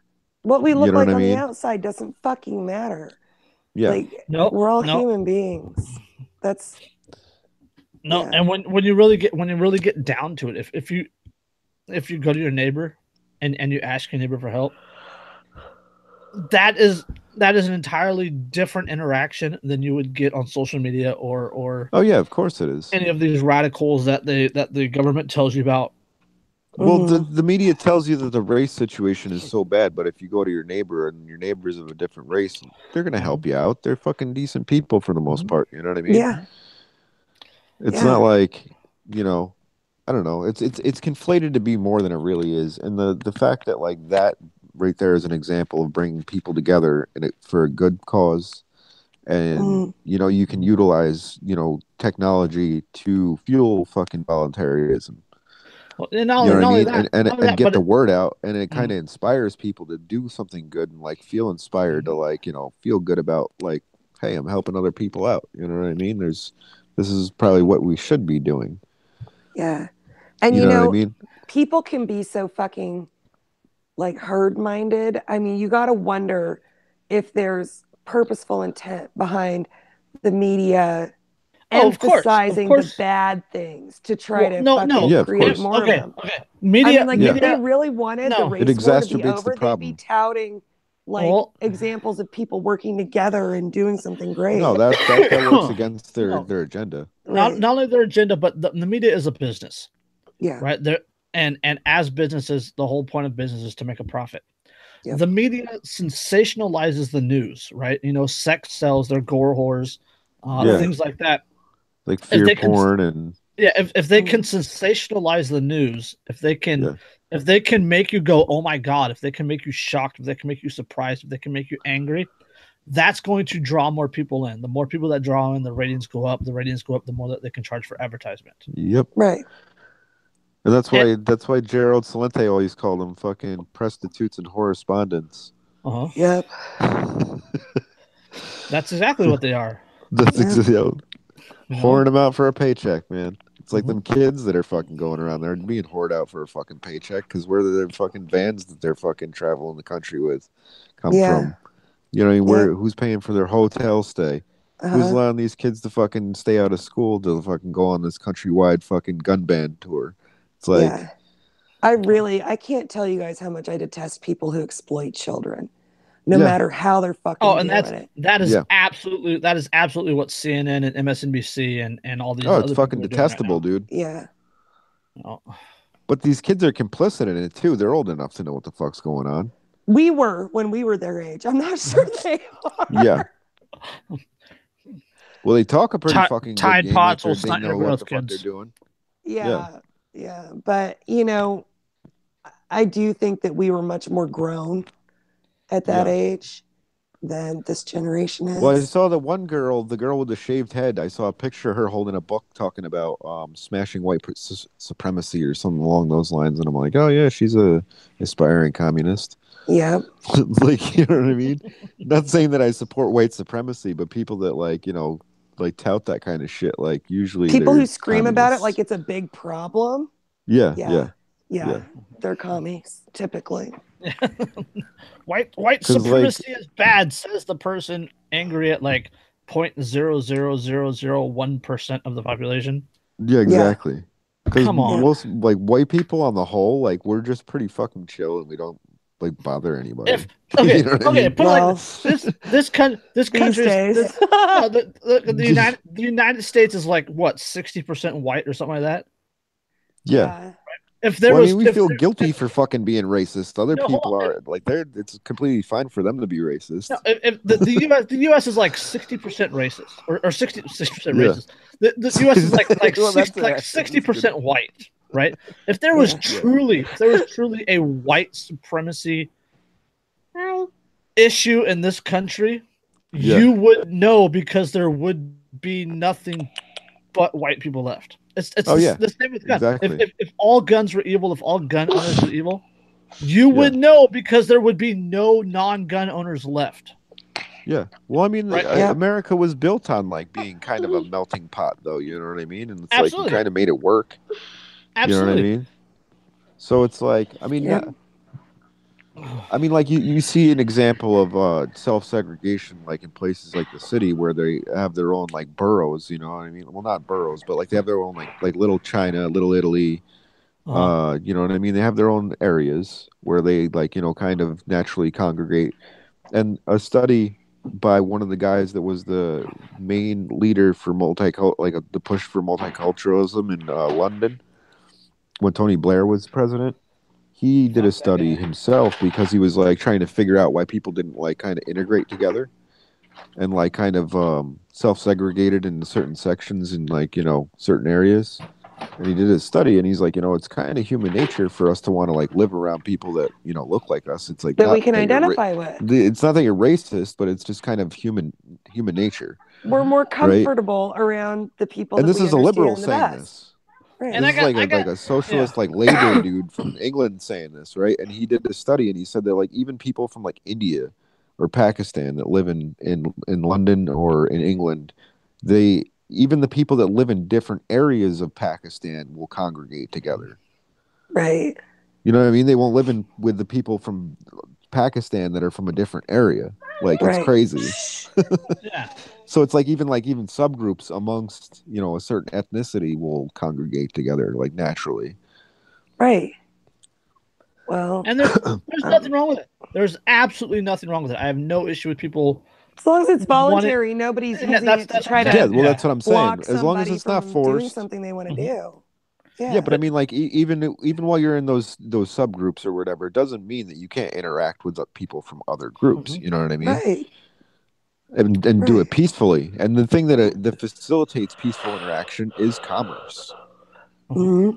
Speaker 1: What we look like on the
Speaker 3: mean?
Speaker 1: outside doesn't fucking matter.
Speaker 3: Yeah.
Speaker 1: Like, we're all human beings. That's
Speaker 2: and when you really get down to it, if you go to your neighbor and you ask your neighbor for help, that is an entirely different interaction than you would get on social media or
Speaker 3: Oh yeah, of course it is.
Speaker 2: any of these radicals that the government tells you about.
Speaker 3: Well, the media tells you that the race situation is so bad, but if you go to your neighbor and your neighbor's of a different race, they're gonna help you out. They're fucking decent people for the most part. You know what I mean?
Speaker 1: Yeah.
Speaker 3: It's not like, you know, I don't know. It's conflated to be more than it really is, and the fact that like that right there is an example of bringing people together for a good cause, and you know you can utilize technology to fuel fucking voluntarism.
Speaker 2: Well, and
Speaker 3: You know what I mean?
Speaker 2: that,
Speaker 3: And get
Speaker 2: but
Speaker 3: the word out, and it kind of inspires people to do something good and like feel inspired to like feel good about like, hey, I'm helping other people out. You know what I mean? This is probably what we should be doing.
Speaker 1: Yeah. And
Speaker 3: You know what I mean?
Speaker 1: people can be so fucking like herd minded. I mean, you got to wonder if there's purposeful intent behind the media emphasizing the bad things to try to create more of them.
Speaker 2: Media,
Speaker 1: I mean, like if they really wanted the race war to be over, they'd be touting like examples of people working together and doing something great.
Speaker 3: No, that works against their agenda.
Speaker 2: Not only their agenda, but the media is a business.
Speaker 1: Yeah.
Speaker 2: Right there, and as businesses, the whole point of business is to make a profit. Yep. The media sensationalizes the news, right? Sex sells, they're gore whores, things like that.
Speaker 3: Like fear porn and
Speaker 2: if they can sensationalize the news, if they can make you go, oh my god, if they can make you shocked, if they can make you surprised, if they can make you angry, that's going to draw more people in. The more people that draw in, the ratings go up. The ratings go up, the more that they can charge for advertisement.
Speaker 3: Yep.
Speaker 1: Right.
Speaker 3: And that's why Gerald Celente always called them fucking prostitutes and correspondents.
Speaker 1: Yep.
Speaker 2: That's exactly what they are.
Speaker 3: That's exactly whoring them out for a paycheck, man. It's like them kids that are fucking going around there being whored out for a fucking paycheck because where their fucking vans that they're fucking traveling the country with come from. You know, who's paying for their hotel stay? Who's allowing these kids to fucking stay out of school to fucking go on this countrywide fucking gun ban tour? It's like,
Speaker 1: I can't tell you guys how much I detest people who exploit children, no matter how they're fucking doing it.
Speaker 2: That is absolutely what CNN and MSNBC and all these.
Speaker 3: Oh, it's fucking detestable, dude.
Speaker 1: Yeah.
Speaker 2: Oh.
Speaker 3: But these kids are complicit in it too. They're old enough to know what the fuck's going on.
Speaker 1: We were when we were their age. I'm not sure they are.
Speaker 3: Yeah. Well, they talk a pretty fucking
Speaker 2: Tide
Speaker 3: good game.
Speaker 2: Pods will
Speaker 3: they know what the fuck they're doing.
Speaker 1: Yeah. But I do think that we were much more grown at that age than this generation is.
Speaker 3: Well, I saw the one girl, the girl with the shaved head. I saw a picture of her holding a book talking about smashing white supremacy or something along those lines, and I'm like, oh yeah, she's a aspiring communist.
Speaker 1: Yeah.
Speaker 3: Like, you know what I mean? Not saying that I support white supremacy, but people that like tout that kind of shit, like usually
Speaker 1: people who scream about it like it's a big problem.
Speaker 3: Yeah.
Speaker 1: They're commies typically.
Speaker 2: White supremacy is bad, says the person angry at like 0.00001% of the population.
Speaker 3: Yeah, exactly. Because
Speaker 2: come on,
Speaker 3: most like white people on the whole, like we're just pretty fucking chill and we don't like bother anybody.
Speaker 2: You know I mean? Put like this country. The United States is like what 60% white or something like that.
Speaker 3: Yeah.
Speaker 2: If there was,
Speaker 3: we feel guilty for fucking being racist. Other people are like it's completely fine for them to be racist.
Speaker 2: No, if the U.S. is like 60% racist or 60% racist. The U.S. is like 60% white, right? If there was truly a white supremacy issue in this country, you would know because there would be nothing but white people left. It's the same with guns. Exactly. If all guns were evil, if all gun owners were evil, you would know because there would be no non-gun owners left.
Speaker 3: Yeah. Well, I mean, America was built on like being kind of a melting pot, though. You know what I mean? And it's like you kind of made it work.
Speaker 2: Absolutely.
Speaker 3: You know what I mean? So it's like, I mean, like you see an example of self-segregation, like in places like the city where they have their own like boroughs. You know what I mean? Well, not boroughs, but like they have their own like Little China, Little Italy. You know what I mean? They have their own areas where they like kind of naturally congregate. And a study by one of the guys that was the main leader for the push for multiculturalism in London when Tony Blair was president. He did a study himself because he was like trying to figure out why people didn't like kind of integrate together and like kind of self-segregated into certain sections in like, certain areas. And he did a study and he's like, it's kind of human nature for us to want to like live around people that, look like us. It's like
Speaker 1: that we
Speaker 3: not
Speaker 1: can
Speaker 3: that you're
Speaker 1: identify with.
Speaker 3: it's not that you're racist, but it's just kind of human nature.
Speaker 1: We're more
Speaker 3: right?
Speaker 1: comfortable around the people
Speaker 3: And
Speaker 1: that
Speaker 3: this
Speaker 1: we
Speaker 3: is a liberal
Speaker 1: understand the
Speaker 3: saying
Speaker 1: best.
Speaker 3: this.
Speaker 1: Right.
Speaker 2: And
Speaker 3: This is like a socialist, like labor dude from England saying this, right? And he did a study, and he said that like even people from like India or Pakistan that live in London or in England, even the people that live in different areas of Pakistan will congregate together.
Speaker 1: Right.
Speaker 3: You know what I mean? They won't live with the people from Pakistan that are from a different area. Like it's crazy.
Speaker 2: Yeah.
Speaker 3: So it's like even subgroups amongst, a certain ethnicity will congregate together like naturally.
Speaker 1: Right. Well,
Speaker 2: And there's nothing wrong with it. There's absolutely nothing wrong with it. I have no issue with people.
Speaker 1: As long as it's voluntary, nobody's using it to try to
Speaker 3: that's what I'm saying.
Speaker 1: block
Speaker 3: As long as it's not forced,
Speaker 1: doing something they want to do.
Speaker 3: Yeah, but I mean, like even while you're in those subgroups or whatever, it doesn't mean that you can't interact with people from other groups. You know what I mean?
Speaker 1: Right.
Speaker 3: And do it peacefully. And the thing that facilitates peaceful interaction is commerce.
Speaker 1: Mm-hmm.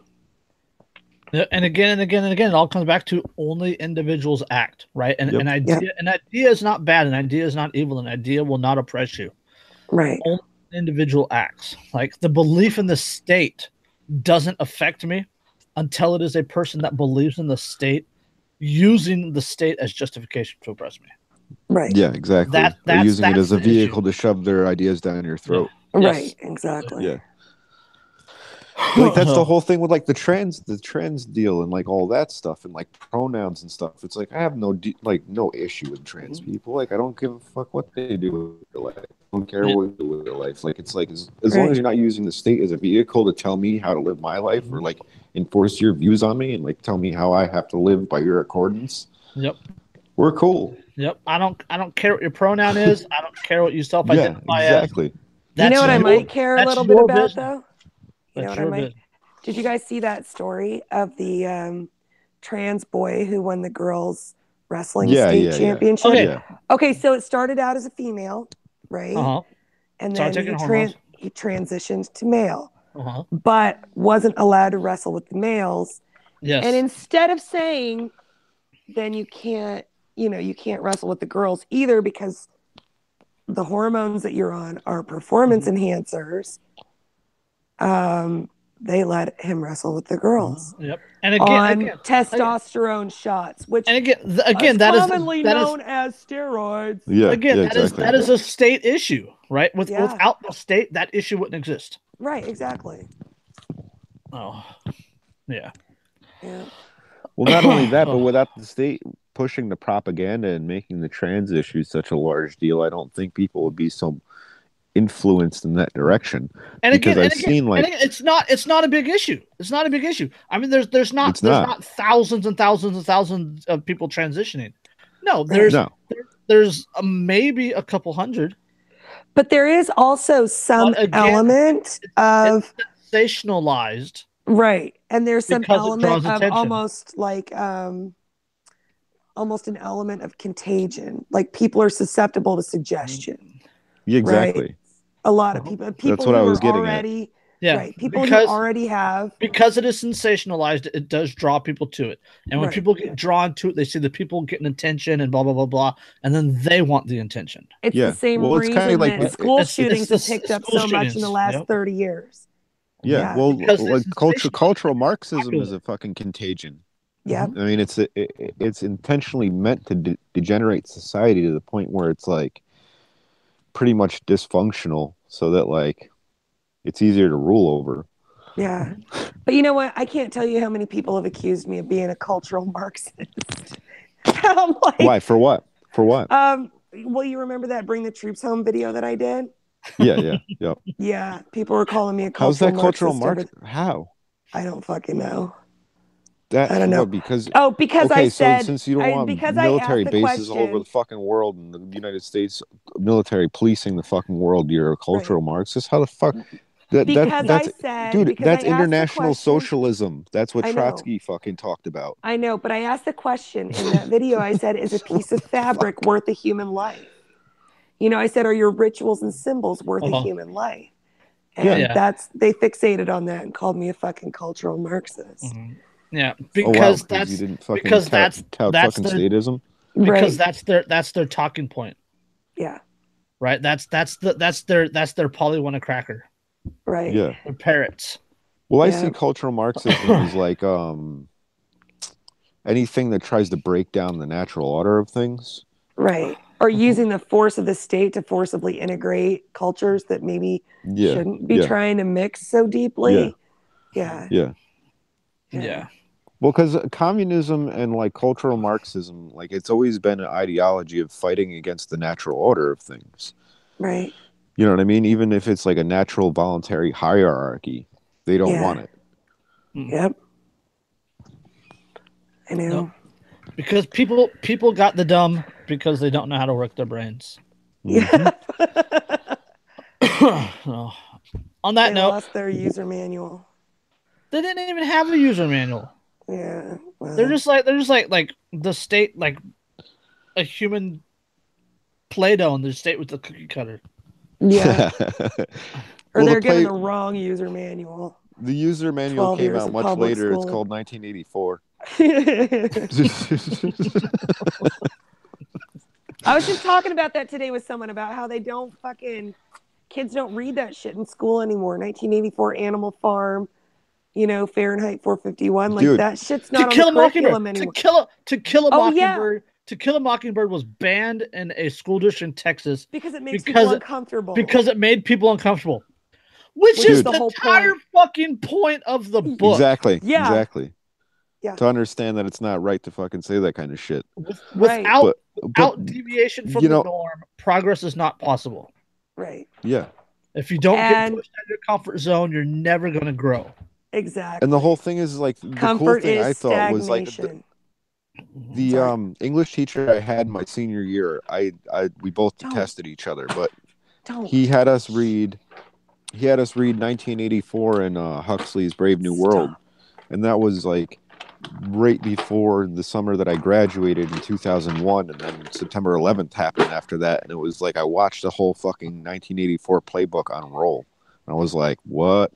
Speaker 2: And again, it all comes back to only individuals act, right? And an idea is not bad, an idea is not evil, an idea will not oppress you.
Speaker 1: Right.
Speaker 2: Only individual acts. Like the belief in the state doesn't affect me until it is a person that believes in the state using the state as justification to oppress me.
Speaker 1: Right.
Speaker 3: Yeah, exactly. They're using it as a vehicle to shove their ideas down your throat.
Speaker 1: Yeah. Right. Exactly.
Speaker 3: Yeah. Like that's the whole thing with like the trans deal and like all that stuff and like pronouns and stuff. It's like I have no issue with trans people. Like I don't give a fuck what they do with their life. I don't care what they do with their life. Like it's like as long as you're not using the state as a vehicle to tell me how to live my life or like enforce your views on me and like tell me how I have to live by your accordance.
Speaker 2: Yep.
Speaker 3: We're cool.
Speaker 2: Yep. I don't care what your pronoun is. I don't care what you self-identify
Speaker 3: exactly.
Speaker 2: as.
Speaker 1: You know what I might care a little bit about though? You know what I might? Did you guys see that story of the trans boy who won the girls wrestling state championship? Okay, so it started out as a female, right? And then he transitioned to male, but wasn't allowed to wrestle with the males.
Speaker 2: Yes.
Speaker 1: And instead of saying, then you can't wrestle with the girls either because the hormones that you're on are performance enhancers. They let him wrestle with the girls.
Speaker 2: Yep. And again,
Speaker 1: testosterone shots, which
Speaker 2: again
Speaker 1: that is commonly known as steroids.
Speaker 3: Yeah.
Speaker 2: Again,
Speaker 3: exactly.
Speaker 2: that is a state issue, right? Without the state, that issue wouldn't exist.
Speaker 1: Right. Exactly.
Speaker 2: Oh. Yeah.
Speaker 1: Yeah.
Speaker 3: Well, not only that, but without the state pushing the propaganda and making the trans issue such a large deal, I don't think people would be so influenced in that direction.
Speaker 2: And again, it's not a big issue. It's not a big issue. I mean, there's not thousands and thousands and thousands of people transitioning. No, there's maybe a couple hundred.
Speaker 1: But there is also some element of
Speaker 2: sensationalized.
Speaker 1: Right. And there's some element of almost like almost an element of contagion. Like people are susceptible to suggestion.
Speaker 3: Yeah, exactly.
Speaker 1: Right? A lot of people
Speaker 3: That's what I was getting at.
Speaker 2: Yeah,
Speaker 1: right. People who already have,
Speaker 2: because it is sensationalized, it does draw people to it. And when people get drawn to it, they see the people getting attention and blah blah blah blah, and then they want the attention.
Speaker 1: It's the same reason that school shootings have picked up so much in the last 30 years.
Speaker 3: Yeah, well, like cultural Marxism is a fucking contagion.
Speaker 1: Yeah,
Speaker 3: I mean, it's intentionally meant to degenerate society to the point where it's like pretty much dysfunctional, so that like it's easier to rule over.
Speaker 1: Yeah, but you know what? I can't tell you how many people have accused me of being a cultural Marxist. I'm like,
Speaker 3: why? For what? For what?
Speaker 1: Well, you remember that "Bring the Troops Home" video that I did?
Speaker 3: Yeah.
Speaker 1: Yeah, people were calling me a cultural.
Speaker 3: How's that cultural Marxist? How?
Speaker 1: I don't fucking know.
Speaker 3: That
Speaker 1: I don't know.
Speaker 3: what, because
Speaker 1: because
Speaker 3: okay,
Speaker 1: I said,
Speaker 3: so since you don't want
Speaker 1: because I asked
Speaker 3: military
Speaker 1: the
Speaker 3: bases all over
Speaker 1: question,
Speaker 3: the fucking world and the United States military policing the fucking world, you're a cultural Marxist. How the fuck?
Speaker 1: because I
Speaker 3: That's
Speaker 1: said,
Speaker 3: dude.
Speaker 1: because I
Speaker 3: That's
Speaker 1: asked the
Speaker 3: international
Speaker 1: question,
Speaker 3: socialism. That's what
Speaker 1: I know.
Speaker 3: Trotsky fucking talked about.
Speaker 1: I know, but I asked the question in that video. I said, is a piece of fabric worth a human life? You know, I said, are your rituals and symbols worth a human life? And they fixated on that and called me a fucking cultural Marxist.
Speaker 2: Yeah,
Speaker 3: because you didn't fucking tout fucking
Speaker 2: their,
Speaker 3: statism.
Speaker 2: Because that's their talking point.
Speaker 1: Yeah.
Speaker 2: Right. That's their poly cracker.
Speaker 1: Right.
Speaker 3: Yeah.
Speaker 2: They're parrots.
Speaker 3: Well, I see cultural Marxism as like anything that tries to break down the natural order of things.
Speaker 1: Right. Or using the force of the state to forcibly integrate cultures that maybe shouldn't be trying to mix so deeply. Yeah.
Speaker 3: Well, because communism and like cultural Marxism, like it's always been an ideology of fighting against the natural order of things.
Speaker 1: Right.
Speaker 3: You know what I mean? Even if it's like a natural voluntary hierarchy, they don't want it.
Speaker 1: Yep. I know.
Speaker 2: Nope. Because people got the dumb because they don't know how to work their brains.
Speaker 1: Yeah.
Speaker 2: On that
Speaker 1: they
Speaker 2: note,
Speaker 1: lost their user manual.
Speaker 2: They didn't even have a user manual.
Speaker 1: Yeah. Well.
Speaker 2: They're just like the state, like a human Play-Doh in the state with the cookie cutter.
Speaker 1: Yeah. Or they're given the wrong user manual.
Speaker 3: The user manual came out much later. It's called 1984.
Speaker 1: I was just talking about that today with someone about how they don't kids don't read that shit in school anymore. 1984 Animal Farm, you know, Fahrenheit 451. Like that shit's not on the curriculum anymore.
Speaker 2: To Kill a Mockingbird. To Kill a Mockingbird was banned in a school district in Texas
Speaker 1: because it makes people uncomfortable.
Speaker 2: Because it made people uncomfortable. Which is the whole entire fucking point of the book.
Speaker 3: Exactly.
Speaker 1: Yeah.
Speaker 3: Exactly.
Speaker 1: Yeah.
Speaker 3: To understand that it's not right to fucking say that kind of shit.
Speaker 2: Without deviation from the norm, progress is not possible.
Speaker 1: Right.
Speaker 3: Yeah.
Speaker 2: If you don't get pushed out of your comfort zone, you're never going to grow.
Speaker 1: Exactly.
Speaker 3: And the whole thing is like the cool thing I thought was like the English teacher I had my senior year. We both detested each other, but he had us read 1984 in Huxley's Brave New World, and that was like right before the summer that I graduated in 2001, and then September 11th happened after that, and it was like I watched the whole fucking 1984 playbook on roll, and I was like, what?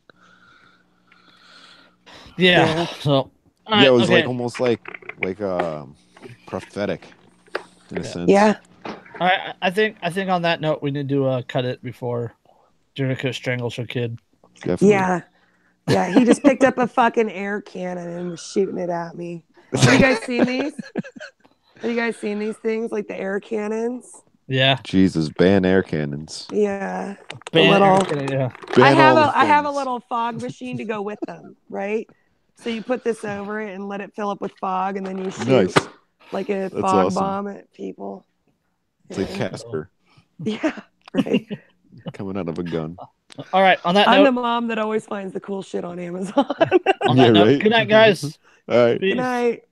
Speaker 2: Yeah. So
Speaker 3: it was like almost like prophetic in a sense.
Speaker 1: Yeah.
Speaker 2: All right. I think on that note we need to cut it before Jericho strangles her kid.
Speaker 3: Definitely.
Speaker 1: Yeah. Yeah, he just picked up a fucking air cannon and was shooting it at me. Have you guys seen these? Have you guys seen these things, like the air cannons?
Speaker 2: Yeah.
Speaker 3: Jesus, ban air cannons.
Speaker 1: Yeah.
Speaker 2: Air cannon, yeah.
Speaker 1: I have a little fog machine to go with them, right? So you put this over it and let it fill up with fog, and then you shoot like a fog bomb at people.
Speaker 3: It's like Casper.
Speaker 1: Yeah, right.
Speaker 3: Coming out of a gun.
Speaker 2: All right. On that note,
Speaker 1: I'm the mom that always finds the cool shit on Amazon.
Speaker 2: On that note, good night, guys.
Speaker 3: All right.
Speaker 1: Good night.